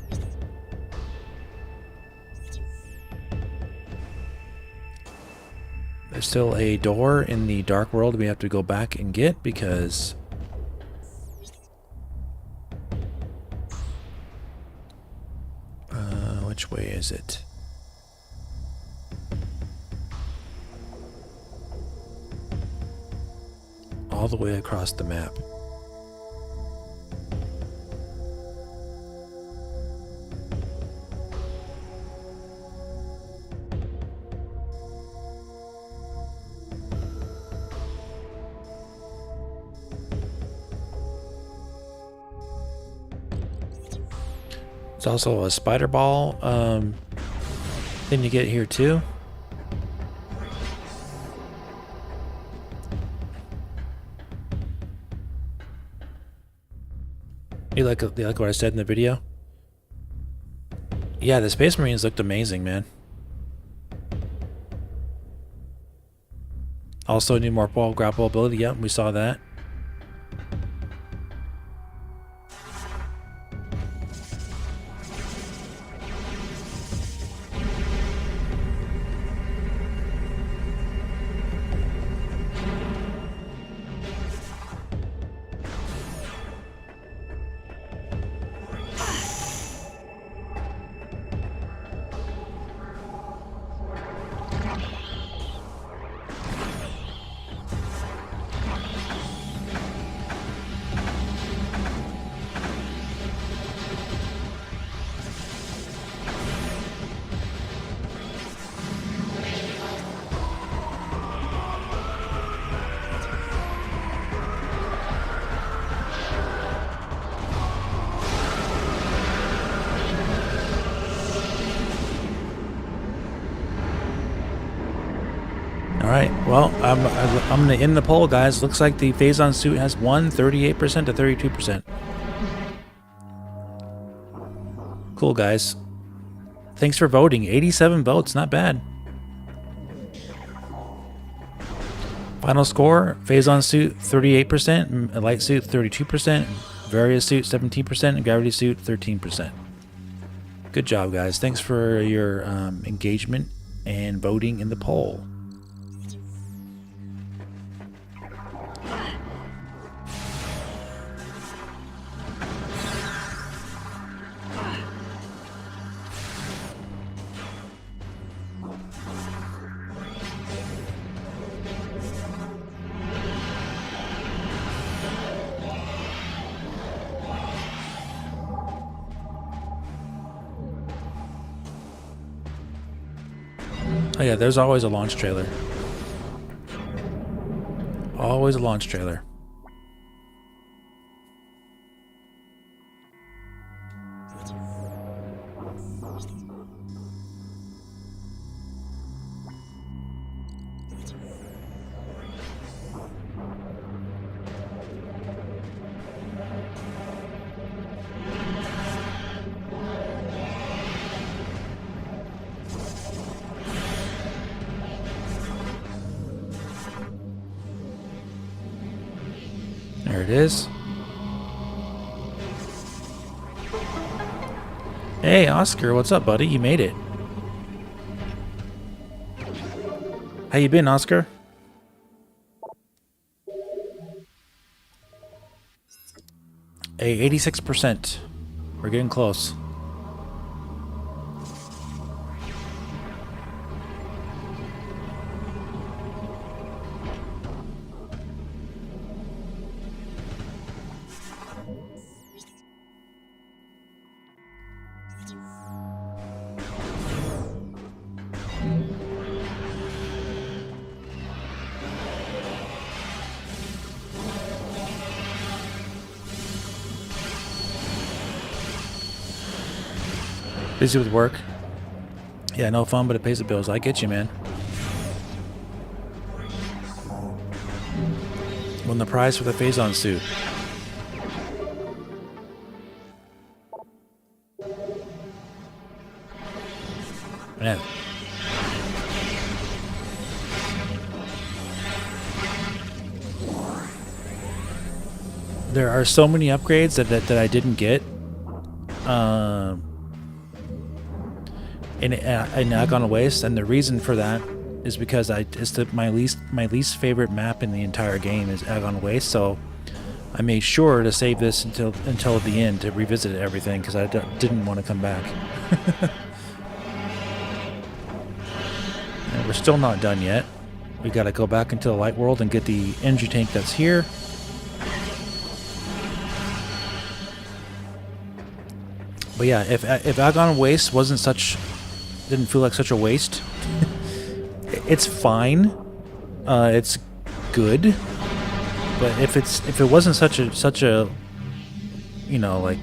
There's still a door in the dark world we have to go back and get because which way is it? All the way across the map. There's also a spider ball thing you get here too. You like what I said in the video? Yeah, the Space Marines looked amazing, man. Also, need more ball grapple ability. Yep, we saw that. Alright, well, I'm going to end the poll, guys. Looks like the Phazon suit has won 38% to 32%. Cool, guys. Thanks for voting. 87 votes, not bad. Final score, Phazon suit 38%, Light suit 32%, Various suit 17%, and Gravity suit 13%. Good job, guys. Thanks for your engagement and voting in the poll. Oh yeah, there's always a launch trailer. Always a launch trailer. There it is. Hey, Oscar, what's up, buddy? You made it. How you been, Oscar? Hey, 86%. We're getting close. Busy with work. Yeah, no fun, but it pays the bills. I get you, man. Won the prize for the Phazon suit. Man. There are so many upgrades that I didn't get. In Agone Waste, and the reason for that is because my least favorite map in the entire game is Agone Waste, so I made sure to save this until the end to revisit everything because I didn't want to come back. And we're still not done yet. We got to go back into the light world and get the energy tank that's here. But yeah, if Agone Waste didn't feel like such a waste, it's fine. It's good. But if it wasn't such a you know, like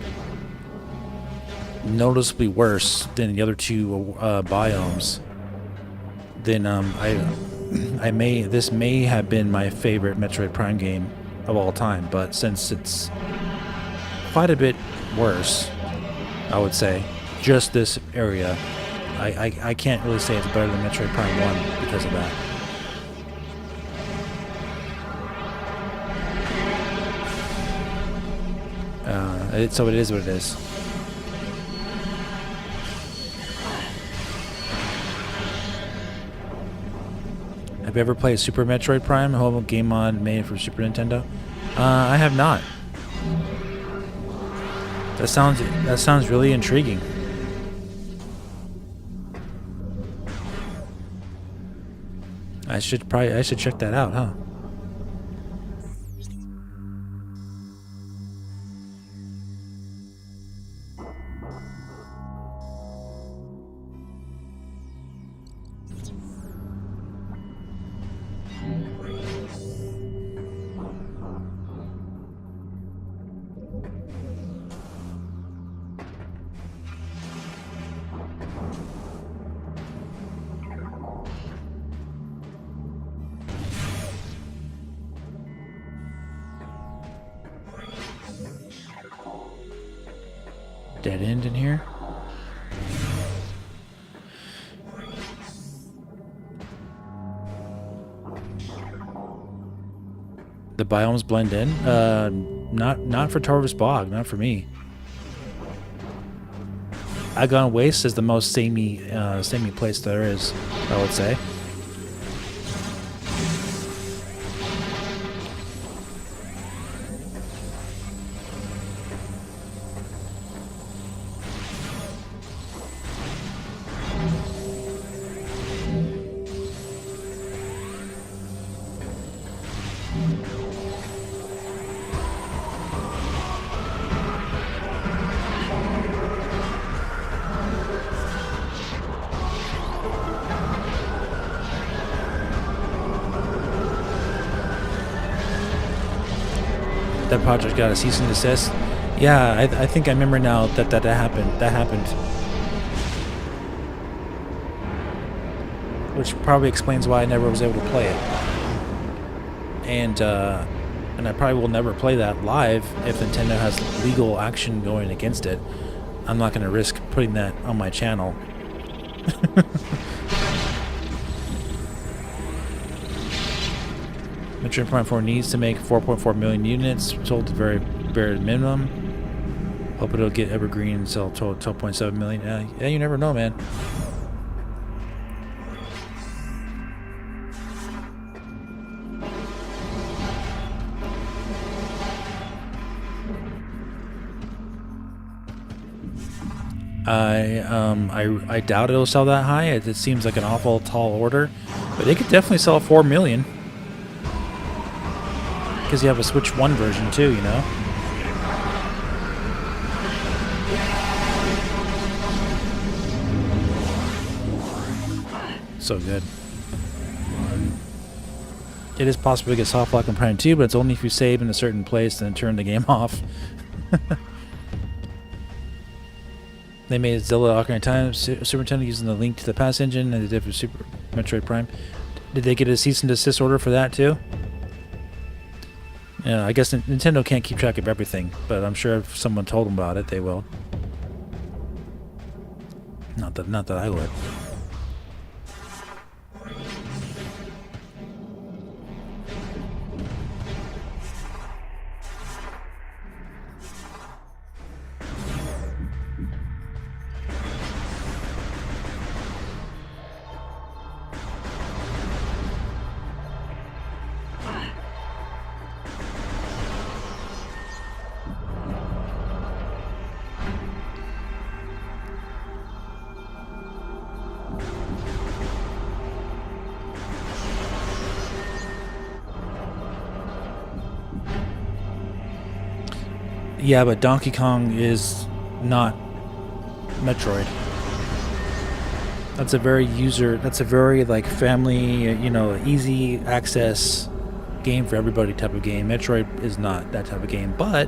noticeably worse than the other two biomes, then this may have been my favorite Metroid Prime game of all time. But since it's quite a bit worse, I would say, just this area, I can't really say it's better than Metroid Prime 1 because of that. So it is what it is. Have you ever played Super Metroid Prime, a whole game mod made for Super Nintendo? I have not. That sounds really intriguing. I should check that out, huh? Dead end in here. The biomes blend in. Not for Torvus Bog, not for me. Agone Waste is the most samey place there is, I would say. That project got a cease and desist. Yeah, I think I remember now that happened. That happened. Which probably explains why I never was able to play it. And I probably will never play that live if Nintendo has legal action going against it. I'm not going to risk putting that on my channel. Metroid Prime 4 needs to make 4.4 million units, sold to very bare minimum. Hope it'll get evergreen and sell 12.7 million. Yeah, you never know, man. I doubt it'll sell that high. It seems like an awful tall order, but it could definitely sell 4 million. Because you have a Switch 1 version too, you know? So good. It is possible to get soft lock in Prime 2, but it's only if you save in a certain place and then turn the game off. They made Zelda Ocarina of Time Super Nintendo using the Link to the Past engine, and they did for Super Metroid Prime. Did they get a cease and desist order for that too? Yeah, I guess Nintendo can't keep track of everything, but I'm sure if someone told them about it, they will. Not that I would. Yeah, but Donkey Kong is not Metroid. That's a very like family, you know, easy access game for everybody type of game. Metroid is not that type of game, but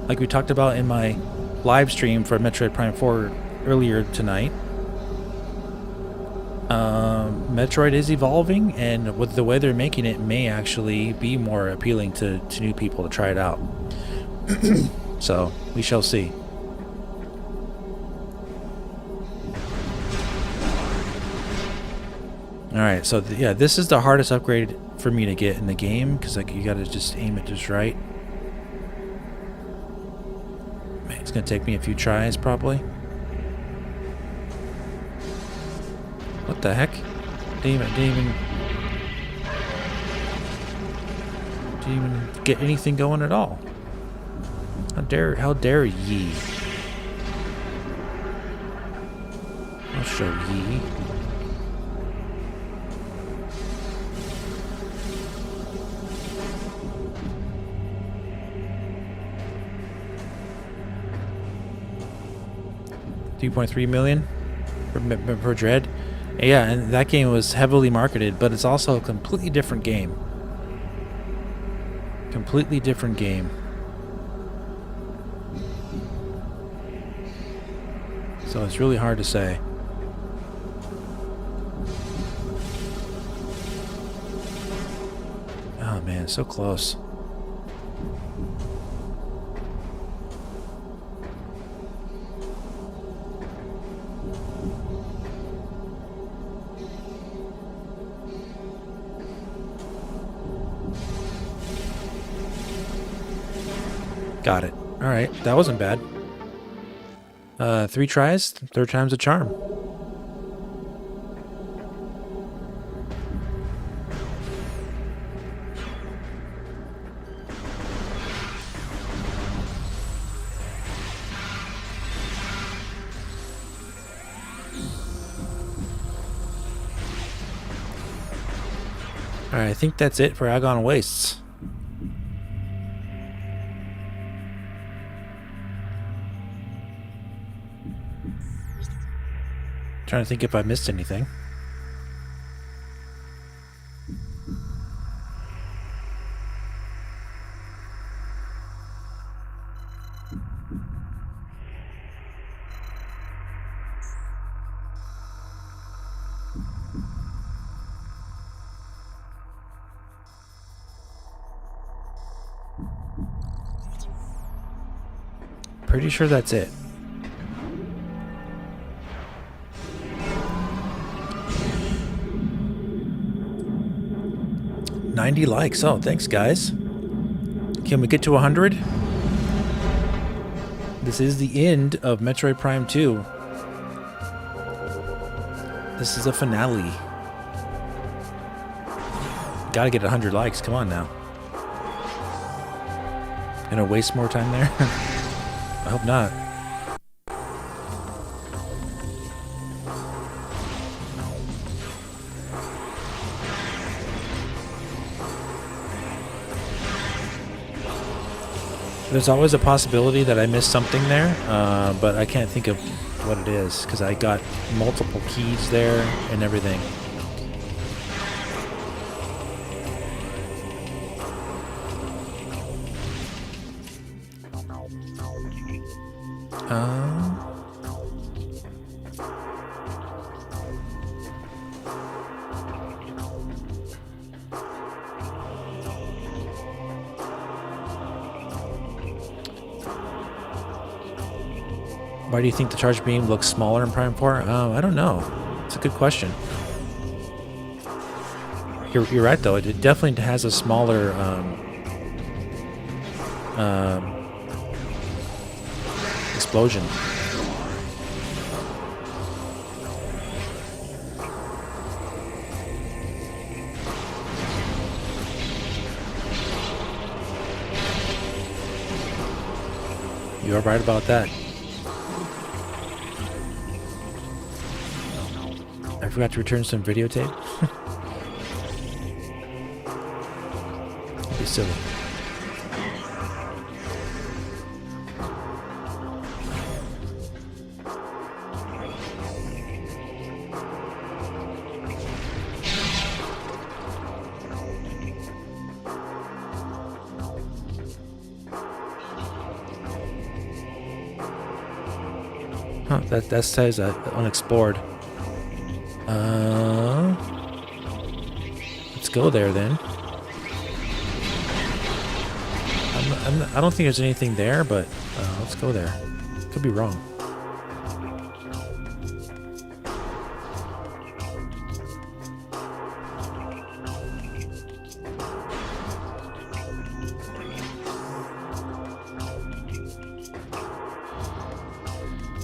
like we talked about in my live stream for Metroid Prime 4 earlier tonight, Metroid is evolving, and with the way they're making it, may actually be more appealing to new people to try it out. So we shall see. Alright, so yeah, this is the hardest upgrade for me to get in the game, because like you gotta just aim it just right. Man, it's gonna take me a few tries probably. What the heck? Didn't even get anything going at all. How dare ye? I'll show ye. $3.3 million per Dread. Yeah, and that game was heavily marketed, but it's also a completely different game. Completely different game. So it's really hard to say. Oh man, so close. Got it. All right, that wasn't bad. 3 tries, third time's a charm. All right, I think that's it for Agon Wastes. Trying to think if I missed anything. Pretty sure that's it. $90 likes. Oh, thanks, guys. Can we get to 100? This is the end of Metroid Prime 2. This is a finale. Gotta get 100 likes. Come on now. Gonna waste more time there? I hope not. There's always a possibility that I missed something there, but I can't think of what it is because I got multiple keys there and everything. Why do you think the charge beam looks smaller in Prime 4? I don't know. It's a good question. You're right, though. It definitely has a smaller explosion. You are right about that. I forgot to return some videotape. That'd be silly. Huh, that says unexplored. Let's go there then. I don't think there's anything there, but let's go there. Could be wrong.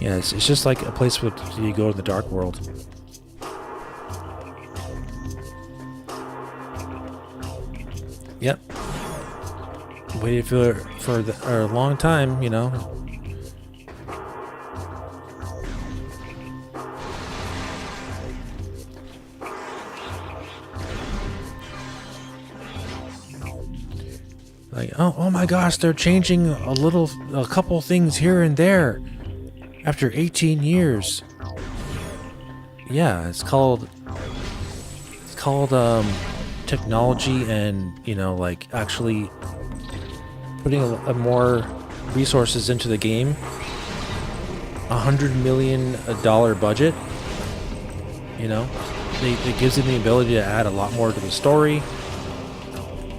Yeah, it's just like a place where you go to the dark world. Yep. Waited for a long time, you know. Like, oh my gosh, they're changing a couple things here and there after 18 years. Yeah, it's called technology and, you know, like actually putting a more resources into the game. $100 million budget, you know, it gives them the ability to add a lot more to the story,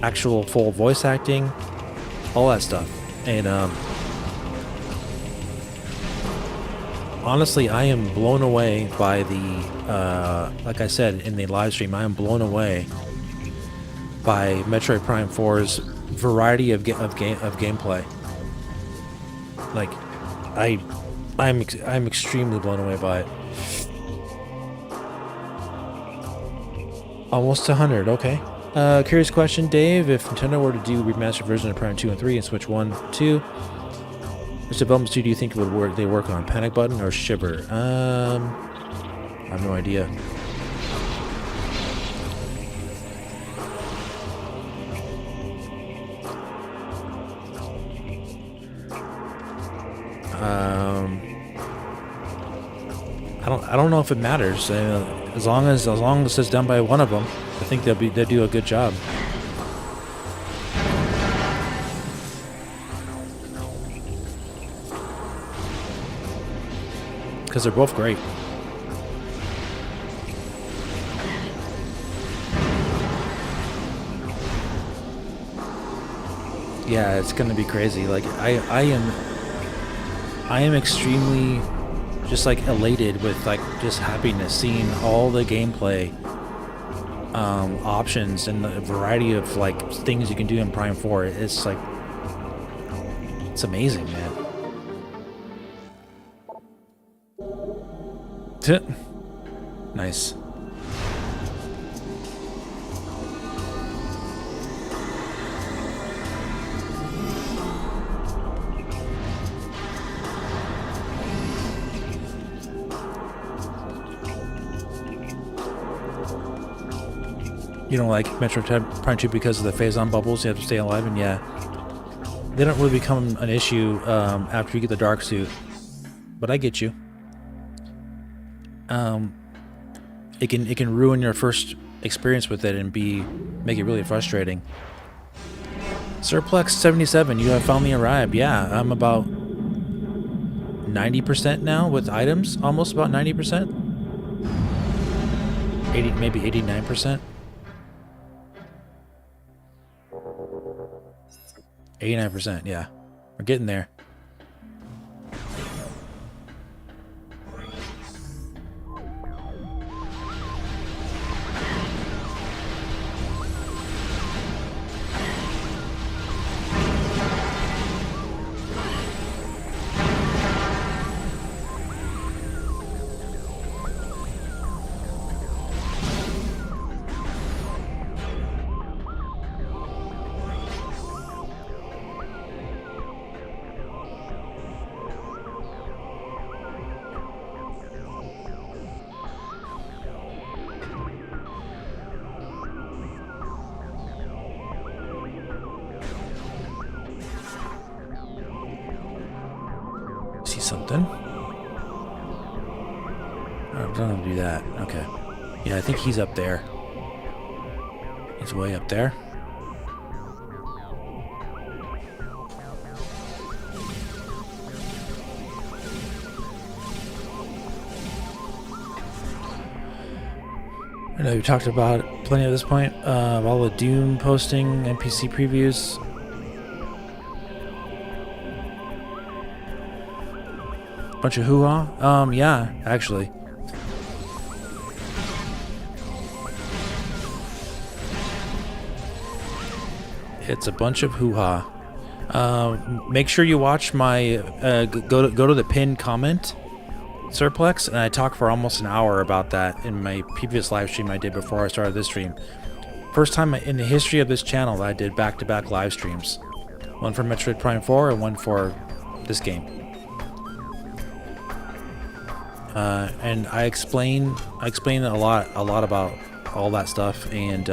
actual full voice acting, all that stuff. And honestly, I am blown away by the like I said in the live stream, I am blown away by Metroid Prime 4's variety of gameplay. Like, I'm extremely blown away by it. Almost 100, okay. Curious question, Dave. If Nintendo were to do remastered version of Prime 2 and 3 and Switch 1, 2, which development studio do you think would work? They work on Panic Button or Shiver? I have no idea. I don't know if it matters. As long as it's done by one of them, I think they'll do a good job. Because they're both great. Yeah, it's gonna be crazy. Like I am extremely just like elated with like just happiness seeing all the gameplay options and the variety of like things you can do in Prime 4. It's like, it's amazing, man. Nice. You don't like Metroid Prime 2 because of the phase-on bubbles? You have to stay alive, and yeah, they don't really become an issue after you get the dark suit. But I get you. It can ruin your first experience with it and make it really frustrating. Surplex 77, you have finally arrived. Yeah, I'm about 90% now with items, almost about 90%. 80, maybe 89%. 89%, yeah. We're getting there. See something? I'm gonna do that. Okay. Yeah, I think he's up there. He's way up there. I know you talked about plenty at this point. All the Doom posting, NPC previews. Bunch of hoo-ha? Yeah, actually. It's a bunch of hoo-ha. Make sure you watch my go to the pinned comment, Surplex, and I talked for almost an hour about that in my previous live stream I did before I started this stream. First time in the history of this channel that I did back-to-back live streams. One for Metroid Prime 4 and one for this game. And I explain a lot about all that stuff, and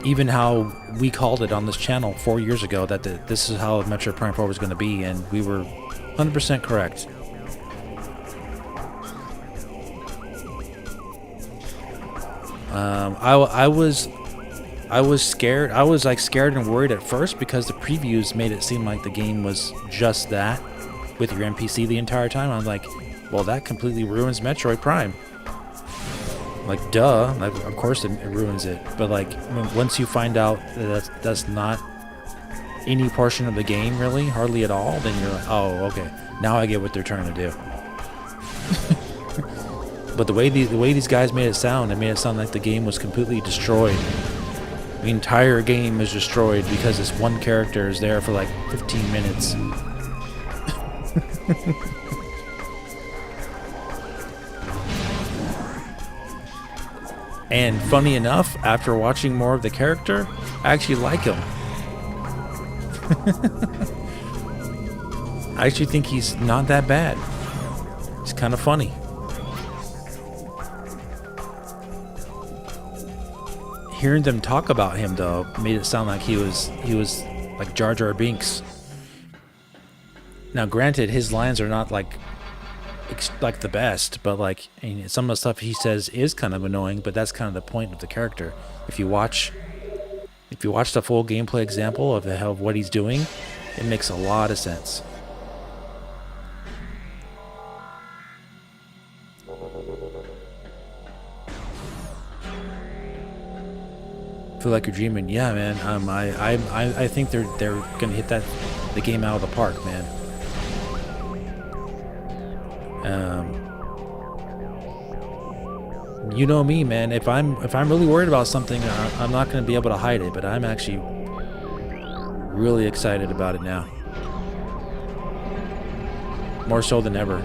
even how we called it on this channel 4 years ago that this is how Metroid Prime 4 was going to be, and we were 100% correct. I was scared. I was like scared and worried at first because the previews made it seem like the game was just that, with your NPC the entire time. I'm like, well, that completely ruins Metroid Prime. Like, duh. Like, of course it ruins it. But like, once you find out that that's not any portion of the game, really, hardly at all, then you're like, oh, okay. Now I get what they're trying to do. But the way these guys made it sound like the game was completely destroyed. The entire game is destroyed because this one character is there for like 15 minutes. And funny enough, after watching more of the character, I actually like him. I actually think he's not that bad. He's kind of funny. Hearing them talk about him though made it sound like he was like Jar Jar Binks. Now, granted, his lines are not like the best, but like, and some of the stuff he says is kind of annoying. But that's kind of the point of the character. If you watch the full gameplay example of what he's doing, it makes a lot of sense. Feel like you're dreaming, yeah, man. I think they're gonna hit the game out of the park, man. You know me, man. If I'm really worried about something, I'm not going to be able to hide it. But I'm actually really excited about it now, more so than ever.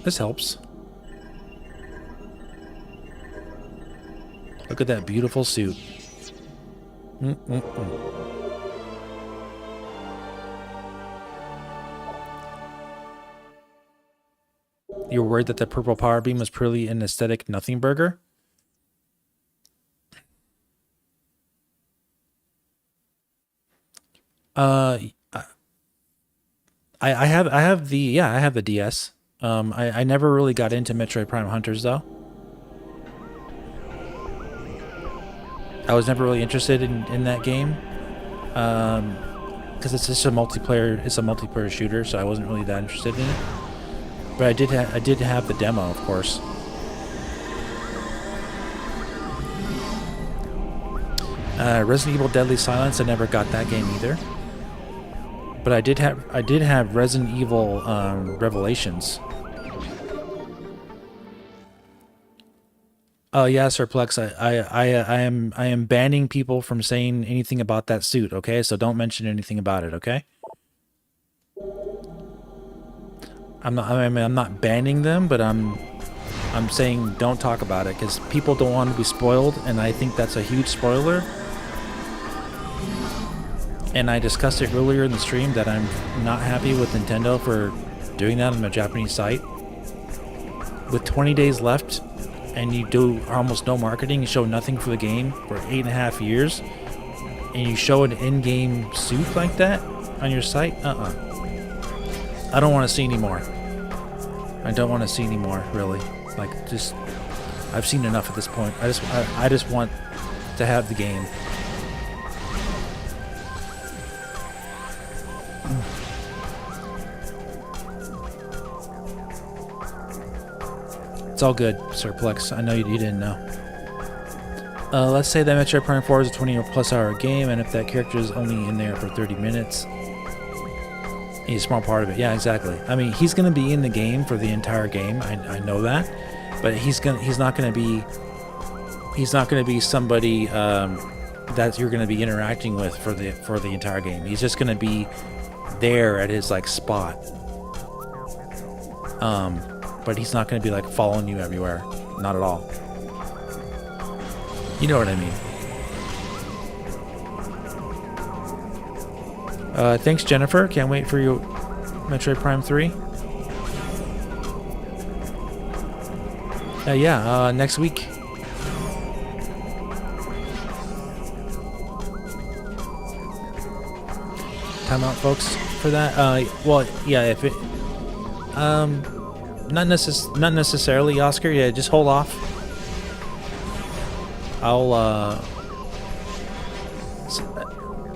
This helps. Look at that beautiful suit. You were worried that the purple power beam was purely an aesthetic nothing burger? I have the DS. I never really got into Metroid Prime Hunters, though. I was never really interested in that game. Because it's just a multiplayer shooter, so I wasn't really that interested in it. But I did have the demo, of course. Resident Evil Deadly Silence, I never got that game either. But I did have Resident Evil Revelations. Oh yeah, Surplex. I am banning people from saying anything about that suit. Okay, so don't mention anything about it. Okay. I'm not banning them, but I'm saying don't talk about it because people don't want to be spoiled, and I think that's a huge spoiler. And I discussed it earlier in the stream that I'm not happy with Nintendo for doing that on a Japanese site. With 20 days left, and you do almost no marketing, you show nothing for the game for 8.5 years, and you show an in-game suit like that on your site? I don't want to see anymore. I don't want to see anymore, really. Like, just, I've seen enough at this point. I just want to have the game. It's all good, Surplex. I know you didn't know. Let's say that Metroid Prime 4 is a 20+ hour game, and if that character is only in there for 30 minutes, he's a small part of it. Yeah, exactly. I mean, he's gonna be in the game for the entire game. I know that, but he's not gonna be somebody that you're gonna be interacting with for the entire game. He's just gonna be there at his like spot. But he's not going to be like following you everywhere. Not at all. You know what I mean. Thanks, Jennifer. Can't wait for your Metroid Prime 3. Yeah, next week. Time out, folks, for that. Well, yeah, if it... Not necessarily, Oscar. Yeah, just hold off. I'll,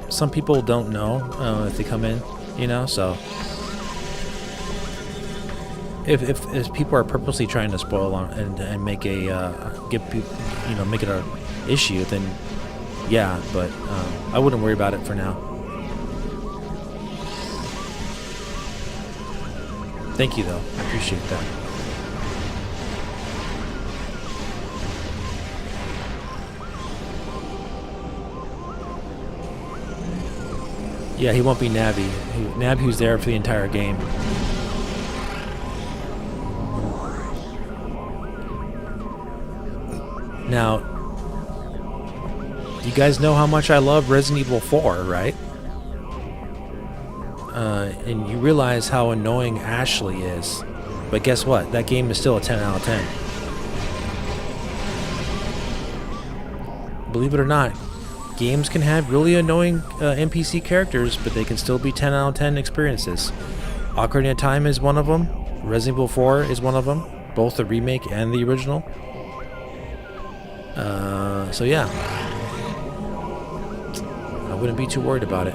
some people don't know if they come in, you know, so if people are purposely trying to spoil and make a give people, you know, make it a issue, then yeah, but I wouldn't worry about it for now. Thank you, though. I appreciate that. Yeah, he won't be Navi. Navi's there for the entire game. Now, you guys know how much I love Resident Evil 4, right? And you realize how annoying Ashley is. But guess what? That game is still a 10 out of 10. Believe it or not, games can have really annoying NPC characters, but they can still be 10 out of 10 experiences. Ocarina of Time is one of them. Resident Evil 4 is one of them. Both the remake and the original. So yeah. I wouldn't be too worried about it.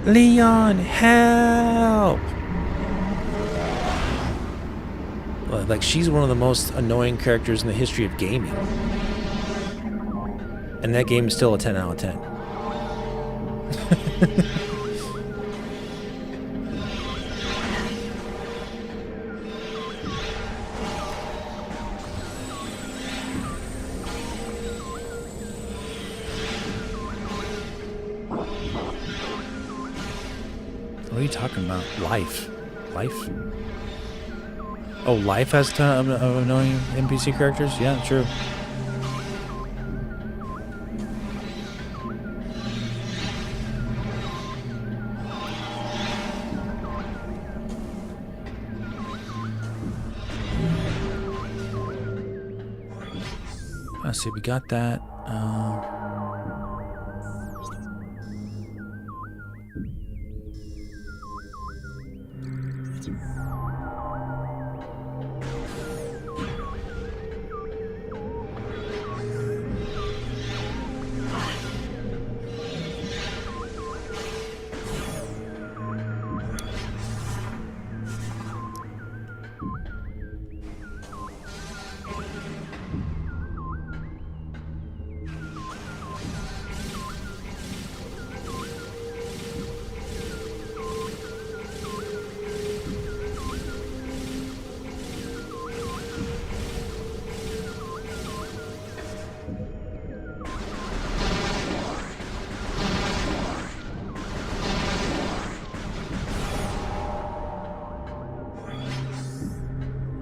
Leon, help! Like, she's one of the most annoying characters in the history of gaming. And that game is still a 10 out of 10. What are you talking about? Life? Oh, Life has a ton of annoying NPC characters? Yeah, true. Let's see, we got that.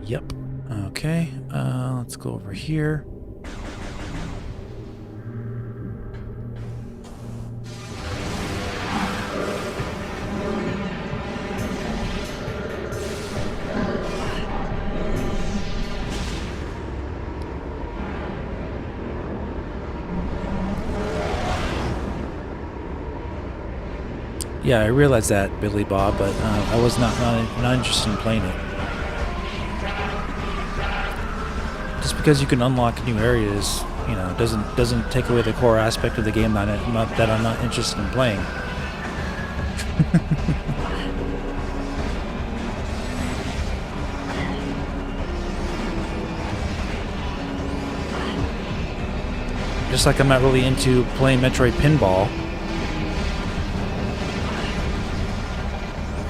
Yep. Okay. Let's go over here. Yeah, I realized that, Billy Bob, but I was not interested in playing it. Just because you can unlock new areas, you know, doesn't take away the core aspect of the game that I'm not interested in playing. Just like I'm not really into playing Metroid Pinball.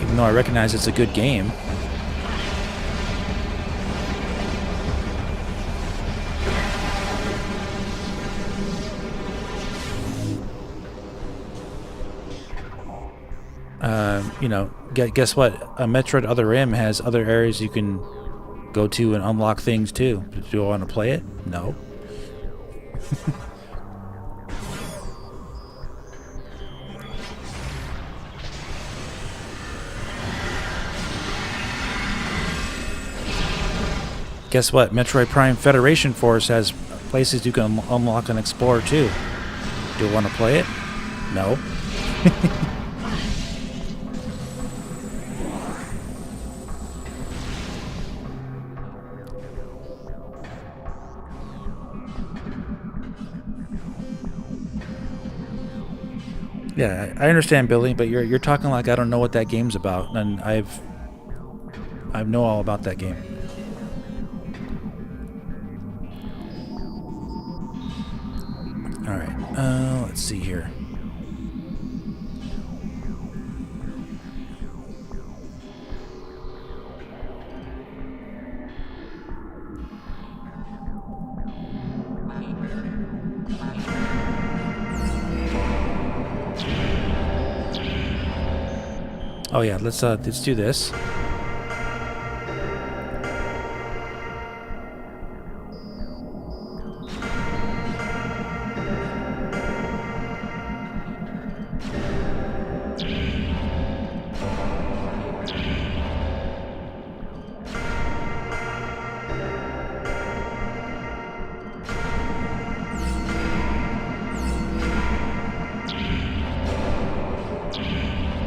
Even though I recognize it's a good game. You know, guess what? A Metroid Other M has other areas you can go to and unlock things too. Do I want to play it? No. Guess what? Metroid Prime Federation Force has places you can unlock and explore too. Do I want to play it? No. Yeah, I understand, Billy, but you're talking like I don't know what that game's about, and I know all about that game. All right, let's see here. Oh yeah, let's do this.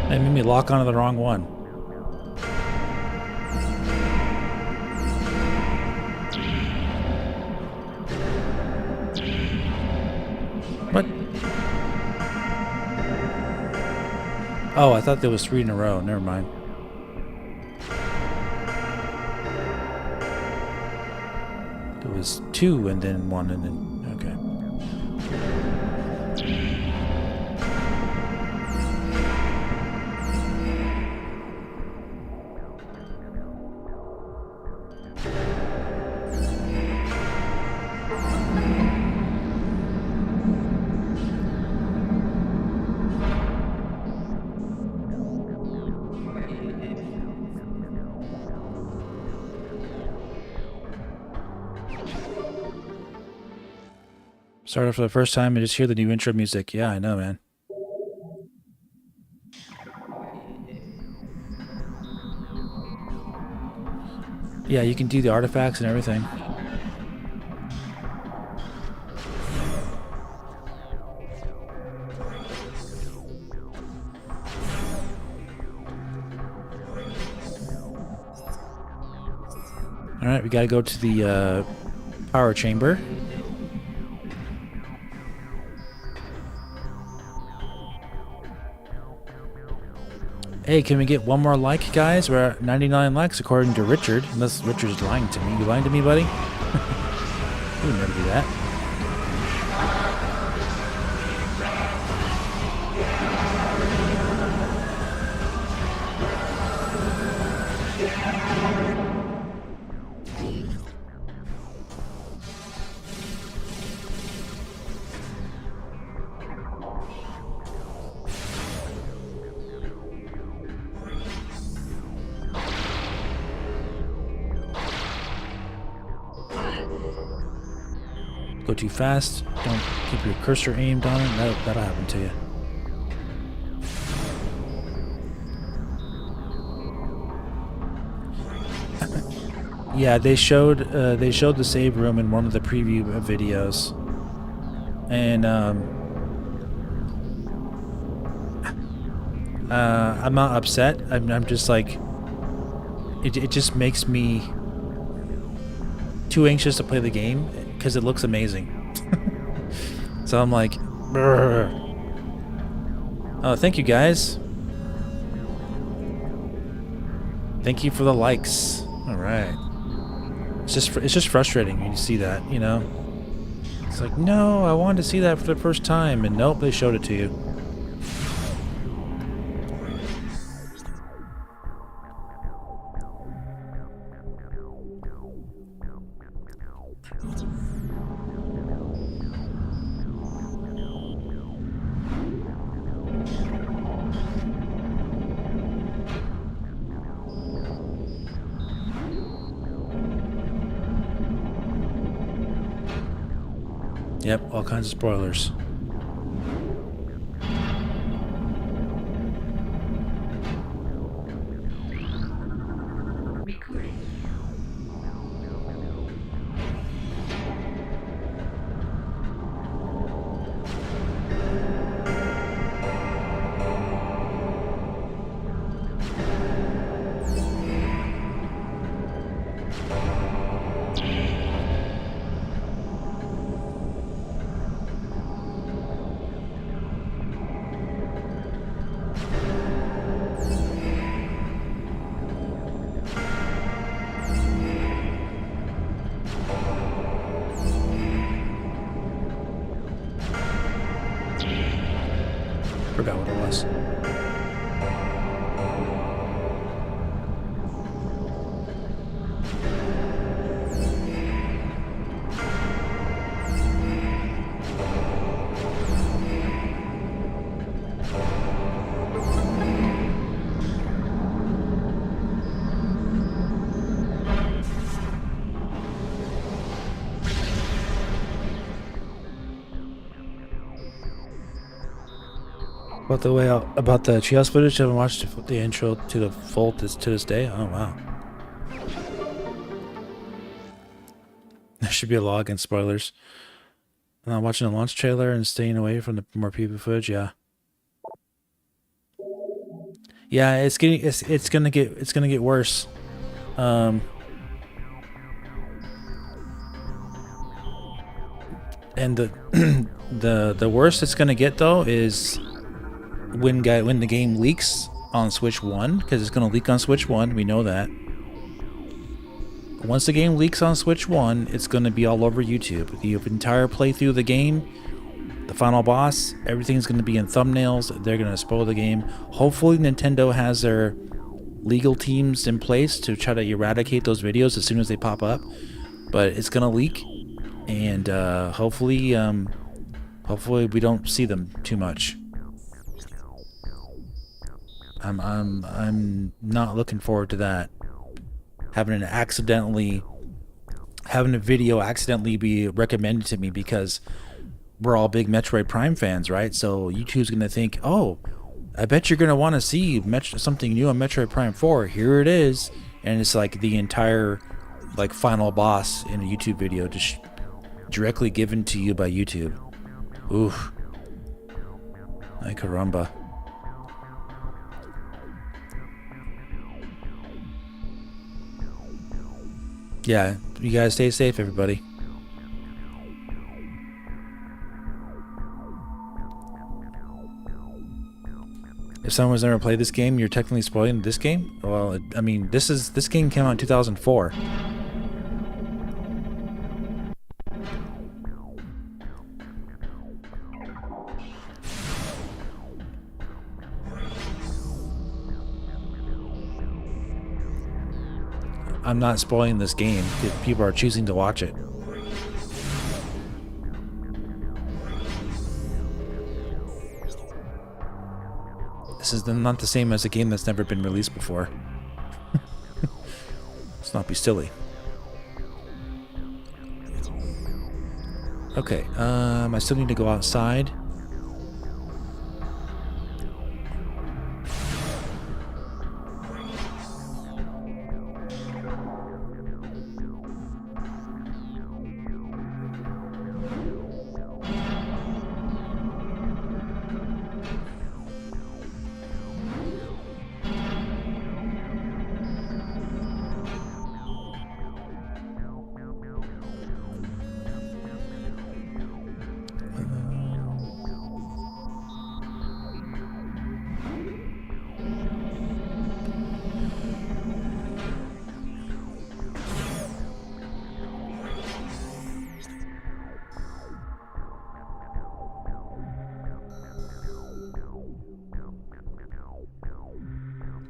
They made me lock onto the wrong one. What? Oh, I thought there was 3 in a row. Never mind. There was 2 and then 1 and then... Okay. Started for the first time and just hear the new intro music. Yeah, I know, man. Yeah, you can do the artifacts and everything. Alright, we gotta go to the power chamber. Hey, can we get one more like, guys? We're at 99 likes according to Richard. Unless Richard's lying to me. You lying to me, buddy? You would never do that. Go too fast. Don't keep your cursor aimed on it. That'll happen to you. Yeah, they showed the save room in one of the preview videos, and I'm not upset. I'm just like, it just makes me too anxious to play the game because it looks amazing. So I'm like, brr. Oh, thank you guys. Thank you for the likes. All right. It's just frustrating when you see that, you know. It's like, no, I wanted to see that for the first time, and nope, they showed it to you. Yep, all kinds of spoilers. Forgot what it was. About the treehouse footage, I haven't watched the intro to the full to this day. Oh wow. There should be a log and spoilers. Watching the launch trailer and staying away from the more preview footage. Yeah. Yeah, it's gonna get worse. And the worst it's gonna get though is when the game leaks on Switch 1, because it's gonna leak on Switch 1. We know that. Once the game leaks on Switch 1, it's gonna be all over YouTube. The entire playthrough of the game, the final boss, everything's gonna be in thumbnails. They're gonna spoil the game. Hopefully Nintendo has their legal teams in place to try to eradicate those videos as soon as they pop up. But it's gonna leak, and hopefully we don't see them too much. I'm not looking forward to that. Having a video accidentally be recommended to me because we're all big Metroid Prime fans, right? So YouTube's gonna think, oh, I bet you're gonna want to see something new on Metroid Prime 4. Here it is, and it's like the entire final boss in a YouTube video just directly given to you by YouTube. Oof. Ay caramba. Yeah, you guys stay safe, everybody. If someone's never played this game, you're technically spoiling this game? Well, I mean, this game came out in 2004. I'm not spoiling this game because people are choosing to watch it. This is not the same as a game that's never been released before. Let's not be silly. Okay, I still need to go outside.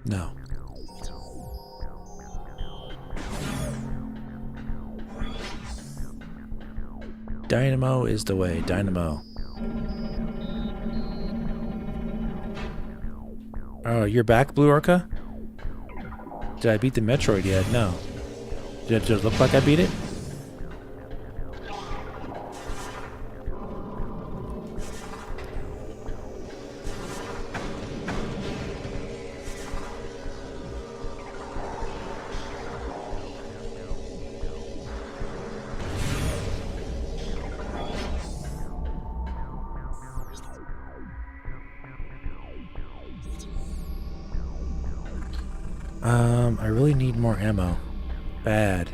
No. Dynamo is the way. Dynamo. Oh, you're back, Blue Orca? Did I beat the Metroid yet? No. Did it look like I beat it? I really need more ammo. Bad.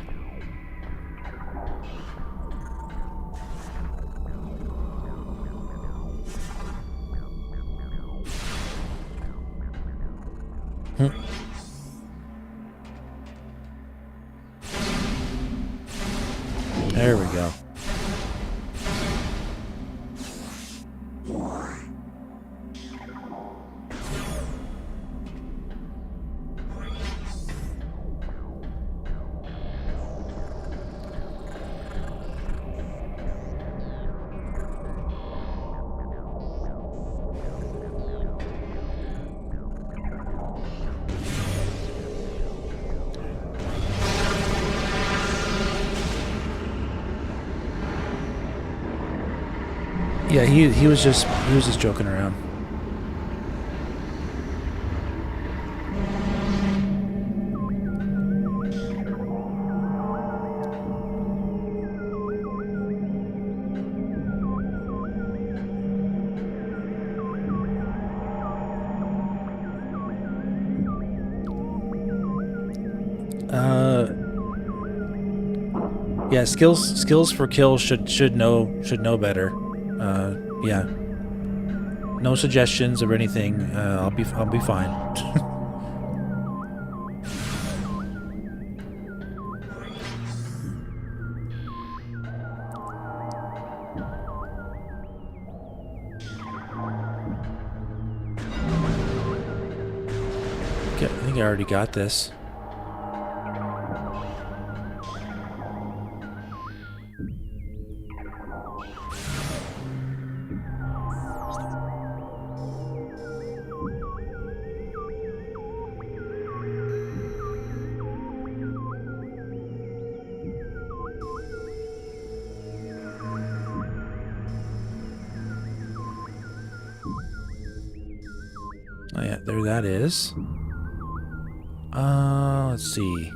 There we go. Yeah, he was just joking around. Yeah, skills for kills should know better. Yeah. No suggestions or anything. I'll be fine. Okay, I think I already got this. Oh yeah, there that is. Let's see.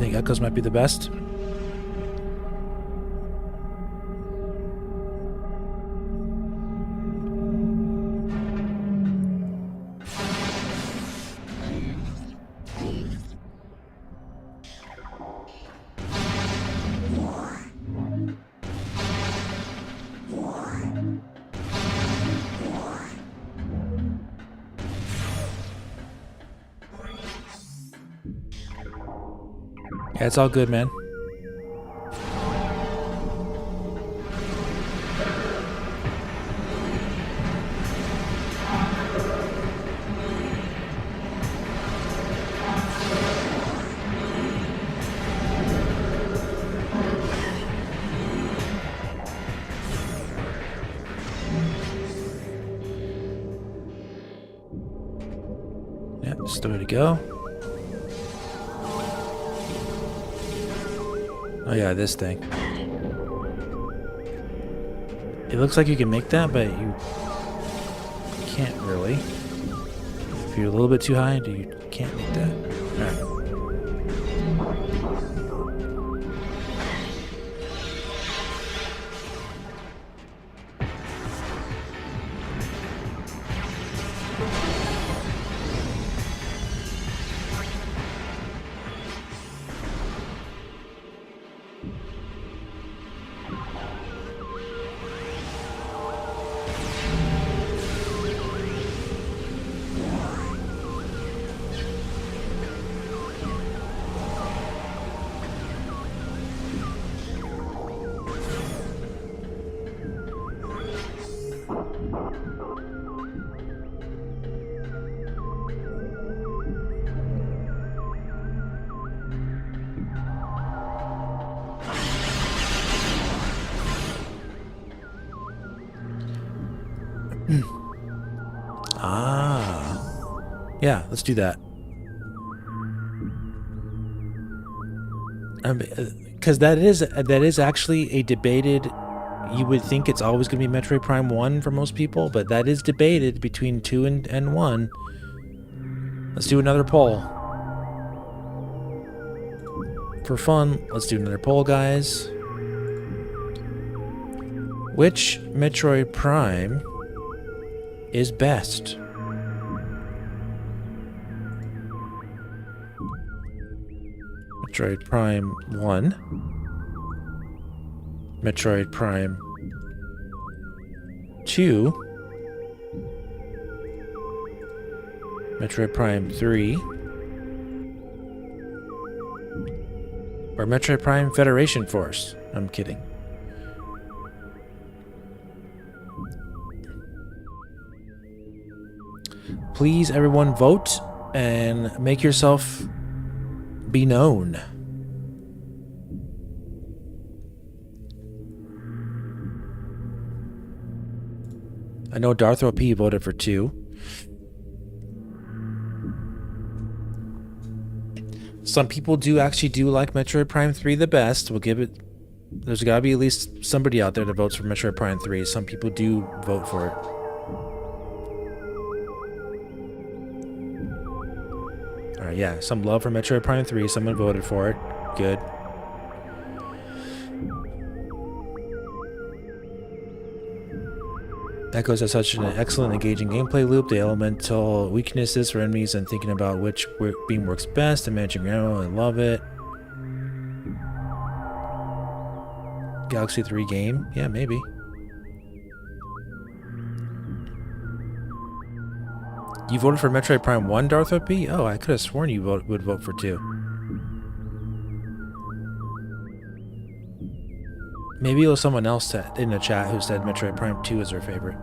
think Echoes might be the best. Yeah, it's all good, man. Yeah, just the way to go. Oh yeah, this thing. It looks like you can make that, but you can't really. If you're a little bit too high, you can't make that. Alright. Yeah, let's do that. Because that is actually a debated. You would think it's always going to be Metroid Prime 1 for most people, but that is debated between 2 and 1. Let's do another poll. For fun, let's do another poll, guys. Which Metroid Prime is best? Metroid Prime 1, Metroid Prime 2, Metroid Prime 3, or Metroid Prime Federation Force. I'm kidding. Please, everyone, vote and make yourself be known. I know Darthro P voted for 2. Some people do like Metroid Prime 3 the best. We'll give it. There's gotta be at least somebody out there that votes for Metroid Prime 3. Some people do vote for it. Alright, yeah, some love for Metroid Prime 3. Someone voted for it. Good. Echoes has such an excellent, engaging gameplay loop. The elemental weaknesses for enemies and thinking about which beam works best and managing ammo. I love it. Galaxy 3 game? Yeah, maybe. You voted for Metroid Prime 1, Darth P? Oh, I could have sworn you would vote for 2. Maybe it was someone else in the chat who said Metroid Prime 2 is their favorite.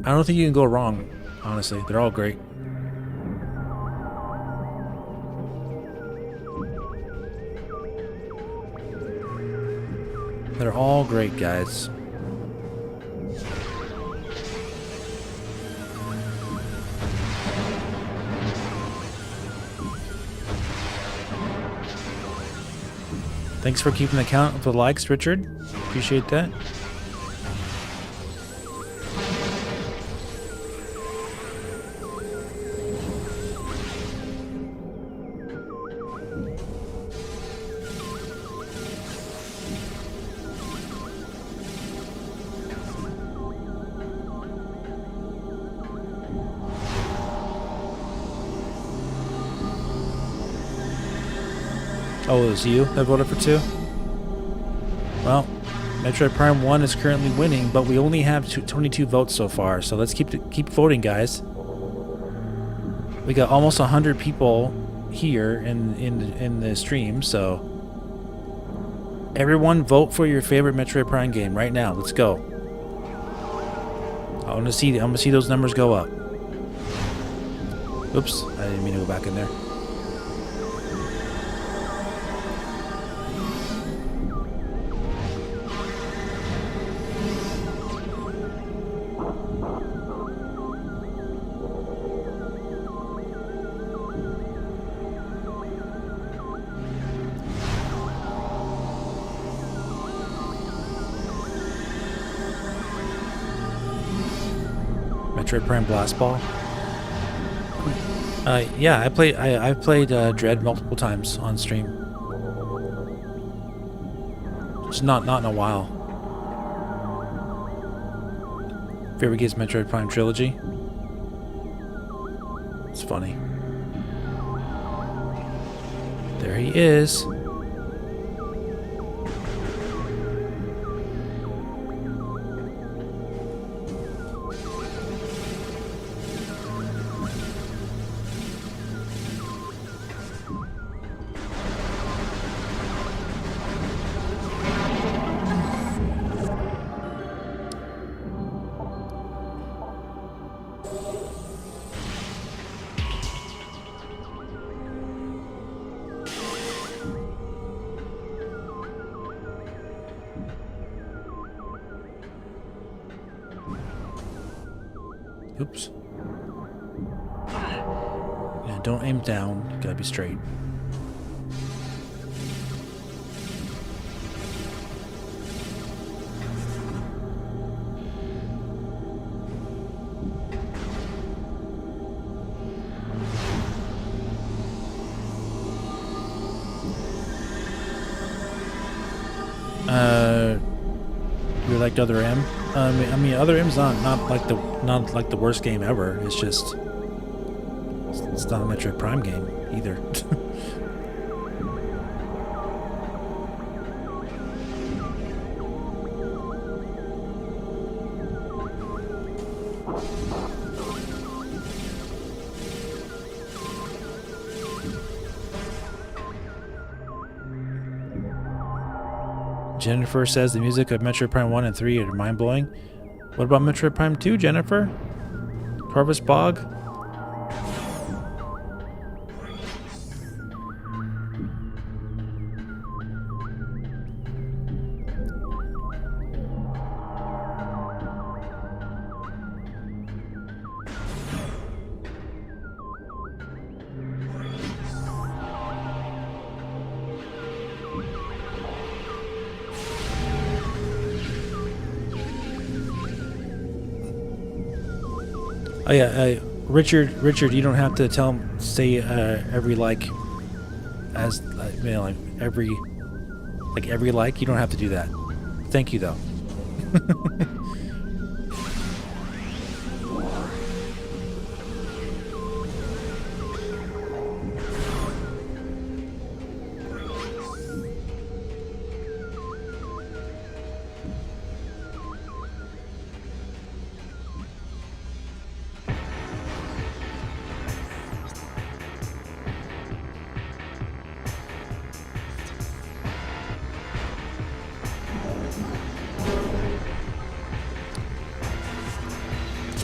I don't think you can go wrong, honestly. They're all great. They're all great, guys. Thanks for keeping the count of the likes, Richard. Appreciate that. Oh, it was you that voted for 2? Well, Metroid Prime 1 is currently winning, but we only have 22 votes so far, so let's keep voting, guys. We got almost 100 people here in the stream, so everyone vote for your favorite Metroid Prime game right now. Let's go. I'm gonna see those numbers go up. Oops, I didn't mean to go back in there. Metroid Prime Blast Ball. Yeah, I've played Dread multiple times on stream. Just not in a while. Favorite game's Metroid Prime Trilogy. It's funny. There he is. Oops. Yeah, don't aim down. Gotta be straight. You liked Other M? I mean, Other M's not like the worst game ever. It's just it's not a Metroid Prime game either. Jennifer says the music of Metroid Prime 1 and 3 are mind-blowing. What about Metroid Prime 2, Jennifer? Corvus Bog? Oh yeah, Richard, you don't have to say every like as you know, like every like. You don't have to do that. Thank you though.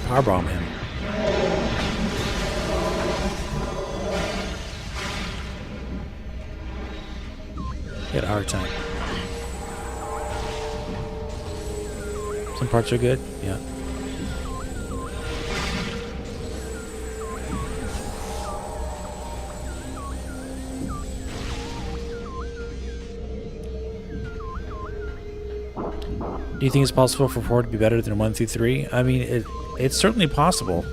Powerbomb him. He had a hard time. Some parts are good, yeah. Do you think it's possible for 4 to be better than 1 through 3? I mean, it's certainly possible.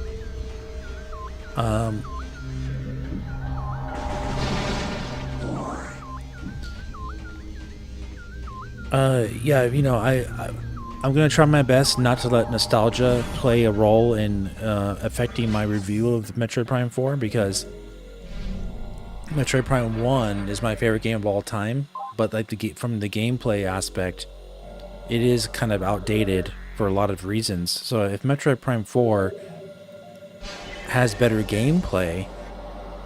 Yeah, you know, I'm gonna try my best not to let nostalgia play a role in affecting my review of Metroid Prime 4 because Metroid Prime 1 is my favorite game of all time, but like from the gameplay aspect, it is kind of outdated for a lot of reasons. So if Metroid Prime 4 has better gameplay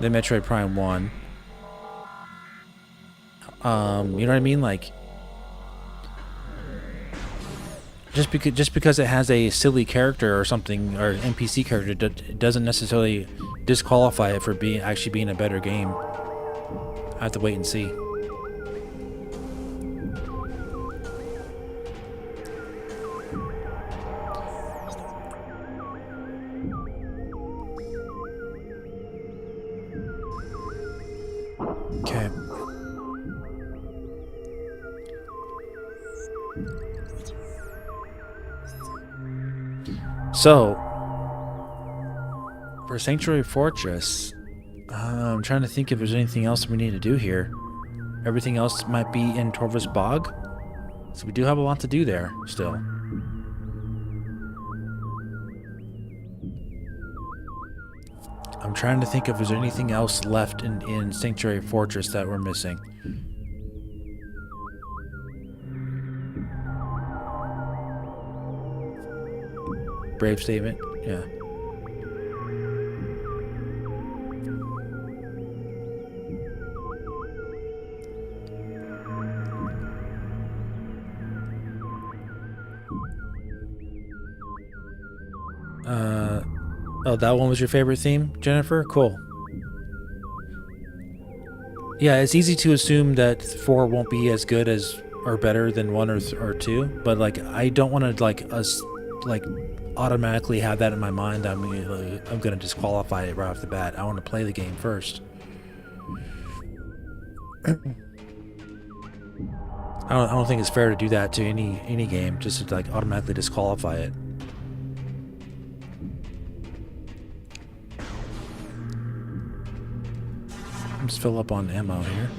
than Metroid Prime 1, you know what I mean? Like, just because it has a silly character or something, or NPC character, doesn't necessarily disqualify it for actually being a better game. I have to wait and see. Okay. So, for Sanctuary Fortress, I'm trying to think if there's anything else we need to do here. Everything else might be in Torvus Bog, so we do have a lot to do there still. I'm trying to think if there's anything else left in Sanctuary Fortress that we're missing. Brave statement, yeah. Oh, that one was your favorite theme, Jennifer? Cool. Yeah, it's easy to assume that 4 won't be as good as or better than 1 or 2, but like I don't want to like automatically have that in my mind. I'm gonna disqualify it right off the bat. I want to play the game first. I don't think it's fair to do that to any game, just to like automatically disqualify it. Let's fill up on ammo here.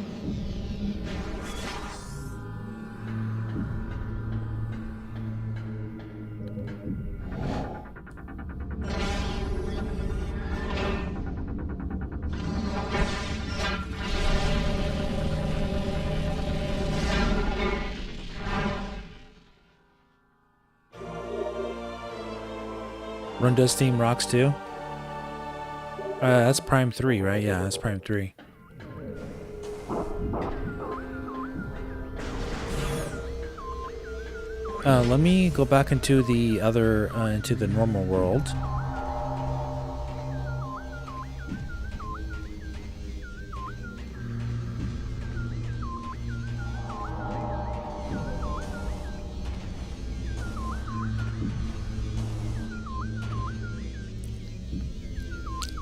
Run Does Theme rocks too? That's Prime 3, right? Yeah, that's Prime 3. Let me go back into the other, into the normal world.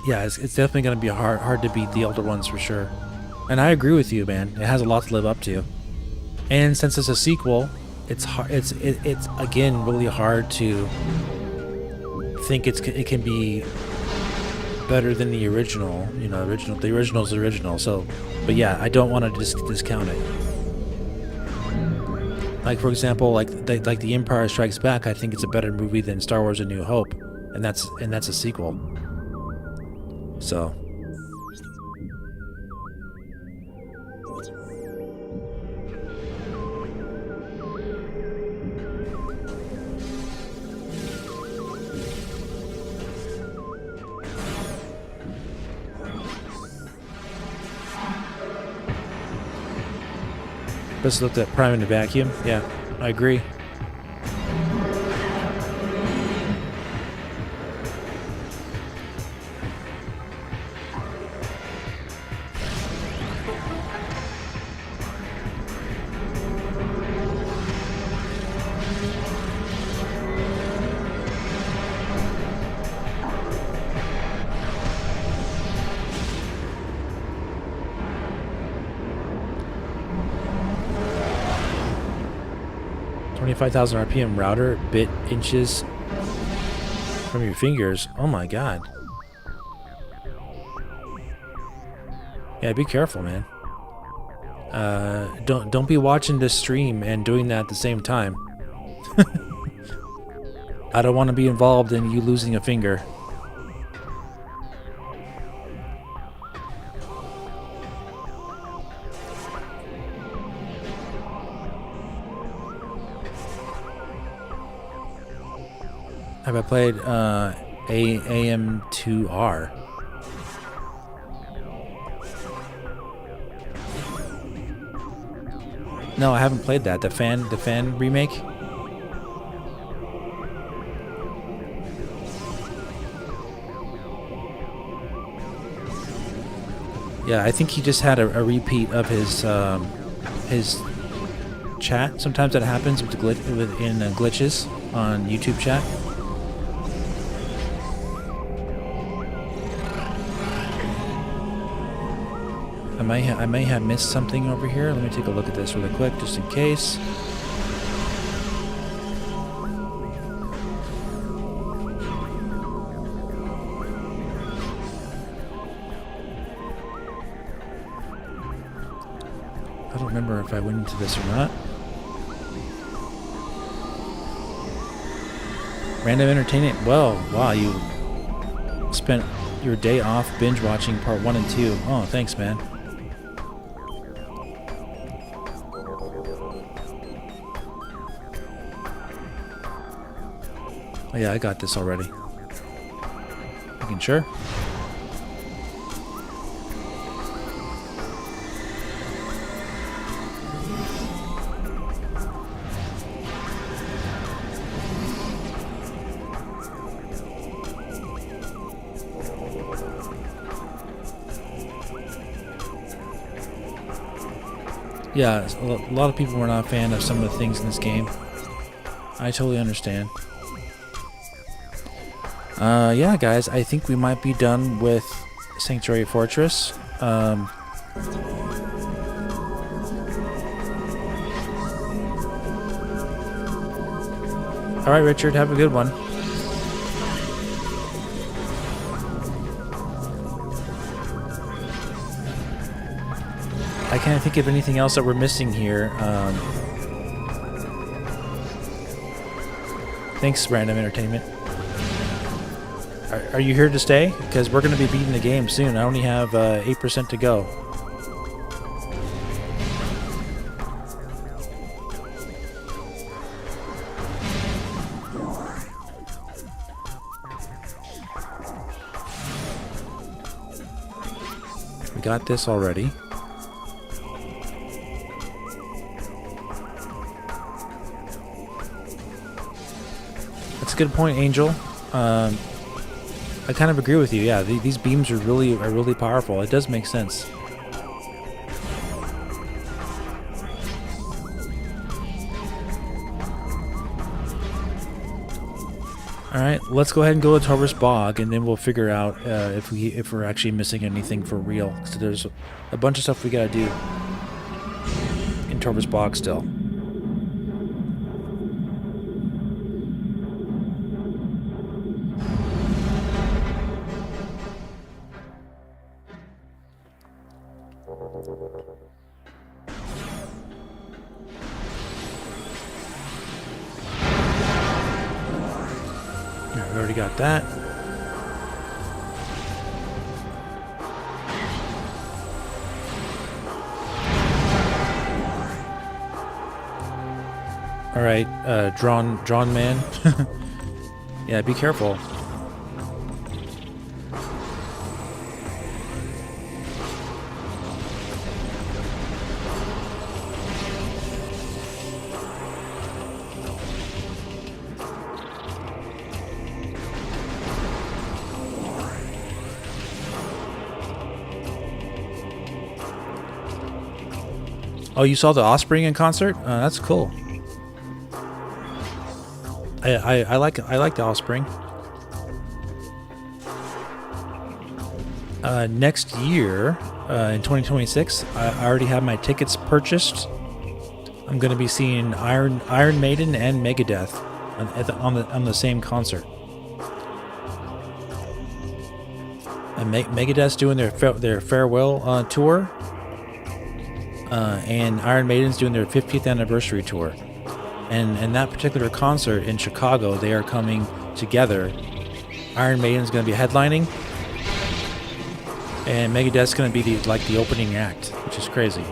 Yeah, it's definitely going to be hard to beat the older ones for sure. And I agree with you, man. It has a lot to live up to. And since it's a sequel, it's hard. It's again really hard to think it can be better than the original. You know, the original's the original. So, but yeah, I don't want to discount it. Like for example, like The Empire Strikes Back. I think it's a better movie than Star Wars: A New Hope, and that's a sequel. So. Best looked at Prime in a vacuum. Yeah, I agree. $25,000 RPM router, bit inches from your fingers. Oh my god. Yeah, be careful, man. Don't be watching this stream and doing that at the same time. I don't want to be involved in you losing a finger. Have I played AM2R? No, I haven't played that. The fan remake. Yeah, I think he just had a repeat of his chat. Sometimes that happens with glitches on YouTube chat. I may have missed something over here. Let me take a look at this really quick, just in case. I don't remember if I went into this or not. Random entertainment. Well, wow, you spent your day off binge watching part 1 and 2. Oh, thanks, man. Oh yeah, I got this already. Making sure. Yeah, a lot of people were not a fan of some of the things in this game. I totally understand. Yeah, guys, I think we might be done with Sanctuary Fortress. Alright, Richard, have a good one. I can't think of anything else that we're missing here. Thanks, Random Entertainment. Are you here to stay? Because we're going to be beating the game soon. I only have 8% to go. We got this already. That's a good point, Angel. I kind of agree with you. Yeah, these beams are really powerful. It does make sense. All right, let's go ahead and go to Torvus Bog, and then we'll figure out if we're actually missing anything for real. So there's a bunch of stuff we gotta do in Torvus Bog still. We already got that. All right, drawn man. Yeah, be careful. Oh, you saw the Offspring in concert? That's cool. I like the Offspring. Next year, in 2026, I already have my tickets purchased. I'm going to be seeing Iron Maiden and Megadeth on the same concert. And Megadeth's doing their farewell tour. And Iron Maiden's doing their 50th anniversary tour. And that particular concert in Chicago, they are coming together. Iron Maiden's going to be headlining, and Megadeth's going to be the opening act, which is crazy.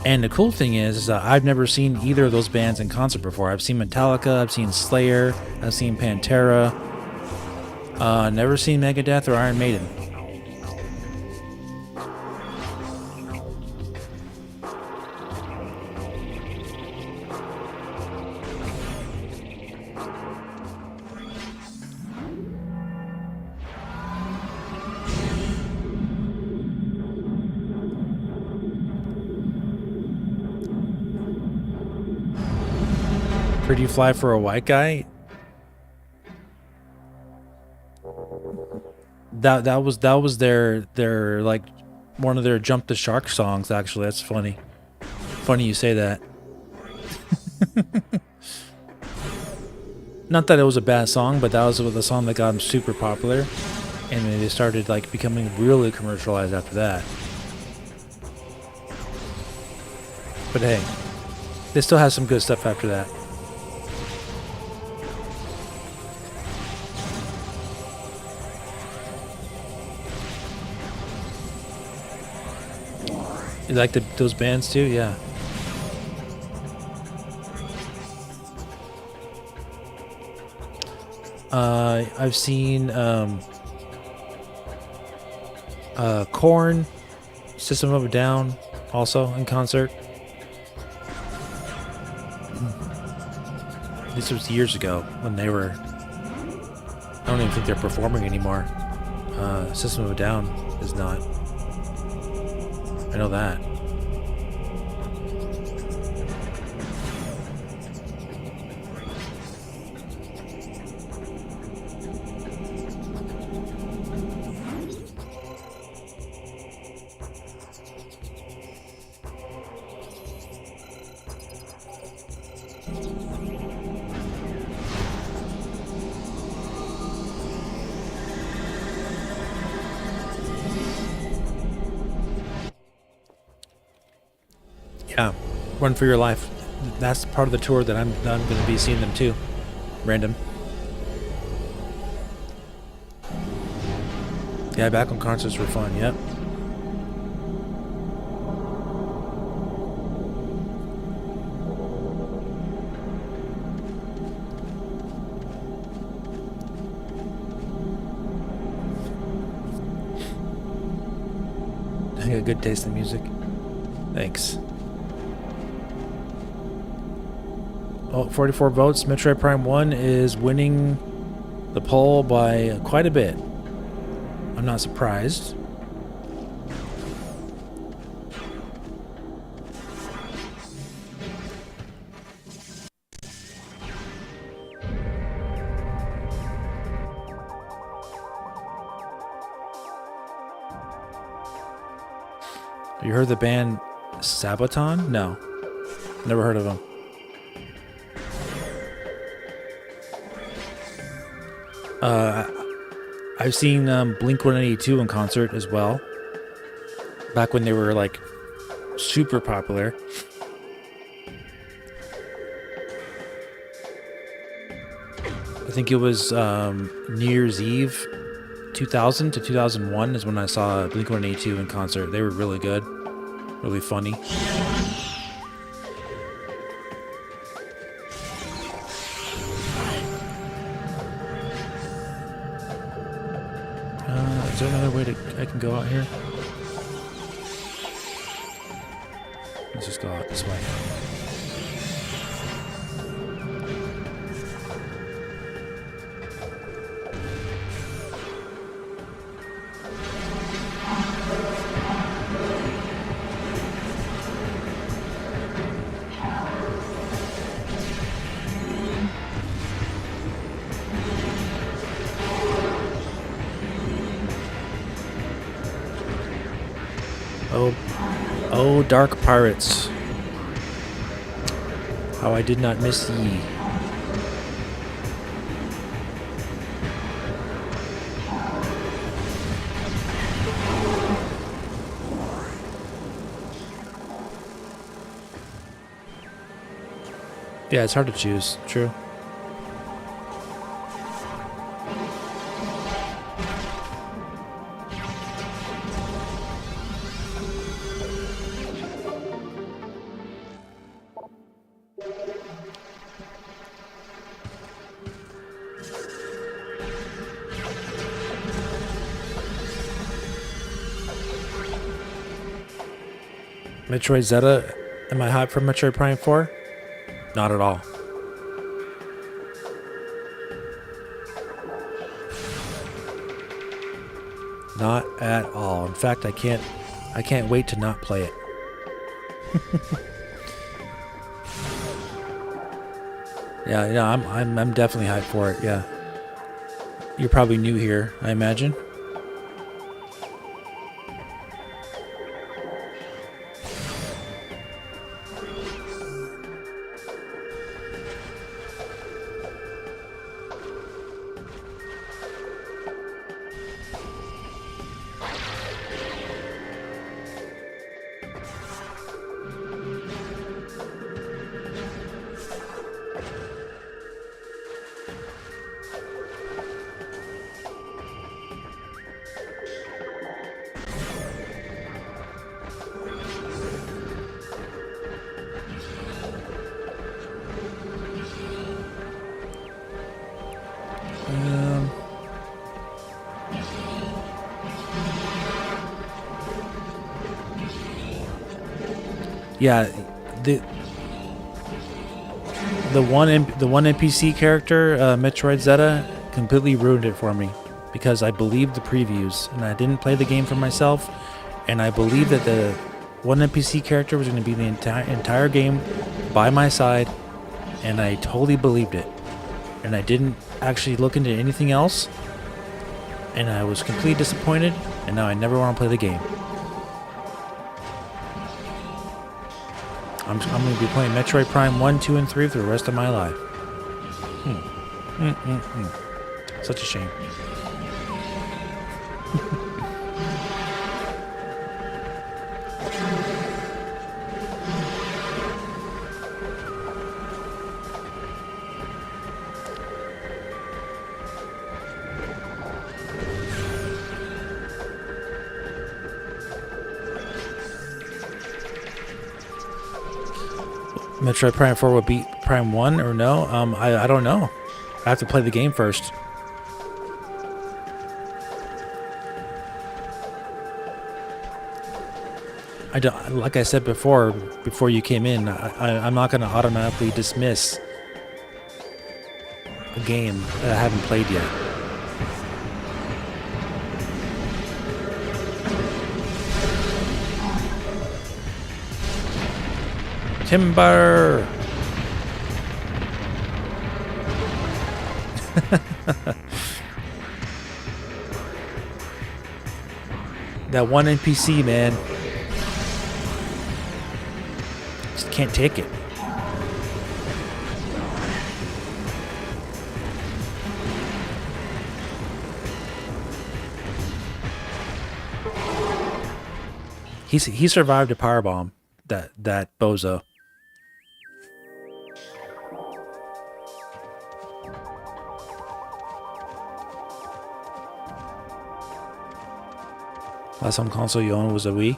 And the cool thing is I've never seen either of those bands in concert before. I've seen Metallica, I've seen Slayer, I've seen Pantera. Never seen Megadeth or Iron Maiden. Pretty fly for a white guy? That was their like one of their Jump the Shark songs, actually. That's funny. Funny you say that. Not that it was a bad song, but that was the song that got them super popular, and then they started like becoming really commercialized after that. But hey, they still have some good stuff after that. You like those bands too? Yeah. I've seen Korn, System of a Down, also in concert. This was years ago when they were. I don't even think they're performing anymore. System of a Down is not. I know that. Yeah, Run for Your Life. That's part of the tour that I'm going to be seeing them too. Random. Yeah, back when concerts were fun. Yep. I got good taste in music. Thanks. Oh, 44 votes. Metroid Prime 1 is winning the poll by quite a bit. I'm not surprised. You heard the band Sabaton? No. Never heard of them. I've seen Blink-182 in concert as well. Back when they were like super popular. I think it was New Year's Eve 2000 to 2001 is when I saw Blink-182 in concert. They were really good. Really funny. Is there another way I can go out here? Let's just go out this way. Oh, dark pirates. How I did not miss ye. Yeah, it's hard to choose. True. Metroid Zeta, am I hyped for Metroid Prime 4? Not at all. Not at all. In fact, I can't wait to not play it. Yeah, I'm definitely hyped for it. Yeah. You're probably new here, I imagine. Yeah, the one NPC character, Metroid Zeta, completely ruined it for me because I believed the previews and I didn't play the game for myself, and I believed that the one NPC character was going to be the entire game by my side, and I totally believed it, and I didn't actually look into anything else, and I was completely disappointed, and now I never want to play the game. I'm going to be playing Metroid Prime 1, 2, and 3 for the rest of my life. Such a shame. Metroid Prime 4 will beat Prime 1 or no? I don't know. I have to play the game first. I don't, like I said before you came in, I'm not going to automatically dismiss a game that I haven't played yet. Timber! That one NPC, man. Just can't take it. He survived a powerbomb. That bozo. Last home console you owned was a Wii.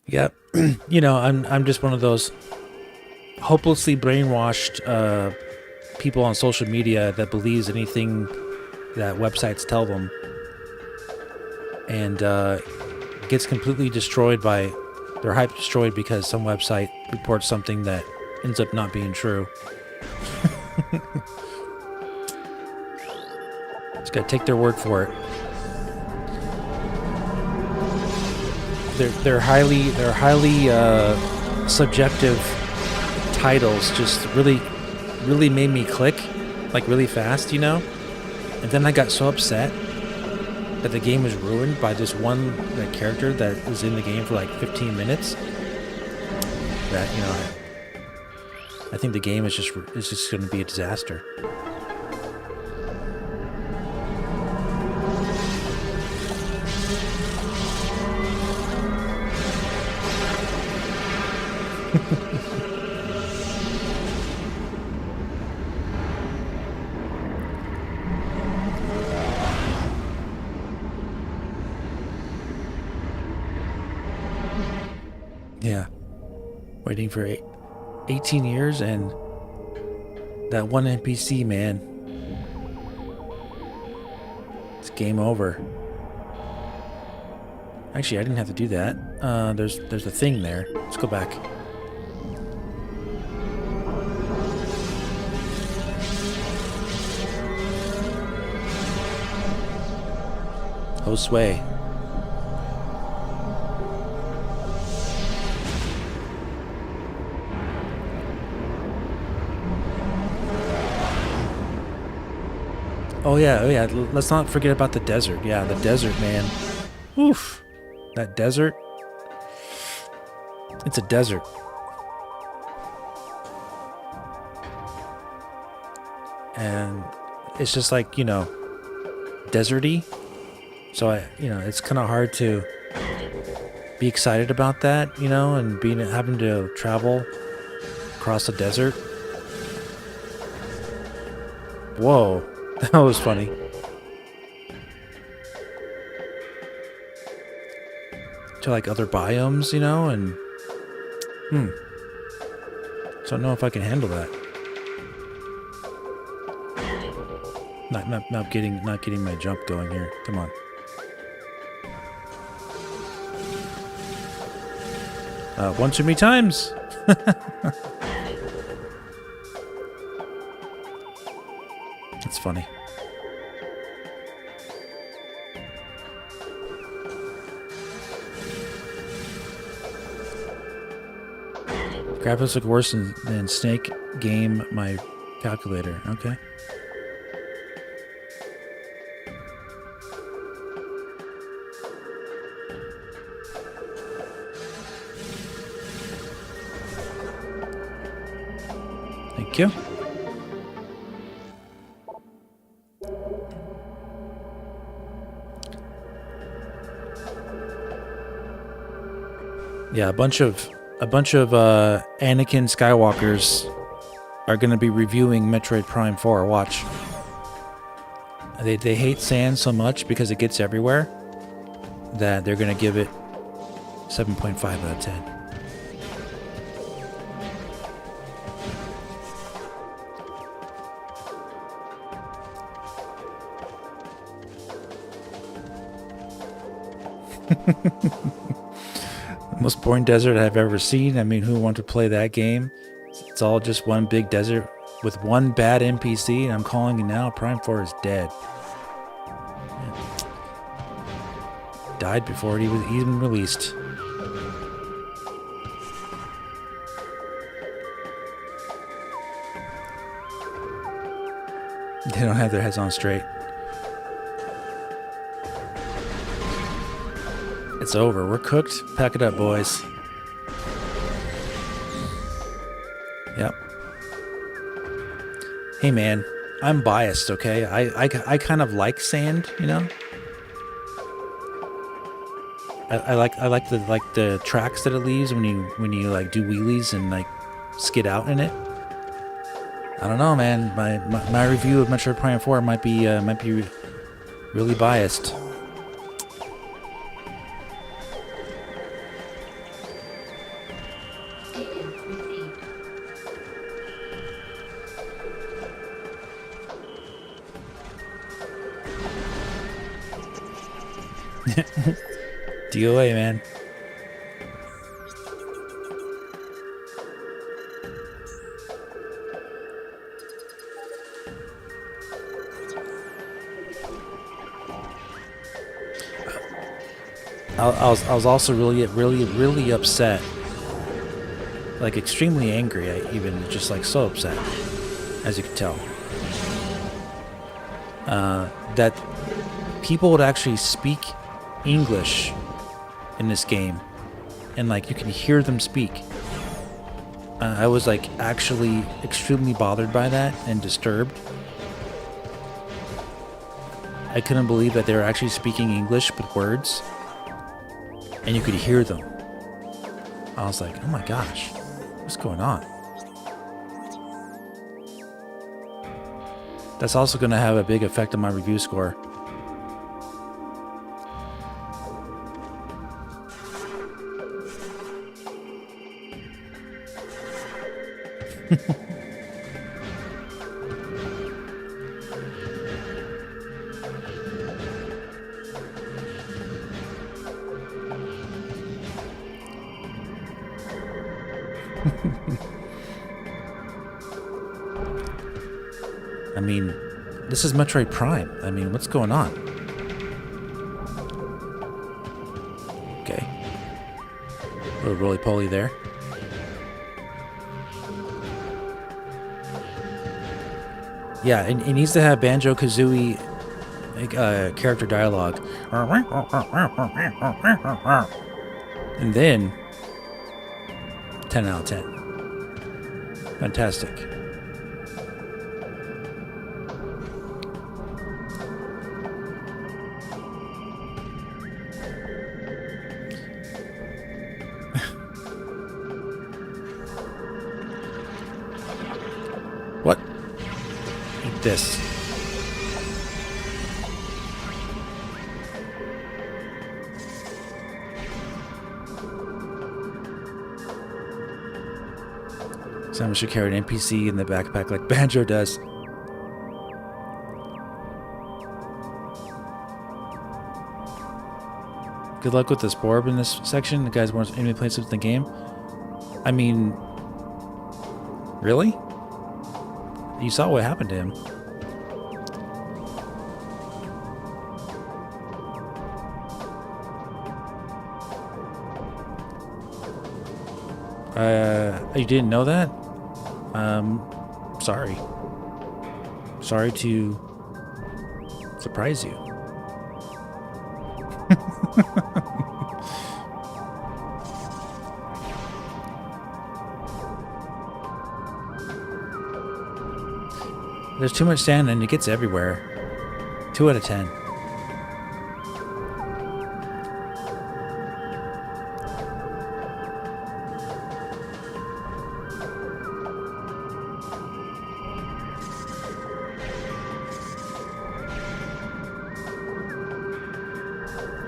Yep. You know, I'm just one of those hopelessly brainwashed people on social media that believes anything that websites tell them, and gets completely destroyed by their hype destroyed because some website reports something that ends up not being true. Just gotta take their word for it. They're highly subjective titles just really made me click, like really fast, you know. And then I got so upset that the game was ruined by this one character that was in the game for like 15 minutes. That, you know, I think the game is just going to be a disaster. Yeah. Waiting for 18 years and that one NPC, man. It's game over. Actually, I didn't have to do that. There's a thing there. Let's go back. Josue. Oh yeah, let's not forget about the desert. Yeah, the desert, man. Oof. That desert. It's a desert. And it's just like, you know, deserty. So it's kind of hard to be excited about that, you know, and having to travel across the desert. Whoa. That was funny. To like other biomes, you know, and so I don't know if I can handle that. Not getting my jump going here. Come on. One too many times. It's funny. Graphics look worse than Snake Game My Calculator. Okay. Thank you. Yeah, a bunch of Anakin Skywalkers are going to be reviewing Metroid Prime 4. Watch. They hate sand so much because it gets everywhere that they're going to give it 7.5 out of 10. Most boring desert I've ever seen. I mean, who wants to play that game? It's all just one big desert with one bad NPC, and I'm calling it now. Prime 4 is dead. Died before it was even released. They don't have their heads on straight. It's over. We're cooked. Pack it up, boys. Yep. Hey, man. I'm biased, okay? I kind of like sand, you know? I like the tracks that it leaves when you like do wheelies and like skid out in it. I don't know, man. My review of Metroid Prime 4 might be really biased. DOA, man. I was also really upset, like extremely angry. I even just like so upset, as you can tell, that people would actually speak English in this game, and like you can hear them speak. I was like actually extremely bothered by that and disturbed. I couldn't believe that they were actually speaking English with words, and you could hear them. I was like, oh my gosh, what's going on? That's also going to have a big effect on my review score. I mean, this is Metroid Prime. I mean, what's going on? Okay. A little roly-poly there. Yeah, it needs to have Banjo-Kazooie character dialogue. And then 10 out of 10. Fantastic. What? Eat this. Someone should carry an NPC in the backpack like Banjo does. Good luck with the Sporb in this section. The guy's more enemy places in the game. I mean, really? You saw what happened to him. You didn't know that? Sorry. Sorry to surprise you. There's too much sand and it gets everywhere. 2 out of 10.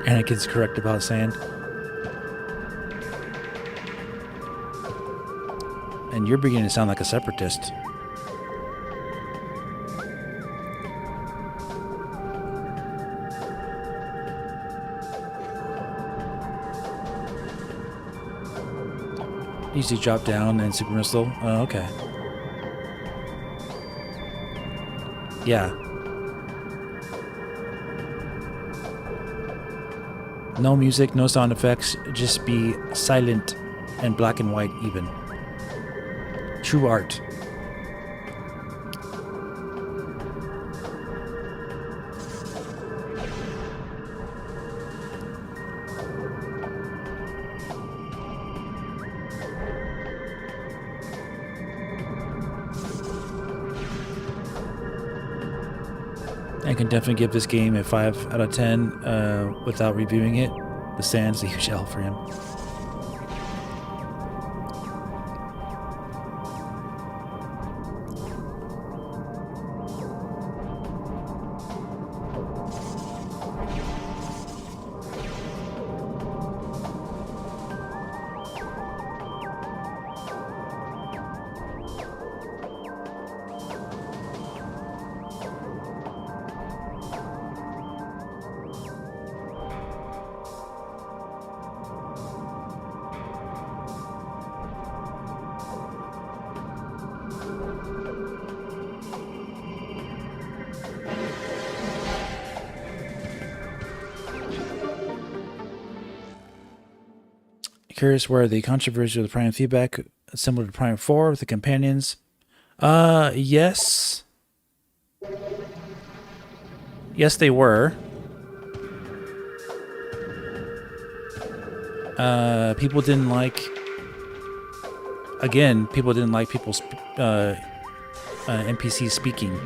Anakin's correct about sand. And you're beginning to sound like a separatist. Easy drop down and super missile. Oh, okay. Yeah. No music, no sound effects, just be silent and black and white even. True art. I can definitely give this game a 5 out of 10 without reviewing it. The sand's a huge L for him. Curious where the controversy of the Prime feedback similar to Prime 4 with the companions. Yes. Yes, they were. People didn't like... Again, people didn't like people NPCs speaking.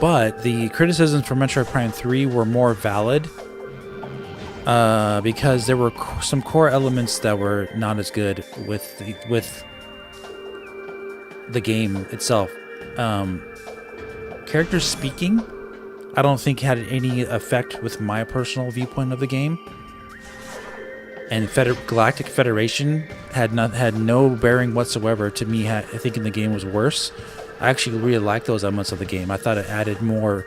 But the criticisms for Metroid Prime 3 were more valid because there were some core elements that were not as good with the game itself. Characters speaking, I don't think had any effect with my personal viewpoint of the game. And Galactic Federation had no bearing whatsoever to me. I think the game was worse. I actually really liked those elements of the game. I thought it added more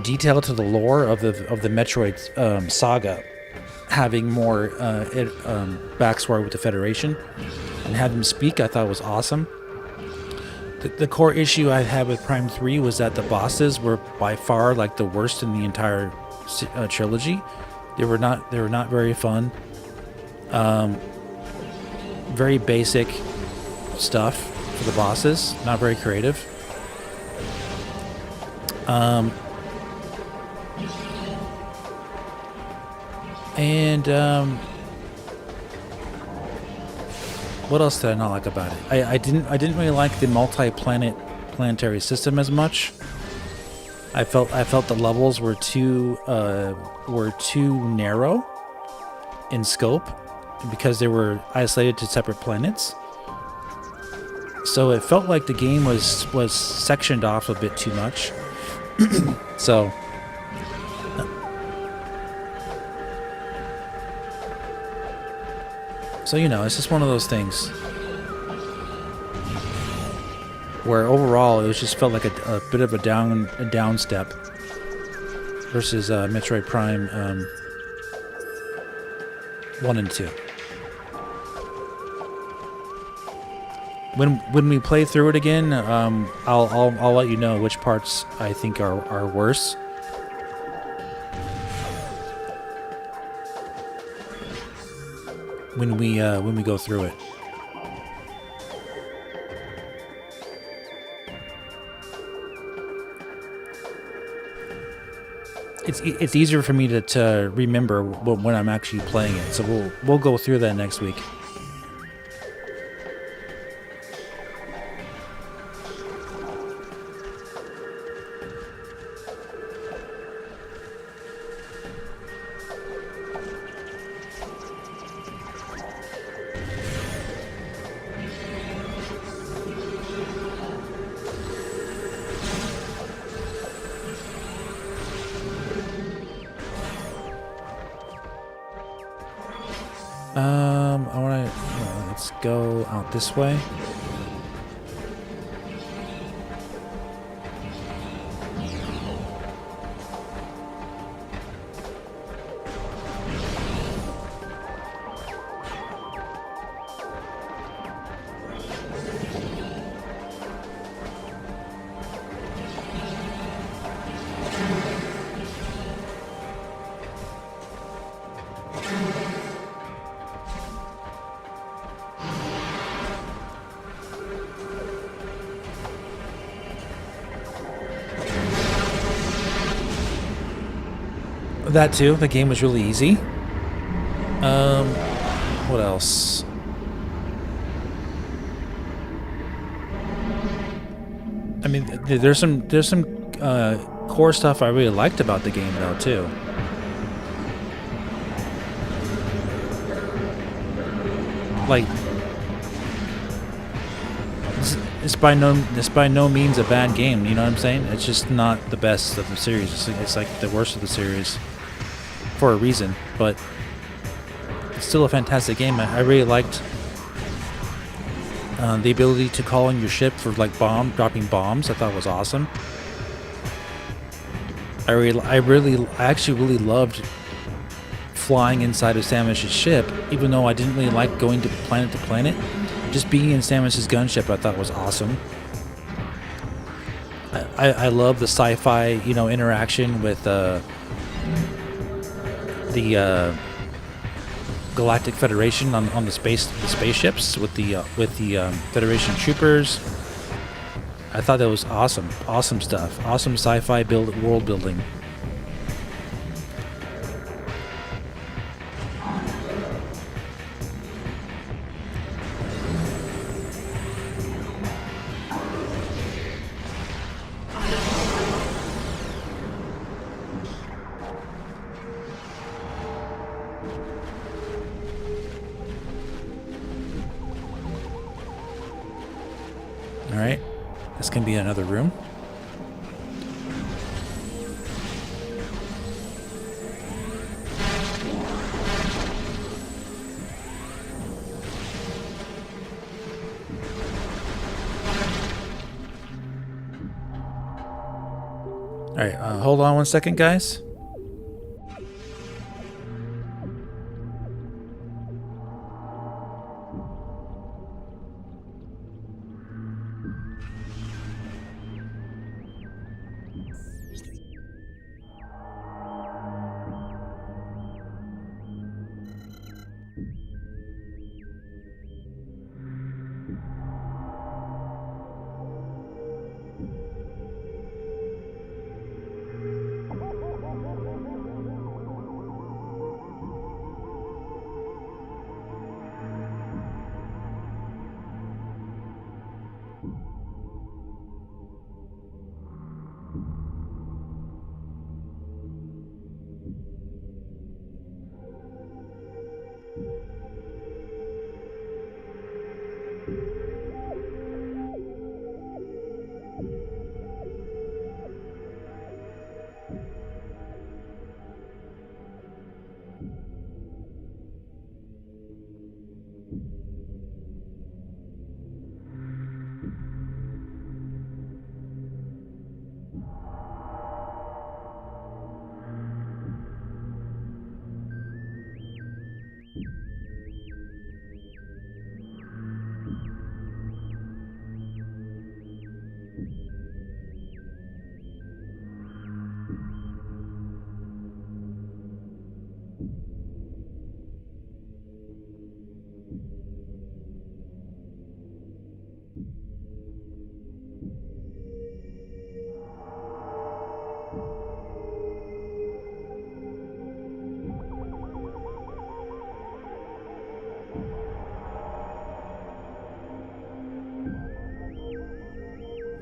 detail to the lore of the Metroid saga, having more backstory with the Federation and have them speak. I thought was awesome. The core issue I had with Prime 3 was that the bosses were by far like the worst in the entire trilogy. They were not very fun. Very basic stuff for the bosses, not very creative. What else did I not like about it? I didn't really like the planetary system as much. I felt the levels were too narrow in scope because they were isolated to separate planets. So it felt like the game was sectioned off a bit too much. So you know, it's just one of those things where overall it just felt like a bit of a down step versus Metroid Prime 1 and 2. When we play through it again, I'll let you know which parts I think are worse. When we go through it. It's easier for me to remember when I'm actually playing it. So we'll go through that next week. Let's go out this way. That too. The game was really easy. What else? I mean, there's some core stuff I really liked about the game though too. Like, it's by no means a bad game. You know what I'm saying? It's just not the best of the series. It's like the worst of the series. For a reason, but it's still a fantastic game. I really liked the ability to call in your ship for like dropping bombs. I thought was awesome. I actually really loved flying inside of Samus's ship, even though I didn't really like going to planet. Just being in Samus's gunship I thought was awesome. I love the sci-fi, you know, interaction with the Galactic Federation on the spaceships with the Federation troopers. I thought that was awesome stuff, awesome sci-fi world building. Alright, this can be another room. Alright, hold on one second, guys.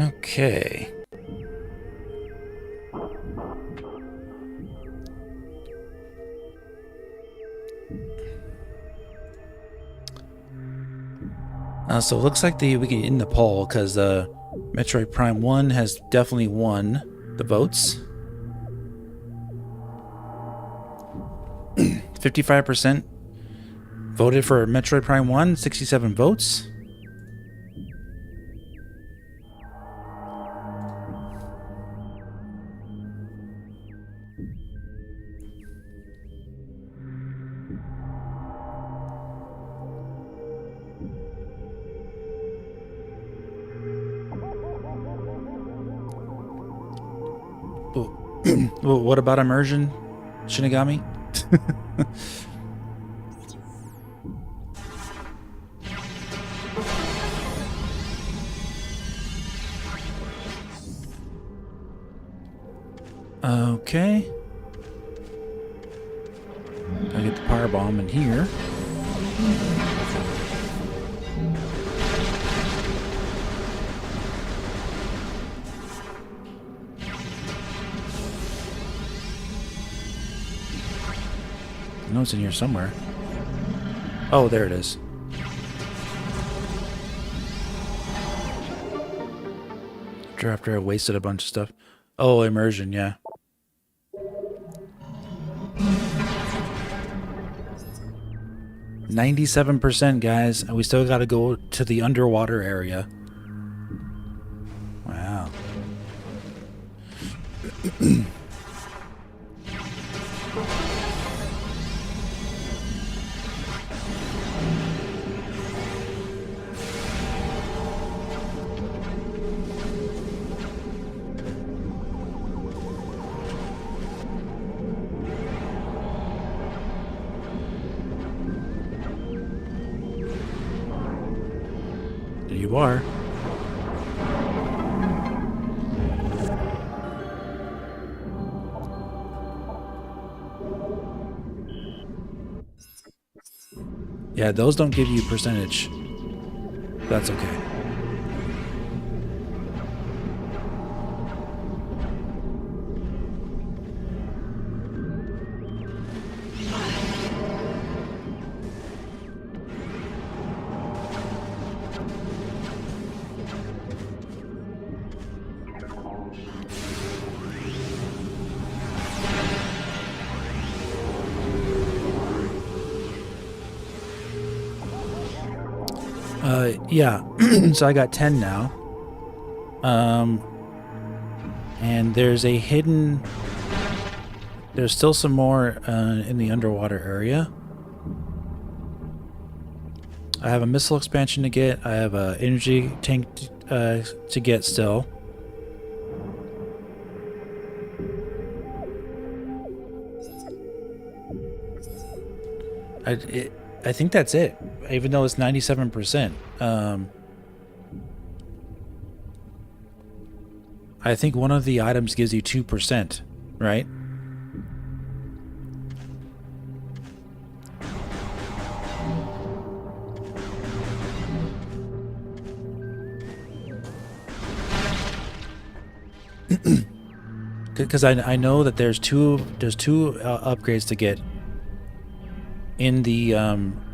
Okay. So it looks like we can end the poll because Metroid Prime 1 has definitely won the votes. 55% voted for Metroid Prime 1, 67 votes. Well, what about immersion, Shinigami? Okay. Gotta get the power bomb in here. I know it's in here somewhere. Oh, there it is. After I wasted a bunch of stuff. Oh, immersion, yeah. %, guys, and we still got to go to the underwater area. Wow. You are. Yeah, those don't give you percentage. That's okay. Yeah, so I got 10 now. And there's a hidden... There's still some more in the underwater area. I have a missile expansion to get. I have an energy tank to get still. I think that's it, even though it's 97%. I think one of the items gives you 2%, right? Because I know that there's two upgrades to get in the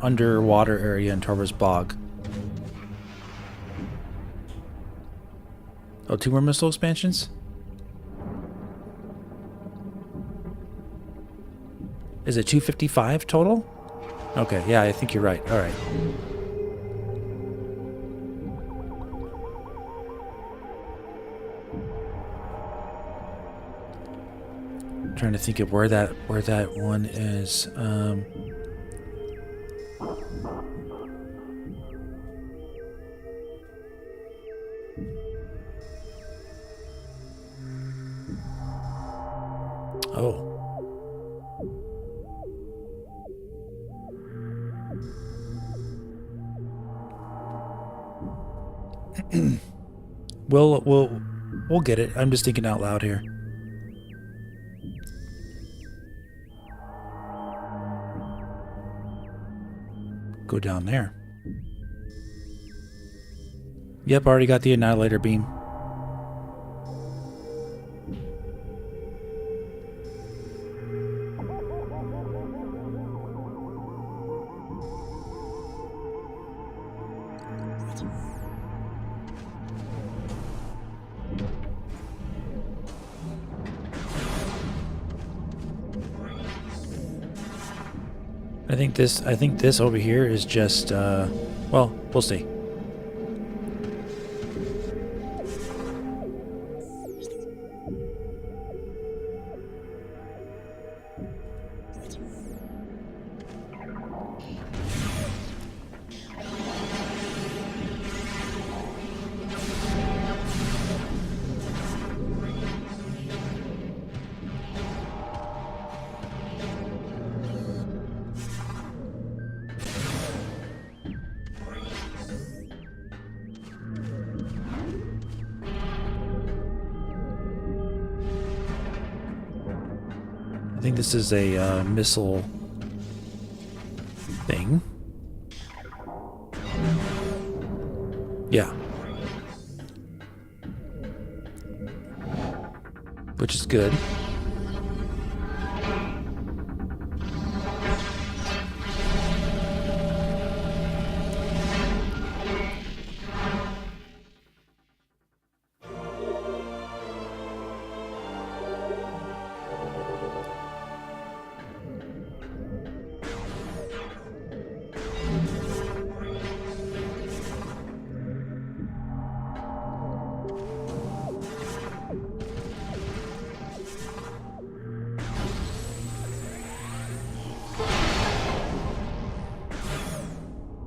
underwater area in Torber's Bog. Oh, 2 more missile expansions? Is it 255 total? Okay, yeah, I think you're right. All right. Trying to think of where that one is. Oh. We'll get it. I'm just thinking out loud here. Go down there. Yep, already got the Annihilator beam. I think this over here is just well, we'll see. I think this is a missile thing. Yeah. Which is good.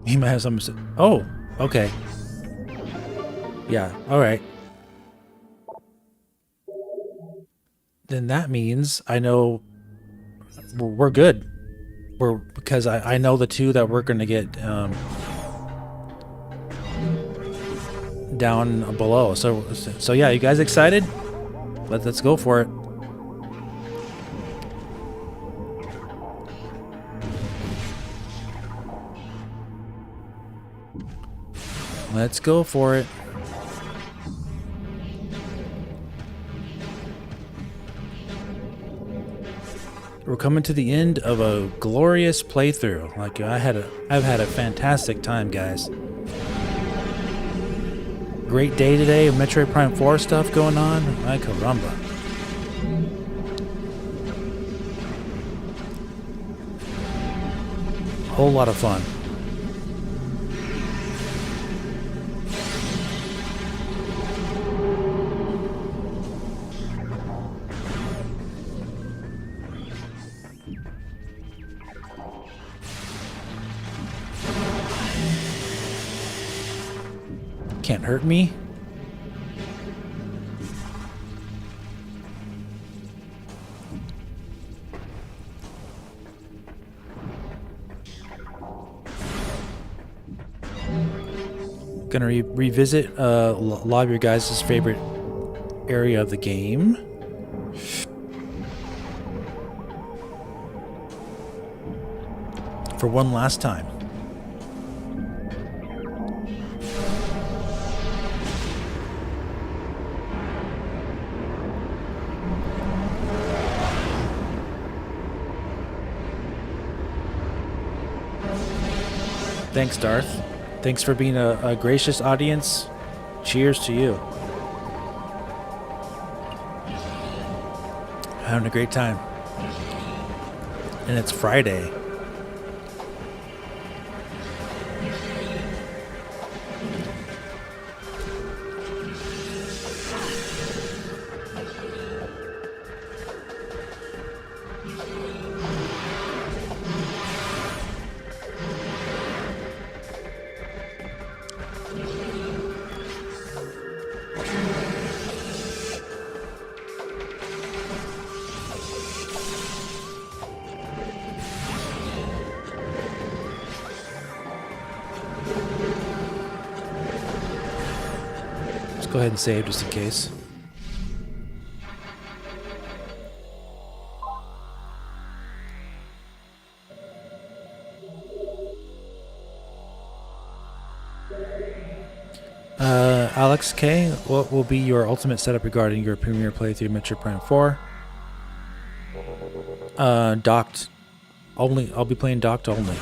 He might have some... Oh, okay. Yeah, alright. Then that means I know we're good. Because I know the two that we're going to get down below. So yeah, you guys excited? Let's go for it. Let's go for it. We're coming to the end of a glorious playthrough. Like I've had a fantastic time, guys. Great day today. Metroid Prime 4 stuff going on. Ay caramba. Whole lot of fun. can't hurt me. Gonna revisit a lot of your guys' favorite area of the game. For one last time. Thanks, Darth. Thanks for being a gracious audience. Cheers to you. Having a great time. And it's Friday. Go ahead and save just in case. Alex K, what will be your ultimate setup regarding your premiere playthrough Metroid Prime 4? Docked. Only. I'll be playing docked only.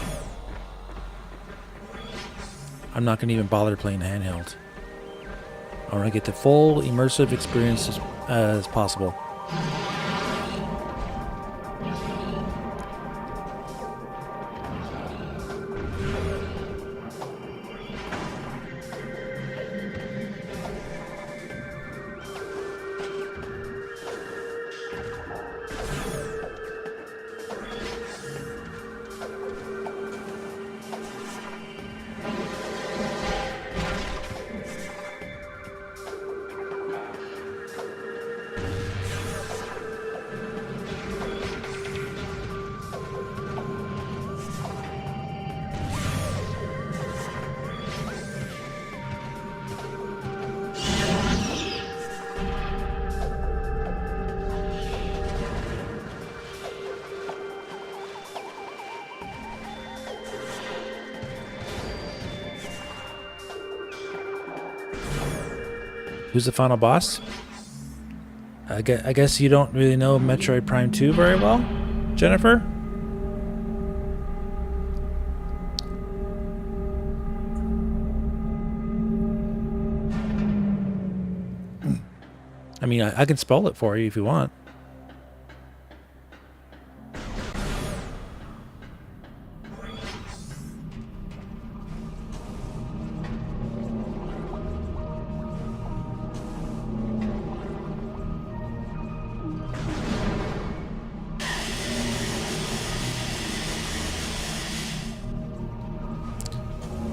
I'm not going to even bother playing handheld. I want to get the full immersive experience as possible. Who's the final boss? I guess you don't really know Metroid Prime 2 very well, Jennifer? I mean, I can spell it for you if you want.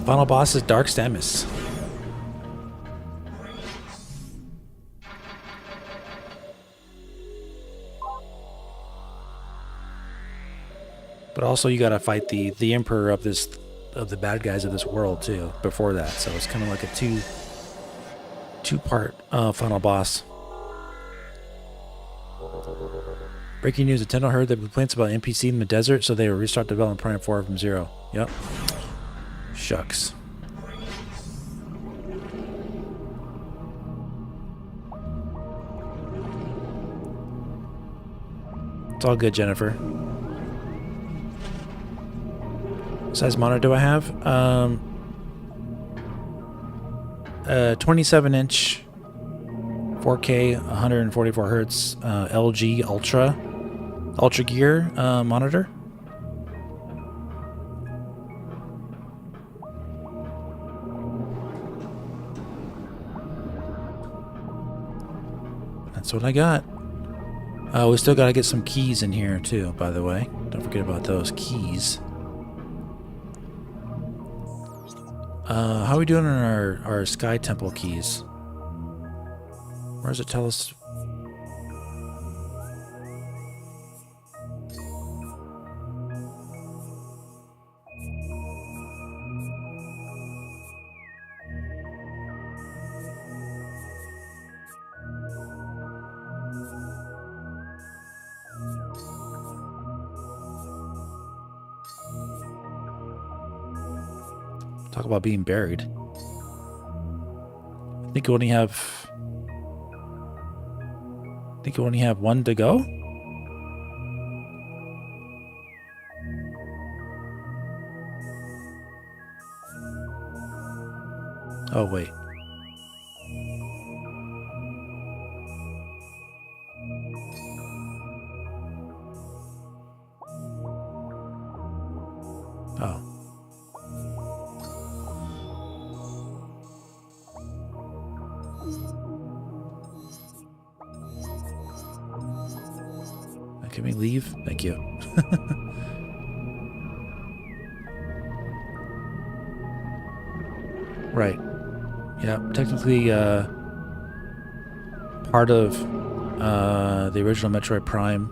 Final boss is Dark Samus. But also you gotta fight the emperor of the bad guys of this world too before that. So it's kind of like a two-part final boss. Breaking news: Nintendo heard the complaints about NPC in the desert, so they will restart development Prime 4 from zero. Yep. Shucks. It's all good, Jennifer. What size monitor do I have? 27-inch, 4K, 144 hertz, LG Ultra Gear monitor. That's what I got. We still got to get some keys in here too, by the way. Don't forget about those keys. How are we doing on our Sky Temple keys? Where does it tell us? Talk about being buried. I think you only have one to go? Oh, wait. Oh. Can we leave? Thank you. Right. Yeah, technically part of the original Metroid Prime.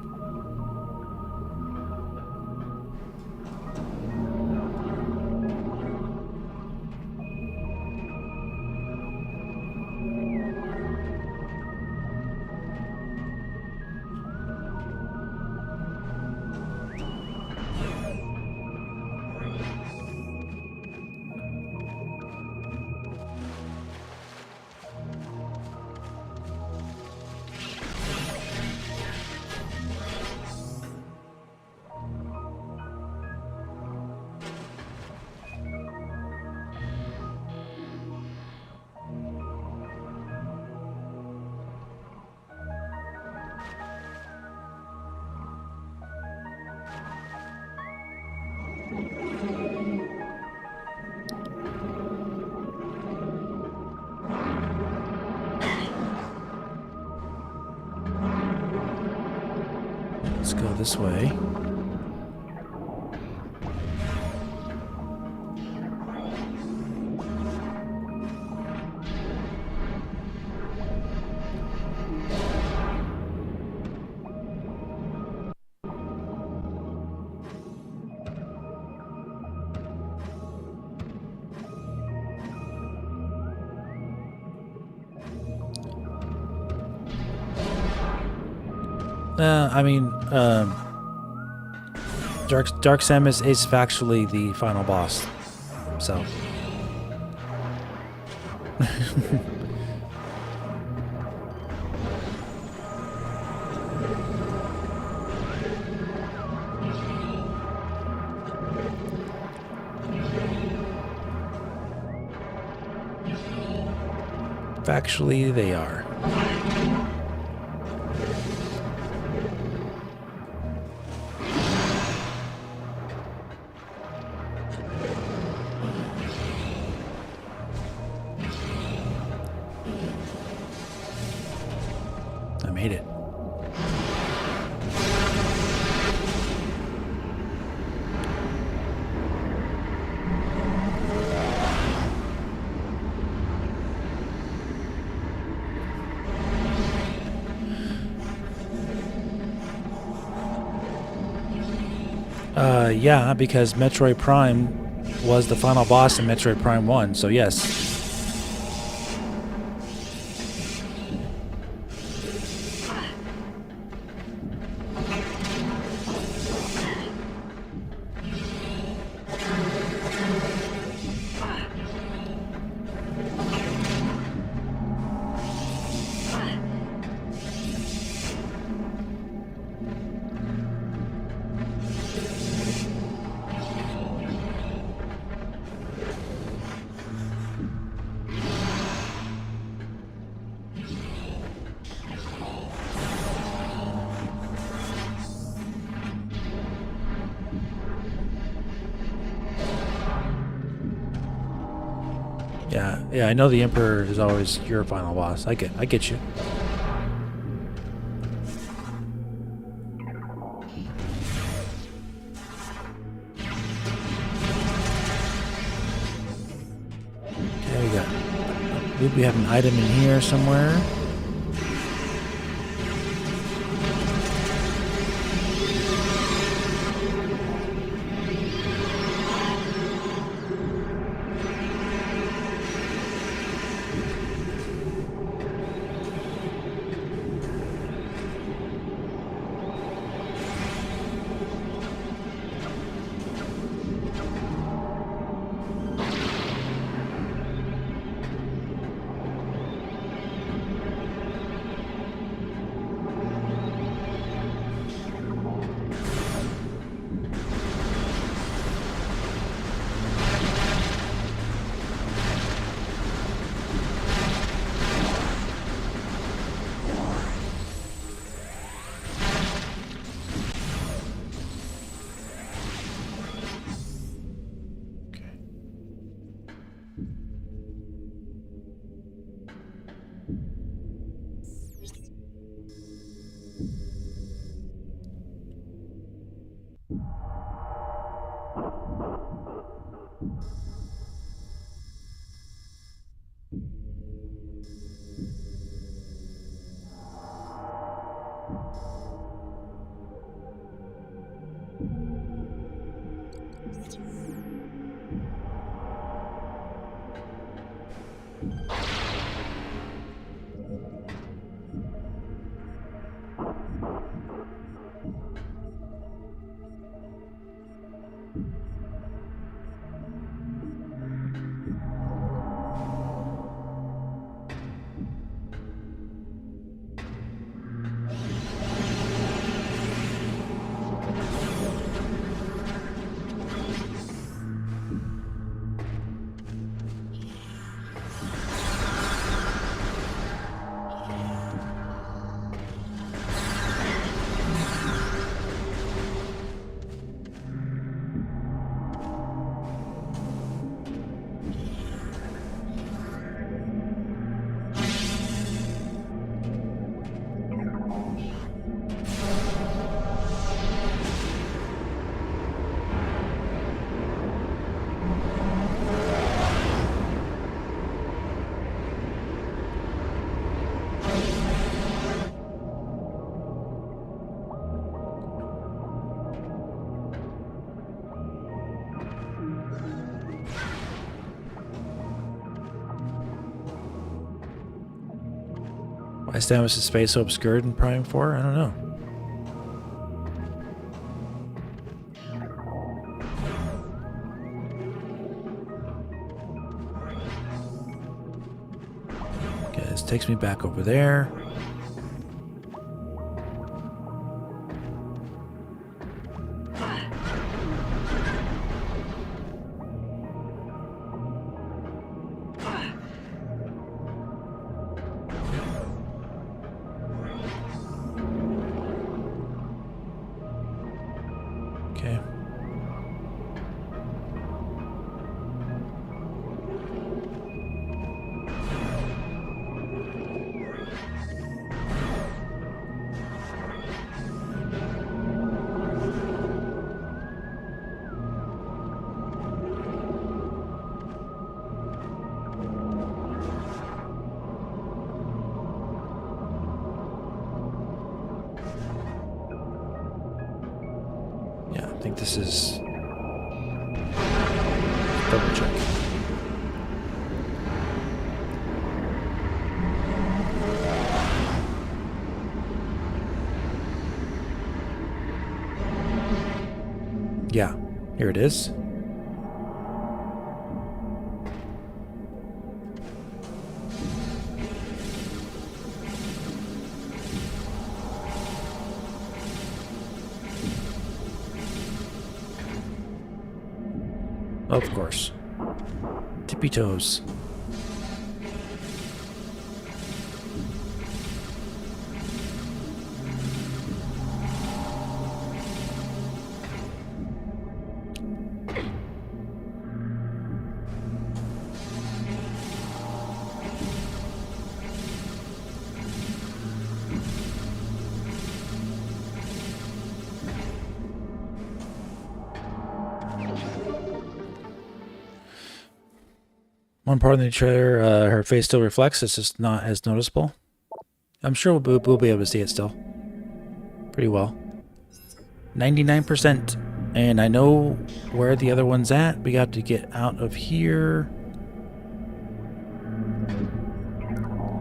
Let's go this way. I mean, Dark Samus is factually the final boss, so. Factually, they are. Made it. Yeah, because Metroid Prime was the final boss in Metroid Prime 1, so yes. Yeah, I know the Emperor is always your final boss. I get you. believe we have an item in here somewhere. Why is Samus's face so obscured in Prime 4? I don't know. Okay, this takes me back over there. I think this is double check. Yeah, here it is. Of course. Tippy toes. One part of the trailer, her face still reflects. It's just not as noticeable. I'm sure we'll be able to see it still. Pretty well. 99%. And I know where the other one's at. We got to get out of here.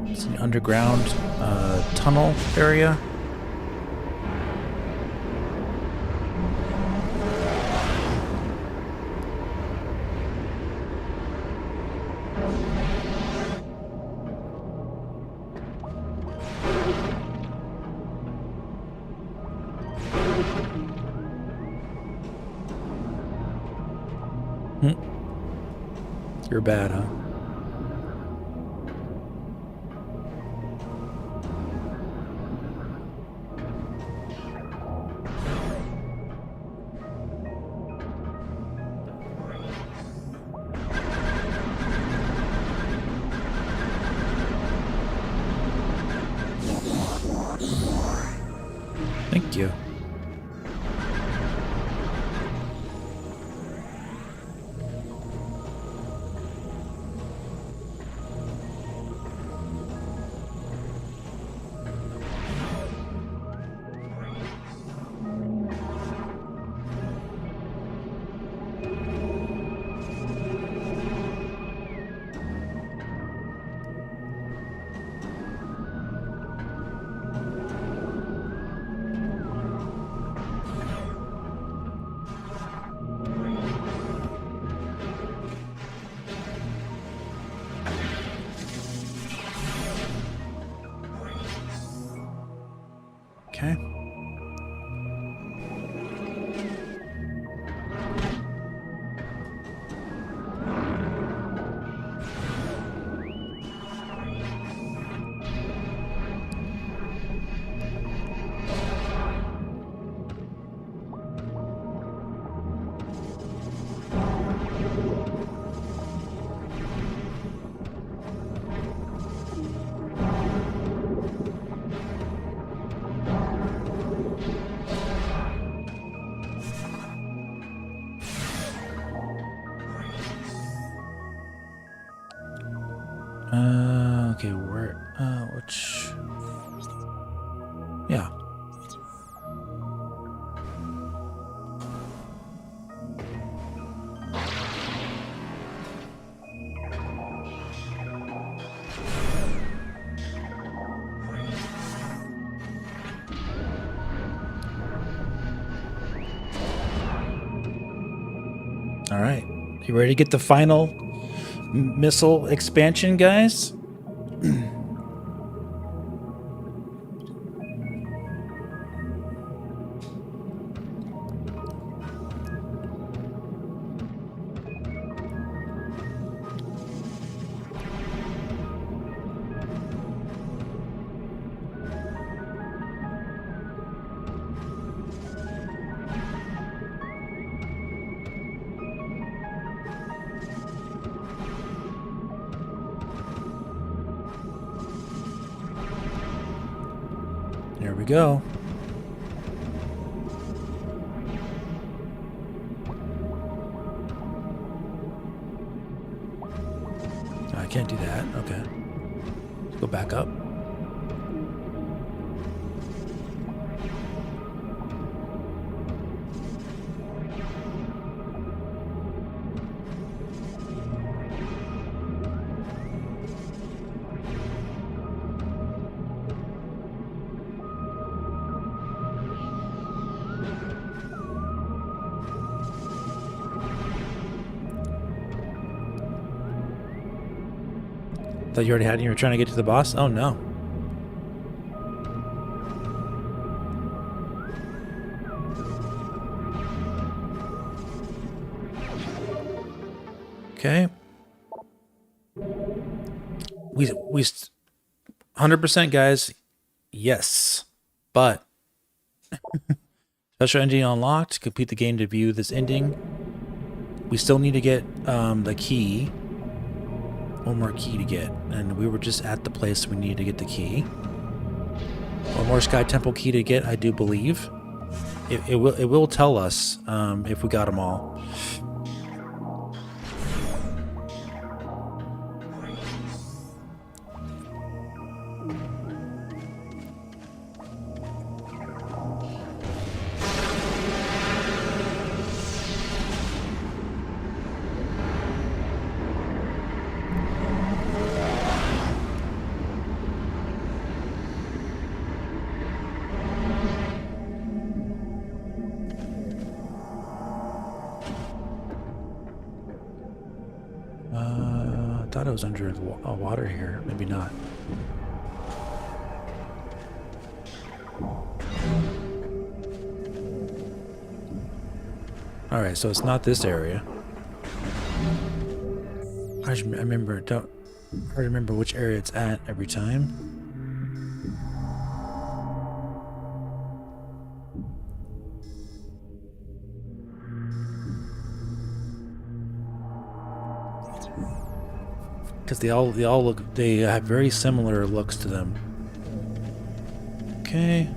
It's an underground tunnel area. You're bad, huh? Thank you. Okay. Okay, where, which, yeah. All right, you ready to get the final missile expansion, guys? There we go. I can't do that. Okay. Let's go back up. Thought you already had it. You were trying to get to the boss? Oh no. Okay. We 100% guys. Yes. But special ending unlocked. Complete the game to view this ending. We still need to get the key. One more key to get, and we were just at the place we needed to get the key. One more Sky Temple key to get, I do believe. It will tell us if we got them all. it was under the water here. Maybe not. Alright, so it's not this area. I remember, don't hard to remember which area it's at every time. Because they have very similar looks to them. Okay.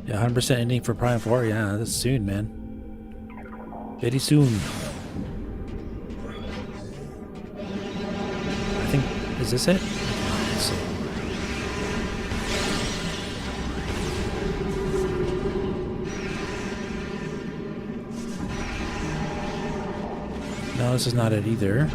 Yeah, 100% ending for Prime 4. Yeah, that's soon, man. Very soon. I think, is this it? Let's see. No, this is not it either.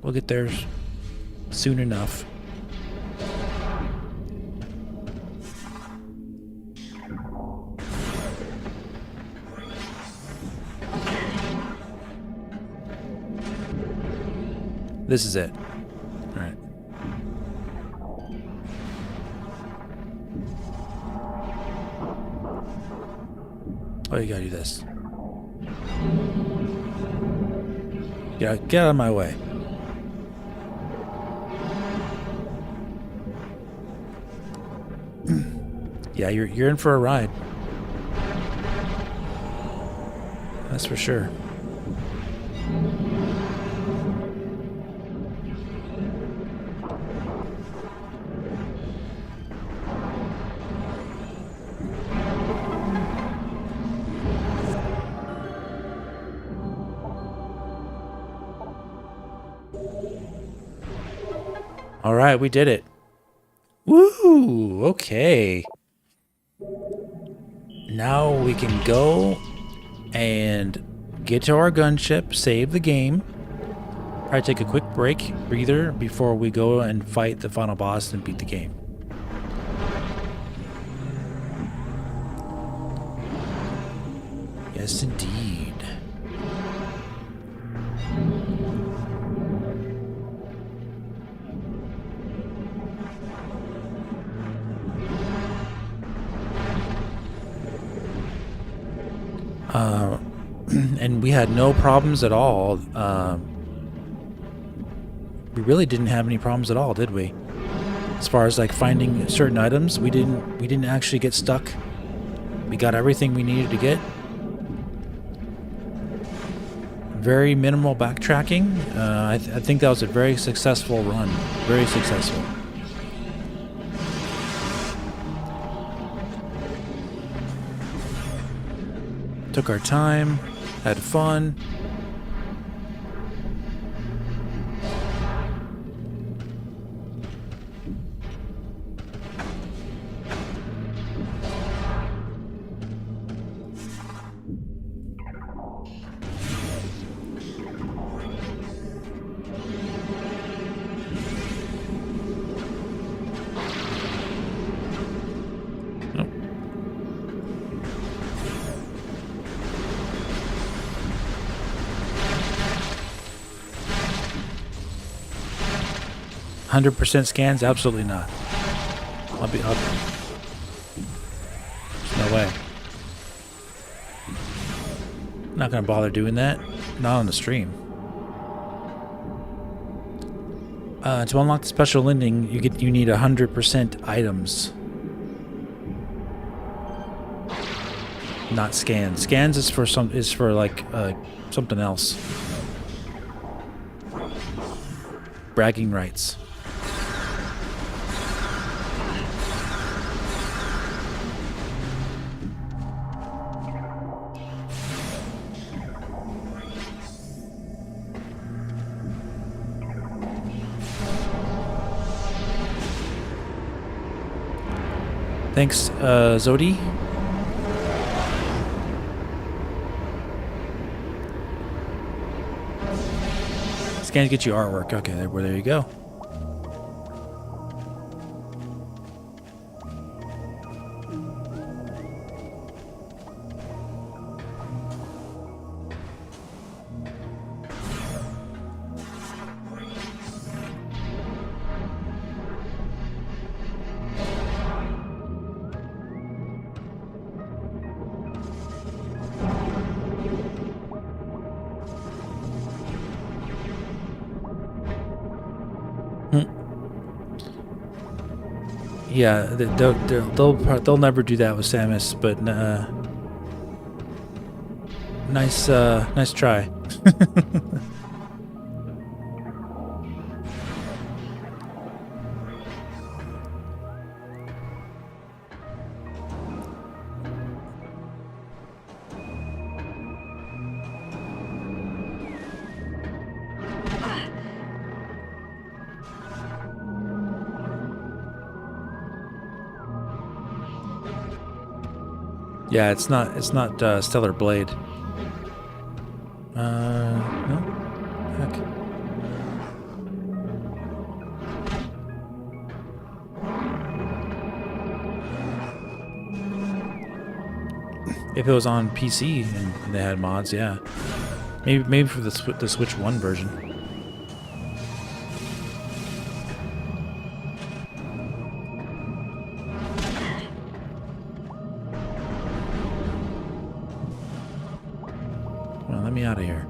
We'll get there soon enough. This is it. All right. Oh, you gotta do this. Get out of my way. Yeah, you're in for a ride. That's for sure. All right, we did it. Woo! Okay. Now we can go and get to our gunship, save the game. Probably take a quick breather before we go and fight the final boss and beat the game. Yes, indeed. And we had no problems at all. We really didn't have any problems at all, did we? As far as like finding certain items, we didn't actually get stuck. We got everything we needed to get. Very minimal backtracking. I think that was a very successful run. Very successful. Took our time, had fun. Nope. 100% scans? Absolutely not. There's no way. Not gonna bother doing that. Not on the stream. To unlock the special ending, you need 100% items. Not scans. Scans is for like something else. Bragging rights. Thanks, Zodi. Scans get you artwork. Okay, there you go. Yeah, they'll never do that with Samus, but nice try. Yeah, it's not Stellar Blade. No? Heck. If it was on PC and they had mods, yeah. Maybe for the Switch 1 version. Well, let me out of here.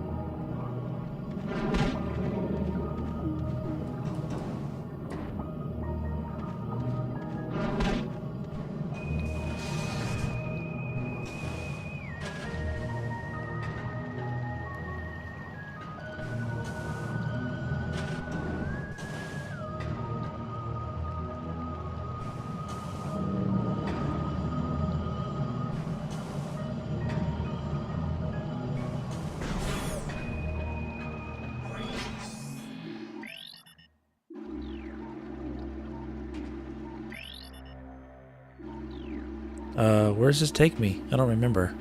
Where does this take me? I don't remember.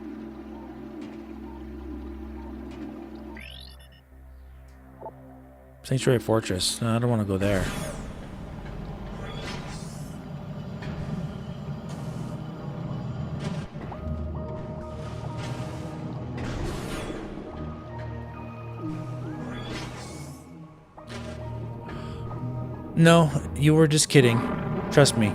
Sanctuary Fortress. No, I don't want to go there. No, you were just kidding. Trust me.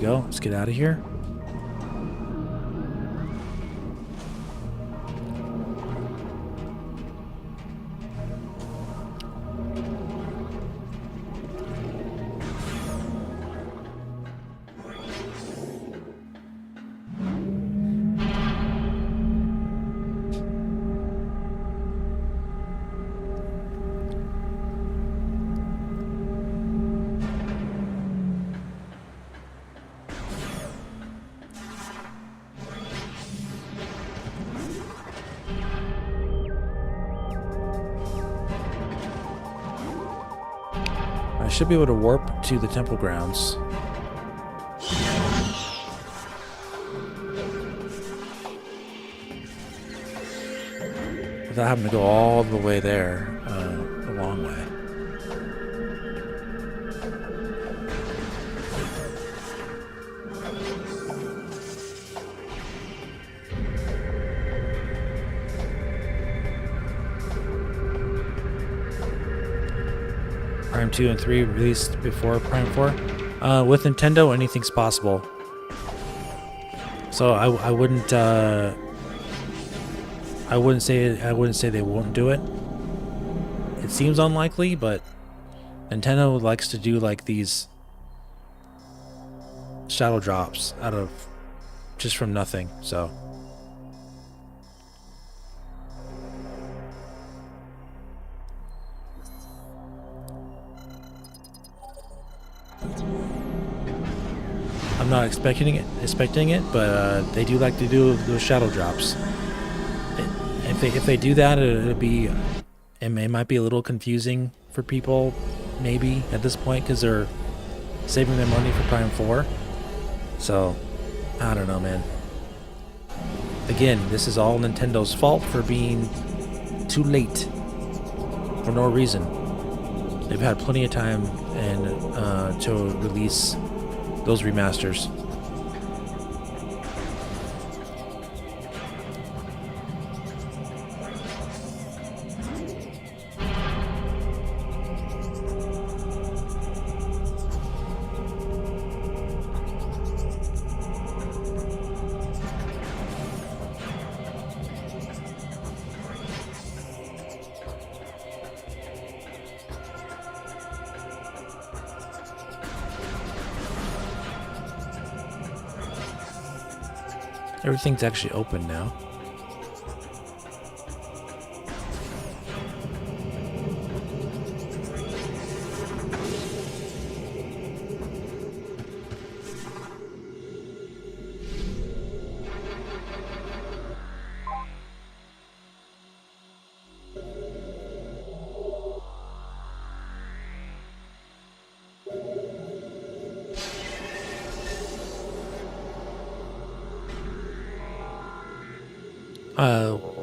Go. Let's get out of here. I should be able to warp to the temple grounds. Without having to go all the way there, a long way. Prime 2 and 3 released before Prime 4? With Nintendo, anything's possible. So I wouldn't say they won't do it. It seems unlikely, but Nintendo likes to do like these shadow drops out of just from nothing. So I'm not expecting it, but they do like to do those shadow drops. If they do that, it might be a little confusing for people, maybe at this point, because they're saving their money for Prime 4. So I don't know, man. Again, this is all Nintendo's fault for being too late for no reason. They've had plenty of time and to release those remasters. Everything's actually open now.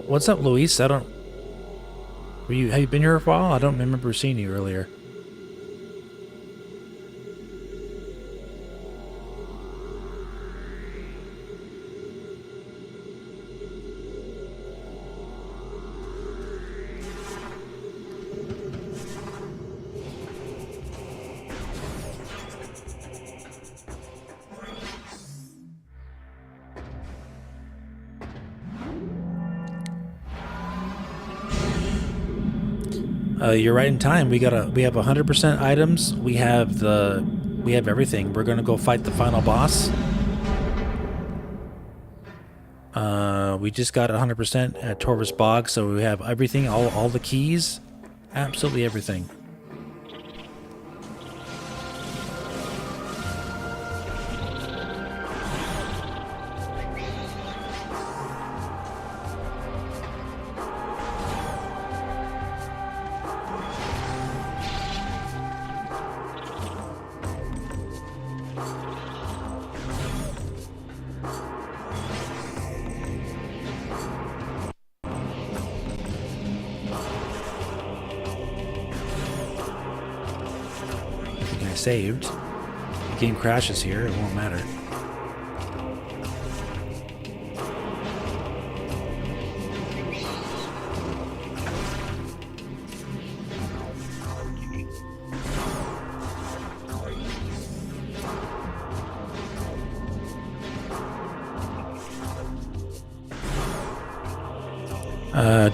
What's up, Luis? Have you been here for a while? I don't remember seeing you earlier. You're right in time. We have 100% items. We have everything. We're gonna go fight the final boss. We just got 100% at Torvus Bog, so we have everything, all the keys, absolutely everything. Saved. The game crashes here, it won't matter.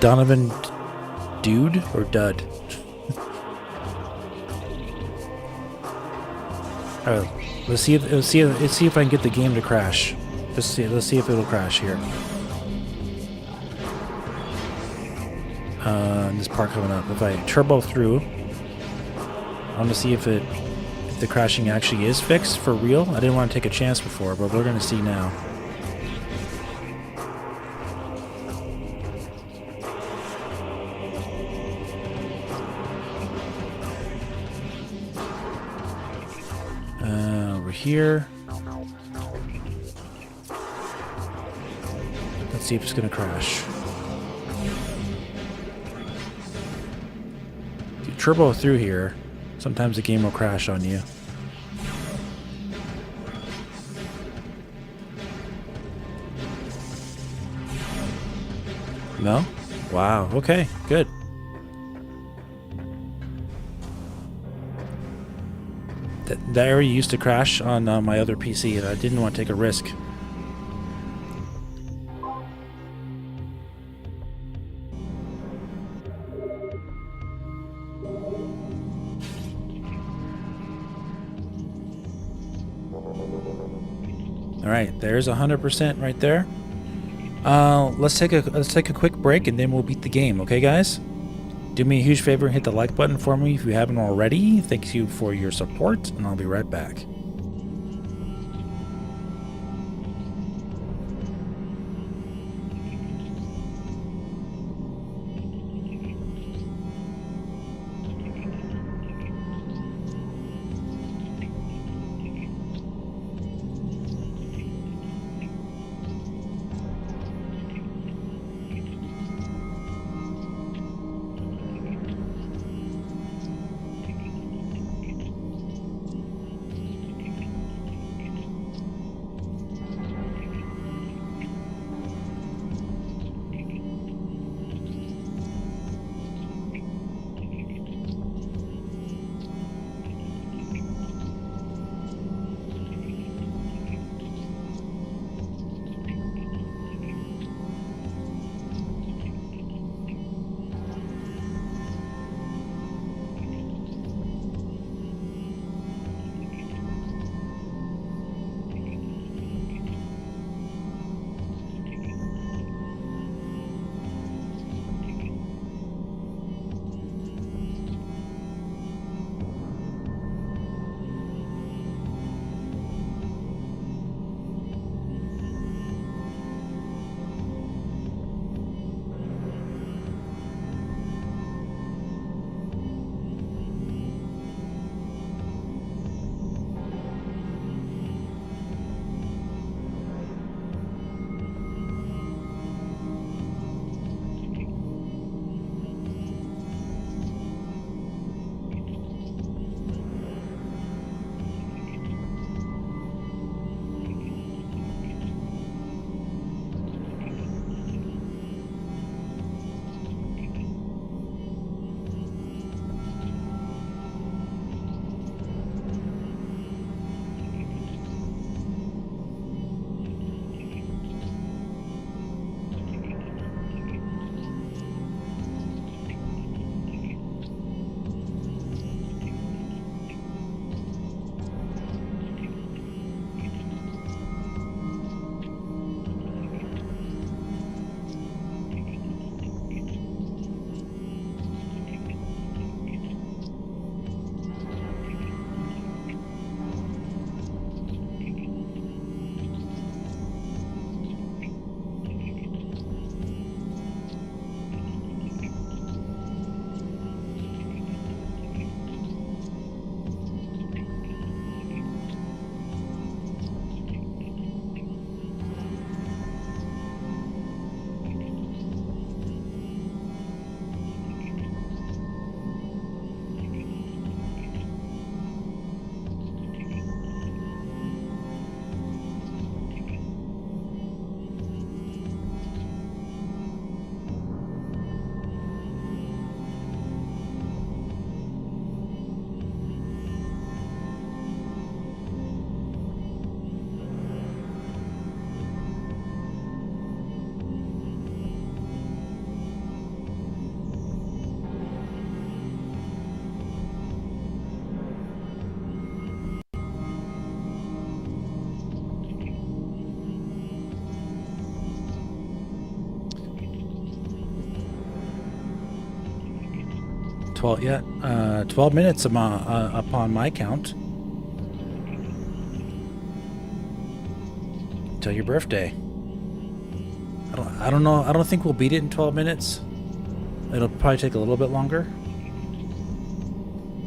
Donovan Dude or Dud? Alright, let's see if I can get the game to crash. Let's see if it'll crash here. This part coming up. If I turbo through, I want to see if the crashing actually is fixed for real. I didn't want to take a chance before, but we're gonna see now. Here. Let's see if it's gonna crash. If you turbo through here, sometimes the game will crash on you. No? Wow, okay, good. that area used to crash on my other PC, and I didn't want to take a risk. All right, there's 100% right there. Let's take a quick break and then we'll beat the game, okay, guys? Do me a huge favor and hit the like button for me if you haven't already. Thank you for your support, and I'll be right back. Yeah, 12 minutes upon my count. Till your birthday. I don't know. I don't think we'll beat it in 12 minutes. It'll probably take a little bit longer.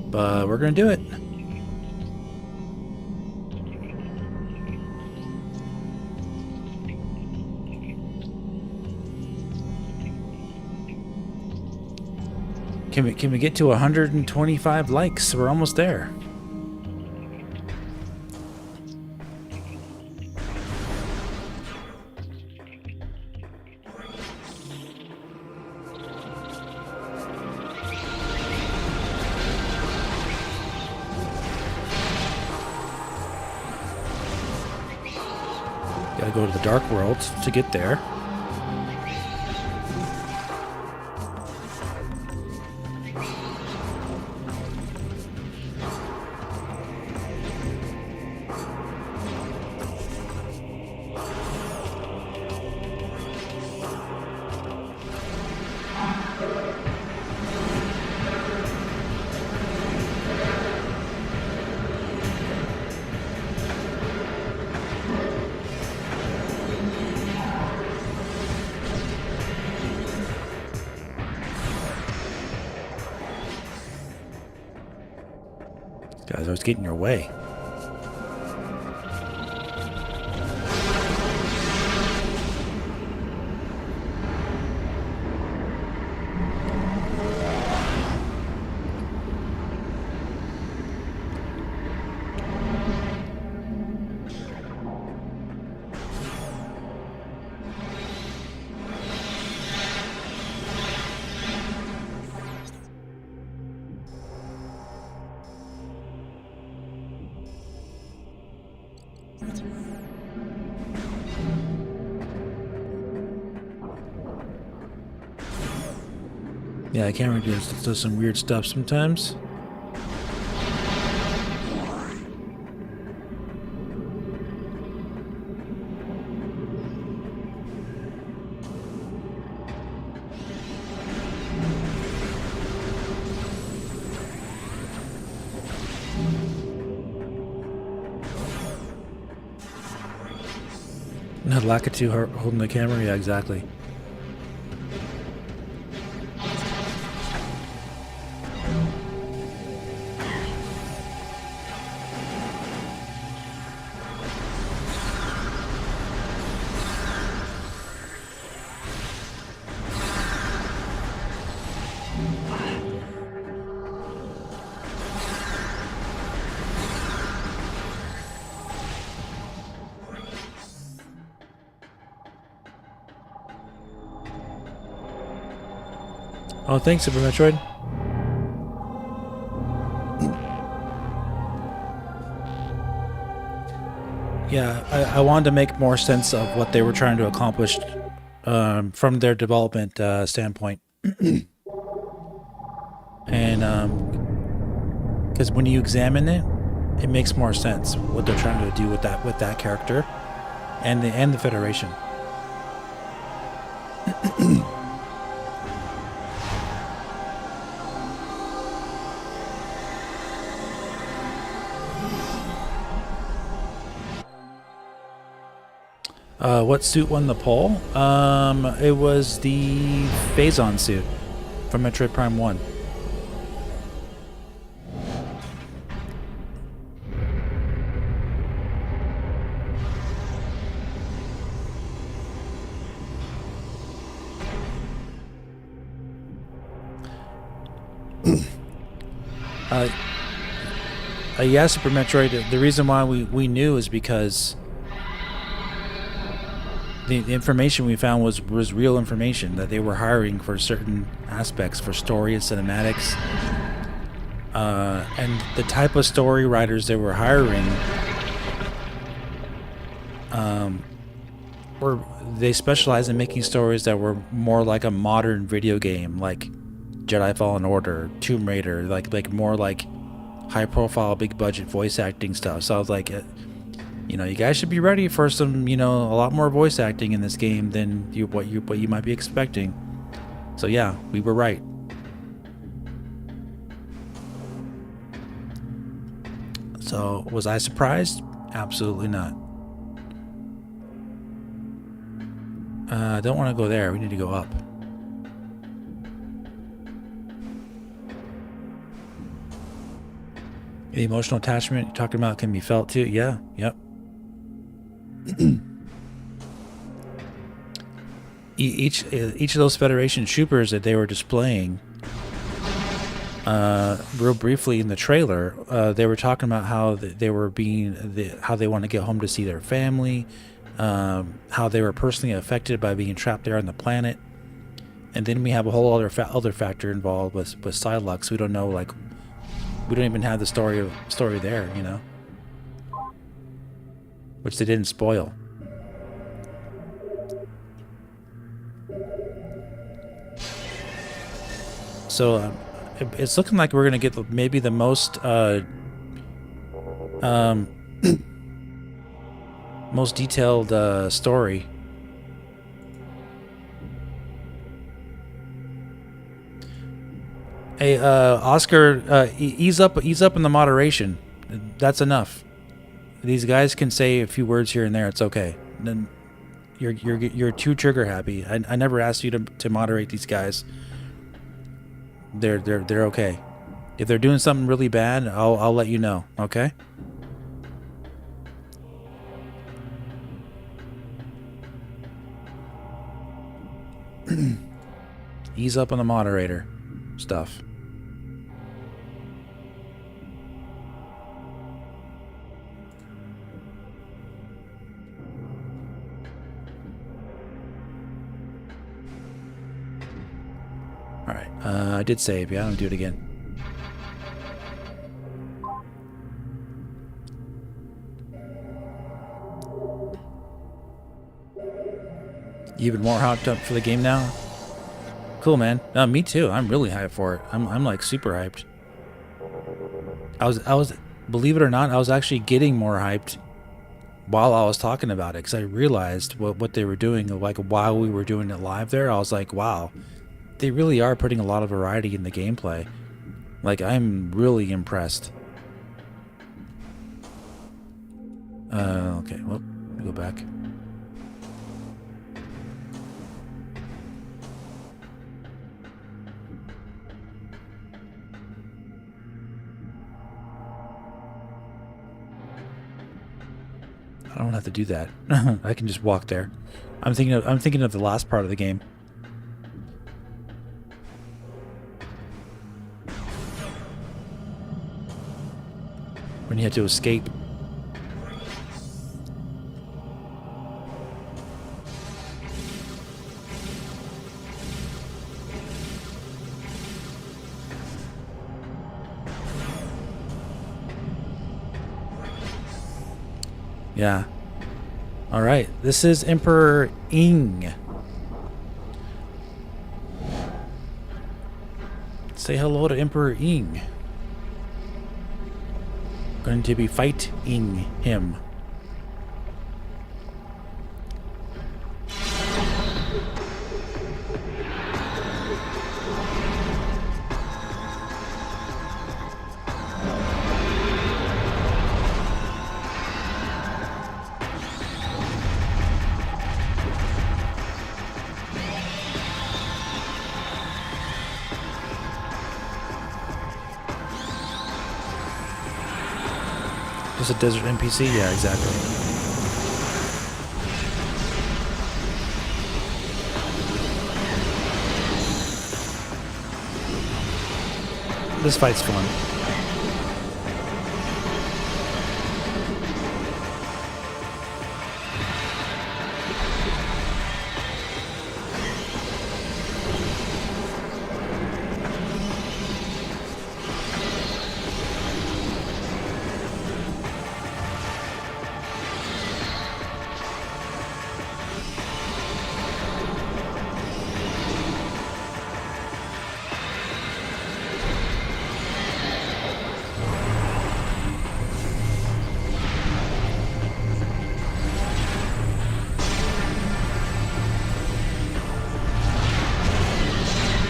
But we're gonna do it. Can we get to 125 likes? We're almost there. Gotta go to the Dark World to get there. Guys, I was getting your way. Yeah, the camera does some weird stuff sometimes. Not Lakitu holding the camera? Yeah, exactly. Oh, thanks, Super Metroid. Yeah, I wanted to make more sense of what they were trying to accomplish from their development standpoint. And because when you examine it, it makes more sense what they're trying to do with that character and the Federation. What suit won the poll? It was the Phazon suit from Metroid Prime 1. Yeah, Super Metroid, the reason why we knew is because the information we found was real information, that they were hiring for certain aspects, for story and cinematics. And the type of story writers they were hiring, they specialized in making stories that were more like a modern video game, like Jedi Fallen Order, Tomb Raider, like more like high profile, big budget voice acting stuff. So I was like, you know, you guys should be ready for some, you know, a lot more voice acting in this game than what you might be expecting. So yeah, we were right. So was I surprised? Absolutely not. I don't want to go there. We need to go up. The emotional attachment you're talking about can be felt too. Yeah. Yep. Each of those Federation troopers that they were displaying, real briefly in the trailer, they were talking about how they were how they want to get home to see their family, how they were personally affected by being trapped there on the planet, and then we have a whole other factor involved with Psylocke. We don't know, like, we don't even have the story there, you know, which they didn't spoil. So it's looking like we're gonna get maybe the most most detailed story. Hey, Oscar, ease up in the moderation. That's enough. These guys can say a few words here and there. It's okay. Then you're too trigger happy. I never asked you to moderate these guys. They're okay. If they're doing something really bad, I'll let you know. Okay. Ease up on the moderator stuff. Alright, I did save. Yeah, I'm gonna do it again. Even more hyped up for the game now? Cool, man. Me too. I'm really hyped for it. I'm like super hyped. I was, believe it or not, I was actually getting more hyped while I was talking about it, because I realized what they were doing, like while we were doing it live there. I was like, wow, they really are putting a lot of variety in the gameplay. Like, I'm really impressed. Okay, well, let me go back. I don't have to do that. I can just walk there. I'm thinking of the last part of the game. When you had to escape. Yeah. All right. This is Emperor Ing. Say hello to Emperor Ing. Going to be fighting him. Just a desert NPC? Yeah, exactly. This fight's fun.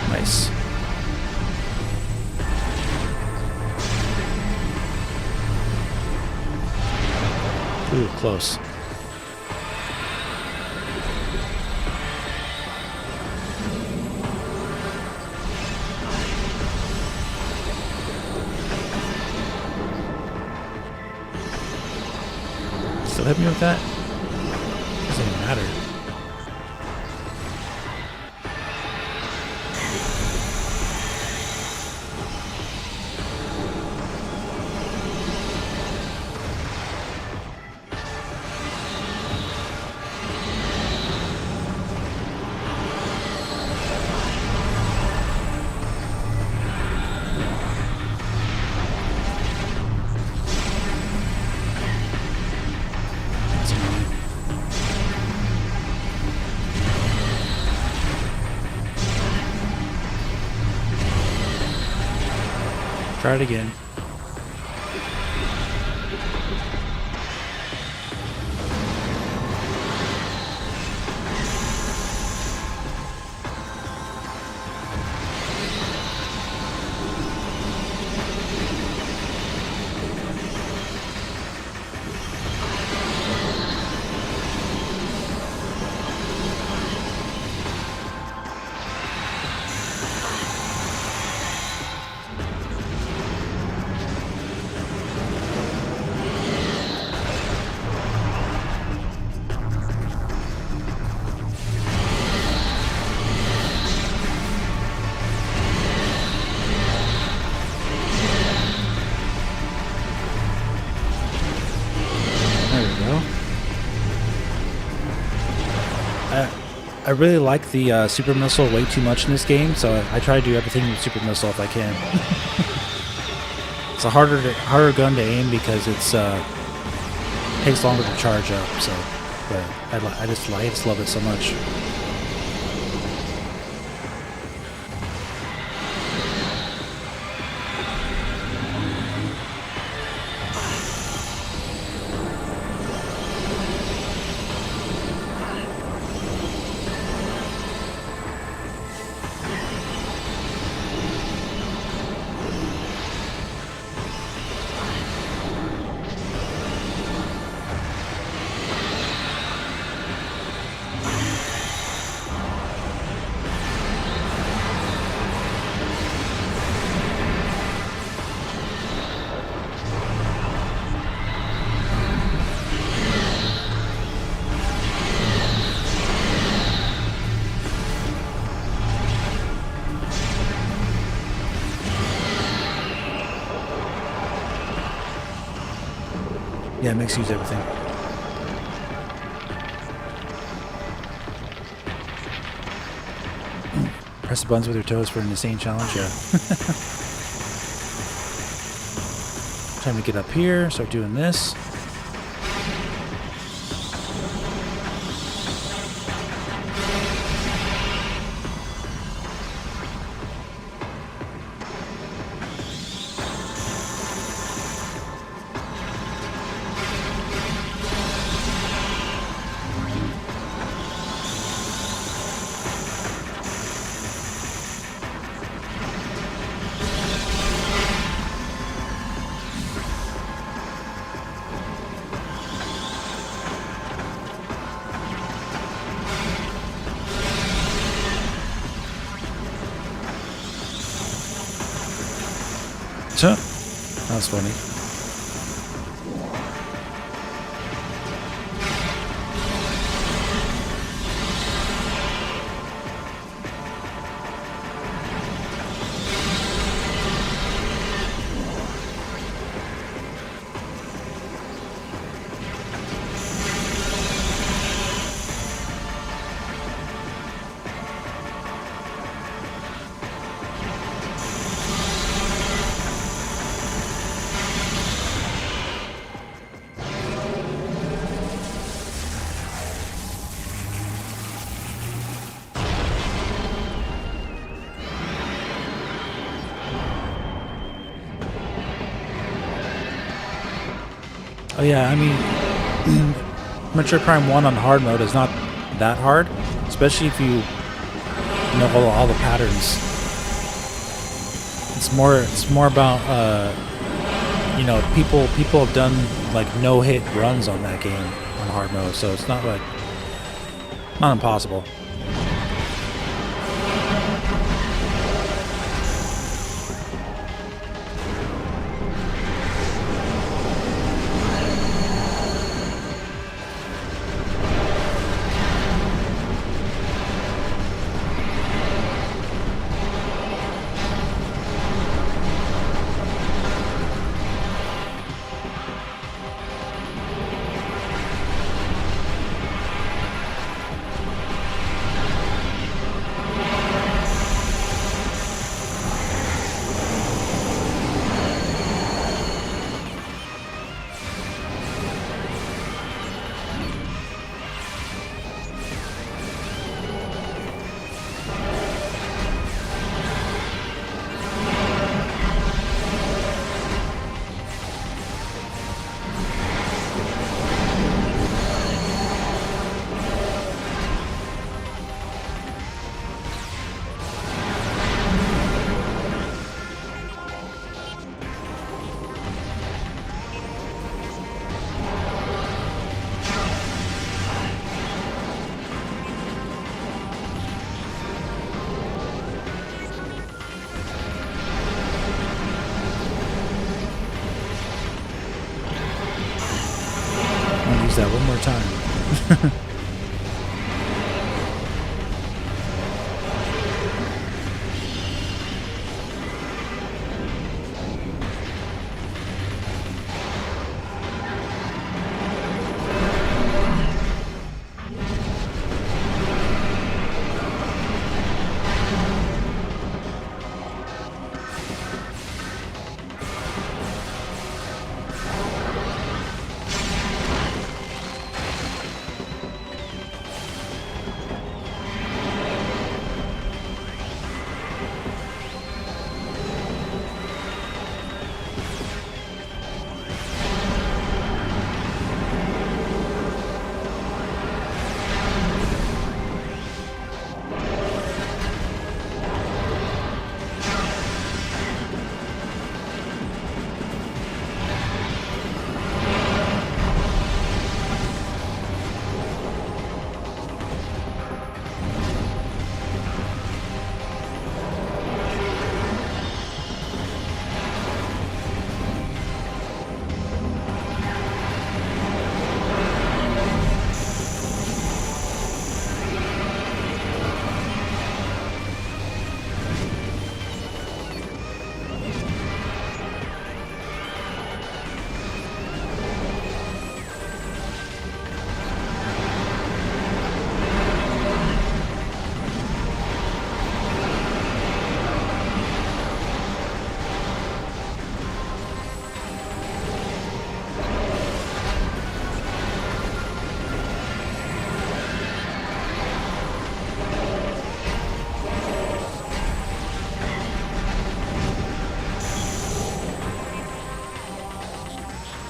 Nice. Ooh, close. Still hit me with that? Doesn't even matter. Try it again. I really like the super missile way too much in this game, so I try to do everything with super missile if I can. It's a harder gun to aim because it's takes longer to charge up. So, but I just love it so much. Yeah, it makes you use everything. Press the buttons with your toes for an insane challenge, yeah. Time to get up here, start doing this. That's funny. Oh yeah, I mean, Metroid Prime 1 on hard mode is not that hard, especially if you know all the patterns. It's more about you know, people have done like no-hit runs on that game on hard mode, so it's not like not impossible. use that one more time.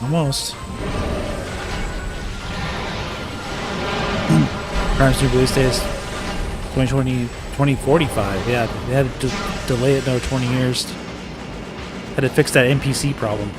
Almost. Prime's new release date is 2045. Yeah, they had to delay it another 20 years. Had to fix that NPC problem.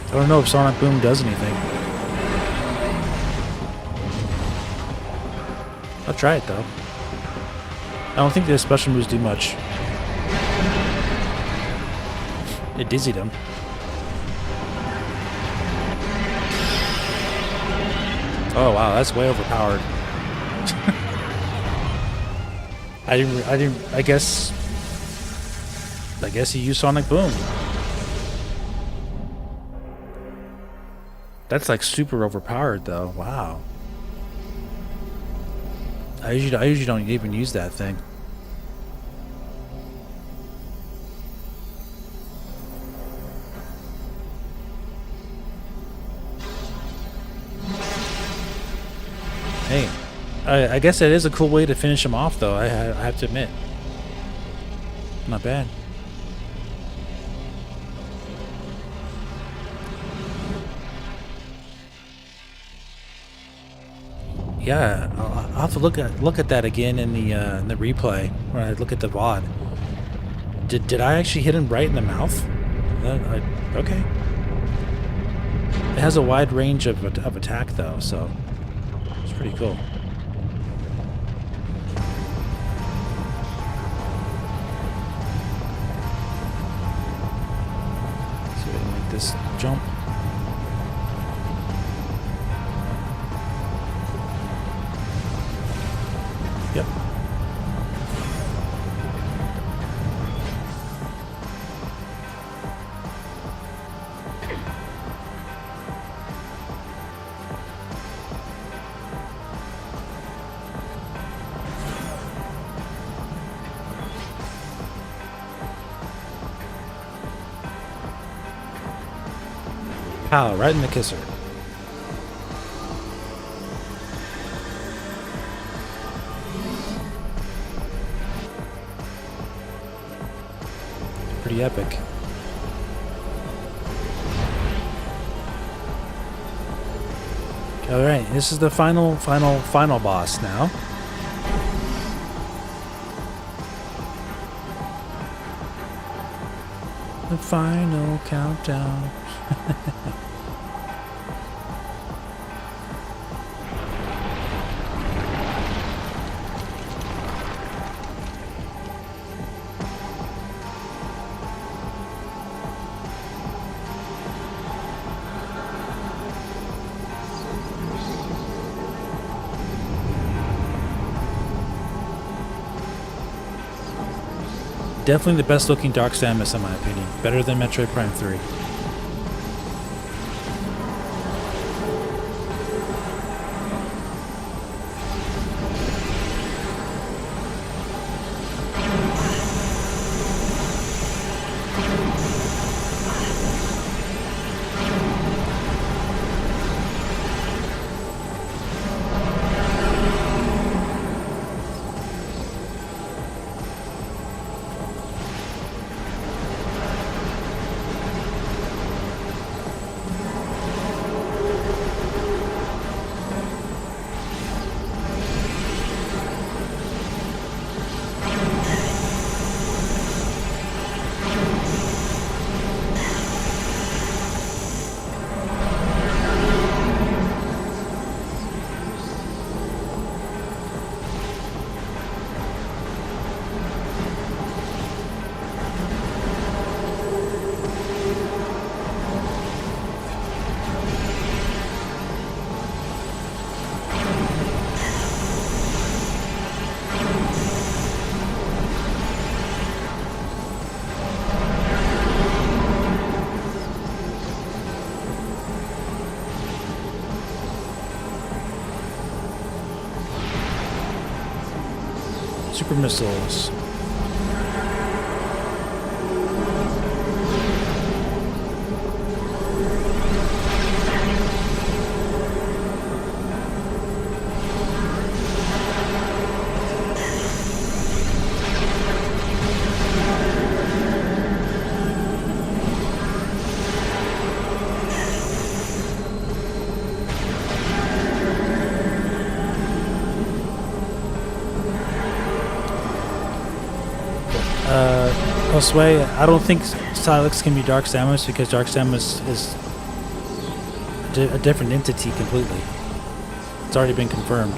I don't know if Sonic Boom does anything. I'll try it though. I don't think the special moves do much. It dizzied him. Oh wow, that's way overpowered. I guess he used Sonic Boom. That's like super overpowered though. Wow. I usually don't even use that thing. Hey, I guess that is a cool way to finish him off though. I have to admit. Not bad. Yeah, I'll have to look at that again in the replay when I look at the VOD. Did I actually hit him right in the mouth? Okay. It has a wide range of attack though, so it's pretty cool. See if I can make this jump. Yep. Pow, right in the kisser. Pretty epic. Alright, this is the final boss now. The final countdown. Definitely the best looking Dark Samus in my opinion. Better than Metroid Prime 3. Super missiles. Sway, I don't think Silex can be Dark Samus because Dark Samus is a different entity completely. It's already been confirmed.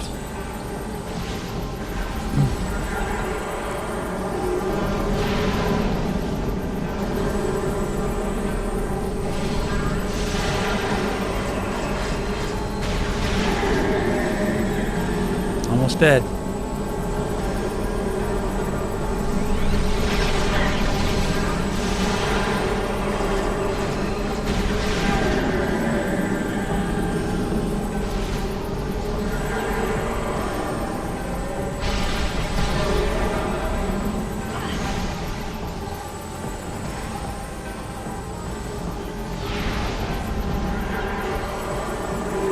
Almost dead.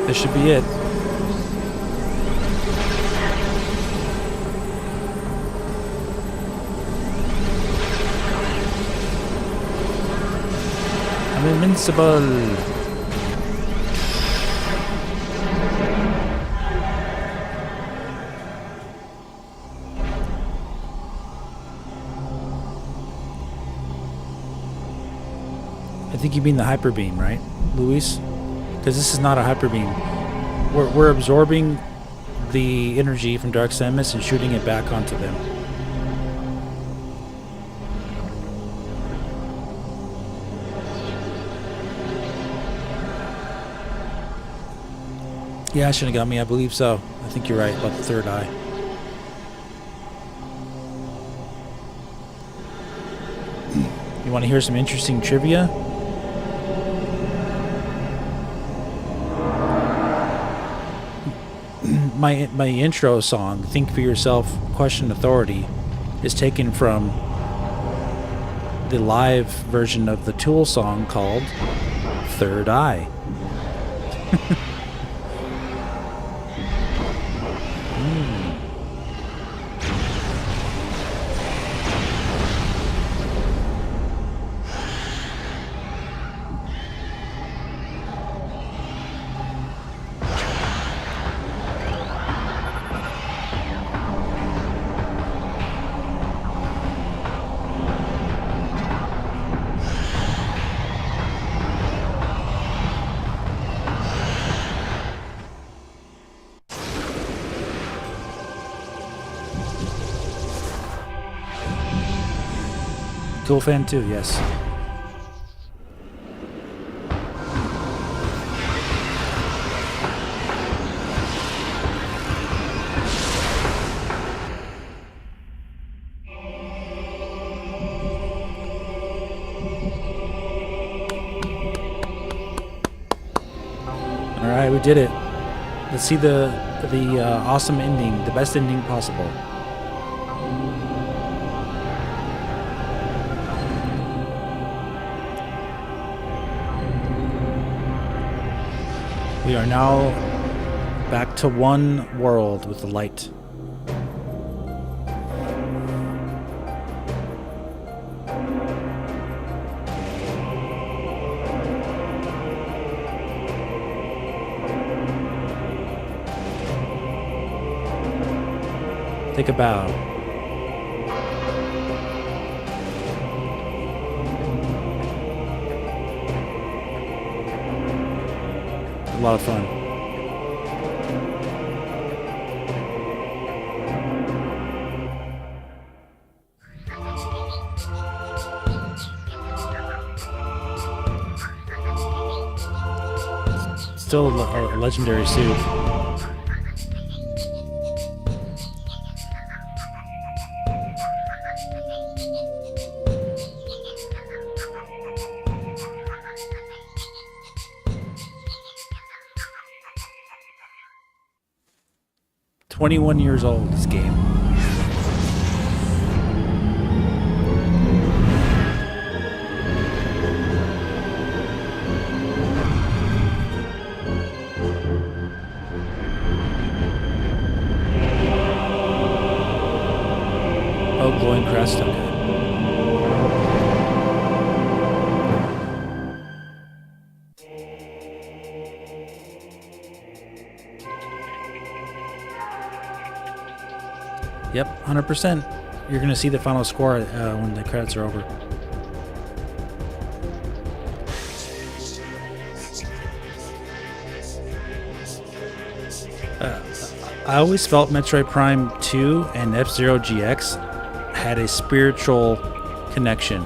This should be it. I'm invincible. I think you mean the hyper beam, right, Luis? Because this is not a hyper beam. We're absorbing the energy from Dark Samus and shooting it back onto them. Yeah, Shinigami, I believe so. I think you're right about the third eye. You want to hear some interesting trivia? My intro song, Think For Yourself, Question Authority, is taken from the live version of the Tool song called third eye. Cool fan too, yes. All right, we did it. Let's see the awesome ending, the best ending possible. We are now back to one world with the light. Take a bow. A lot of fun. Still a legendary suit. "21 years old, this game." Oh, glowing crest, okay. Yep, 100%. You're going to see the final score when the credits are over. I always felt Metroid Prime 2 and F-Zero GX had a spiritual connection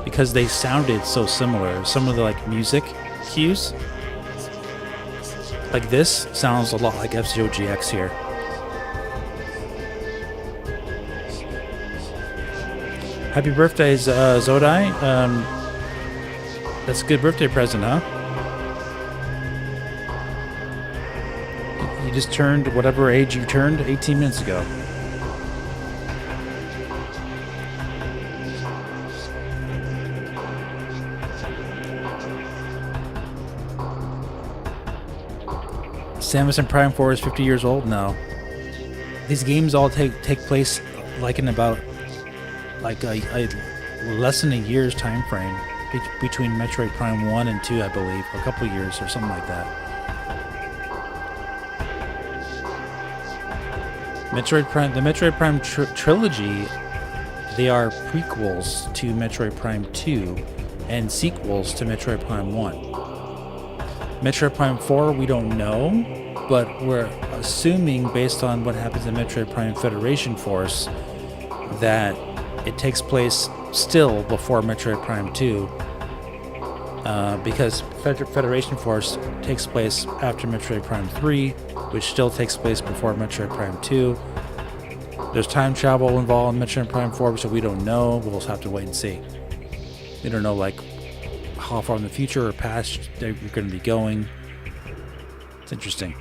because they sounded so similar. Some of the music cues, like this, sounds a lot like F-Zero GX here. Happy birthday, Zodai. That's a good birthday present, huh? You just turned whatever age you turned 18 minutes ago. Samus Prime 4 is 50 years old? No. These games all take place in about a less than a year's time frame between Metroid Prime 1 and 2, I believe, or a couple of years or something like that. The Metroid Prime Trilogy, they are prequels to Metroid Prime 2 and sequels to Metroid Prime 1. Metroid Prime 4, we don't know, but we're assuming, based on what happens in Metroid Prime Federation Force, that it takes place still before Metroid Prime 2, because Federation Force takes place after Metroid Prime 3, which still takes place before Metroid Prime 2. There's time travel involved in Metroid Prime 4, so we don't know. We'll just have to wait and see. We don't know how far in the future or past they're going to be going. It's interesting.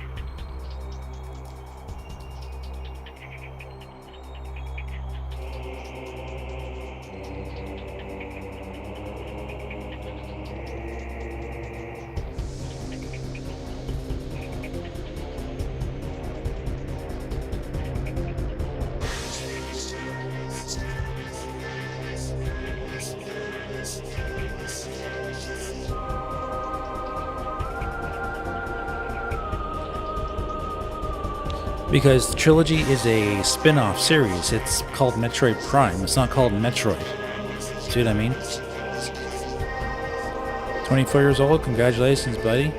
Because the trilogy is a spin-off series. It's called Metroid Prime. It's not called Metroid. See what I mean? 24 years old. Congratulations, buddy.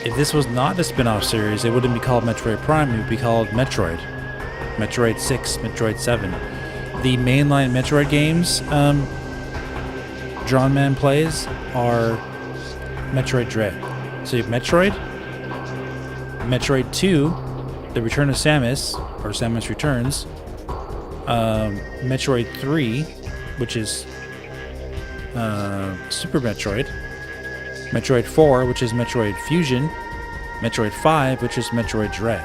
If this was not a spin-off series, it wouldn't be called Metroid Prime. It would be called Metroid. Metroid 6, Metroid 7. The mainline Metroid games Drawn Man plays are Metroid Dread. So you have Metroid, Metroid 2, The Return of Samus, or Samus Returns, Metroid 3, which is Super Metroid, Metroid 4, which is Metroid Fusion, Metroid 5, which is Metroid Dread.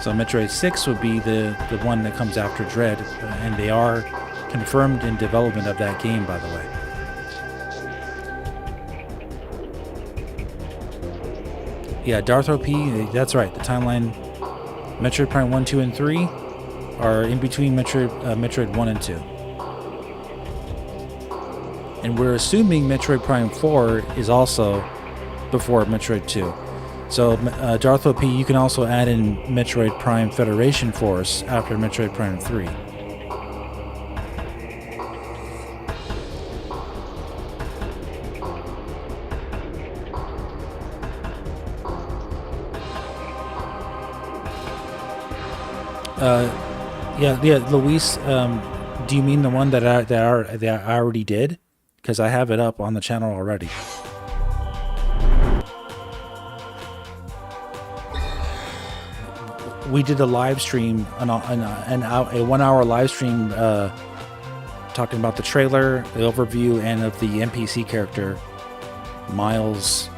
So Metroid 6 would be the one that comes after Dread, and they are confirmed in development of that game, by the way. Yeah, Darth OP, that's right. The timeline, Metroid Prime 1, 2, and 3 are in between Metroid 1 and 2. And we're assuming Metroid Prime 4 is also before Metroid 2. So Darth OP, you can also add in Metroid Prime Federation Force after Metroid Prime 3. Yeah, Luis, do you mean the one that I already did? Because I have it up on the channel already. We did a live stream, a 1 hour live stream talking about the trailer, the overview, and of the NPC character, Miles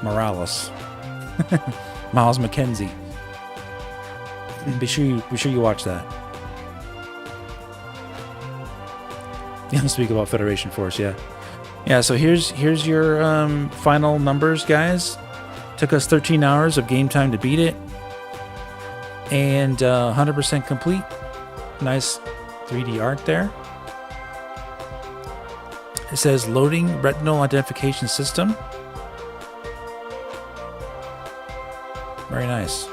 Morales. Miles McKenzie. Be sure you watch that. Yeah, speak about Federation Force, yeah. Yeah, so here's your final numbers, guys. Took us 13 hours of game time to beat it. And 100% complete. Nice 3D art there. It says loading retinal identification system. Very nice.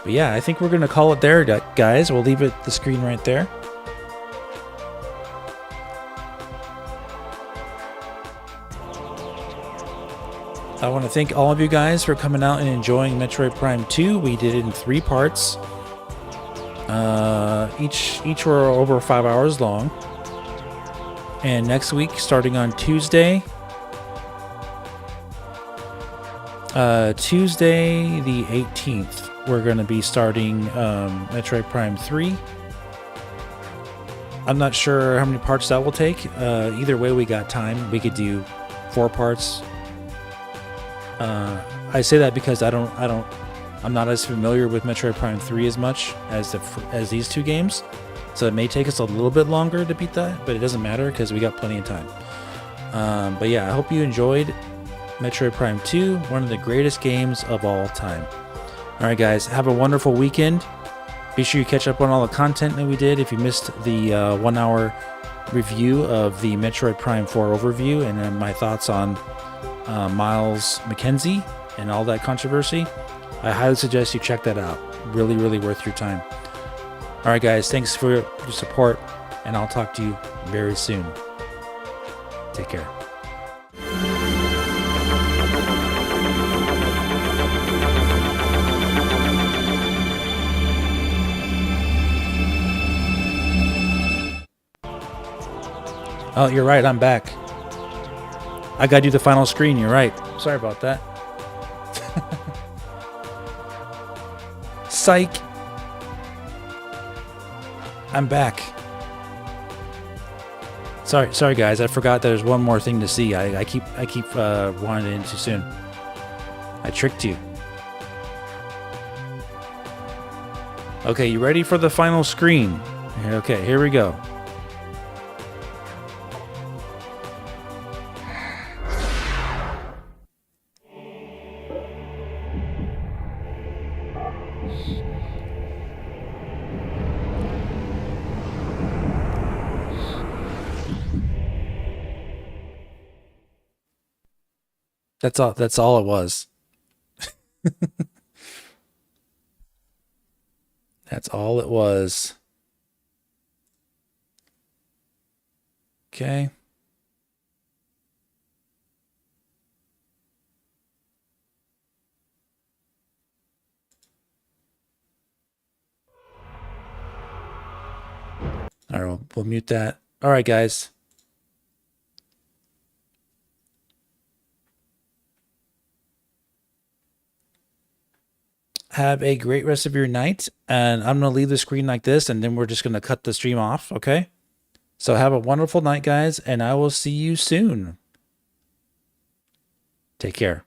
But yeah, I think we're going to call it there, guys. We'll leave the screen right there. I want to thank all of you guys for coming out and enjoying Metroid Prime 2. We did it in 3 parts. Each were over 5 hours long. And next week, starting on Tuesday, Tuesday the 18th, we're going to be starting Metroid Prime 3. I'm not sure how many parts that will take. Either way, we got time. We could do 4 parts. I say that because I'm not as familiar with Metroid Prime 3 as much as these 2 games. So it may take us a little bit longer to beat that, but it doesn't matter because we got plenty of time. But yeah, I hope you enjoyed Metroid Prime 2, one of the greatest games of all time. Alright guys, have a wonderful weekend. Be sure you catch up on all the content that we did. If you missed the 1 hour review of the Metroid Prime 4 overview and then my thoughts on Miles McKenzie and all that controversy, I highly suggest you check that out. Really, really worth your time. Alright guys, thanks for your support, and I'll talk to you very soon. Take care. Oh, you're right, I'm back. I gotta do the final screen, you're right. Sorry about that. Psych. I'm back. Sorry guys, I forgot there's one more thing to see. I keep wanting it in too soon. I tricked you. Okay, you ready for the final screen? Okay, here we go. That's all. That's all it was. That's all it was. Okay. All right, we'll mute that. All right, guys. Have a great rest of your night. And I'm going to leave the screen like this, and then we're just going to cut the stream off, okay? So have a wonderful night, guys, and I will see you soon. Take care.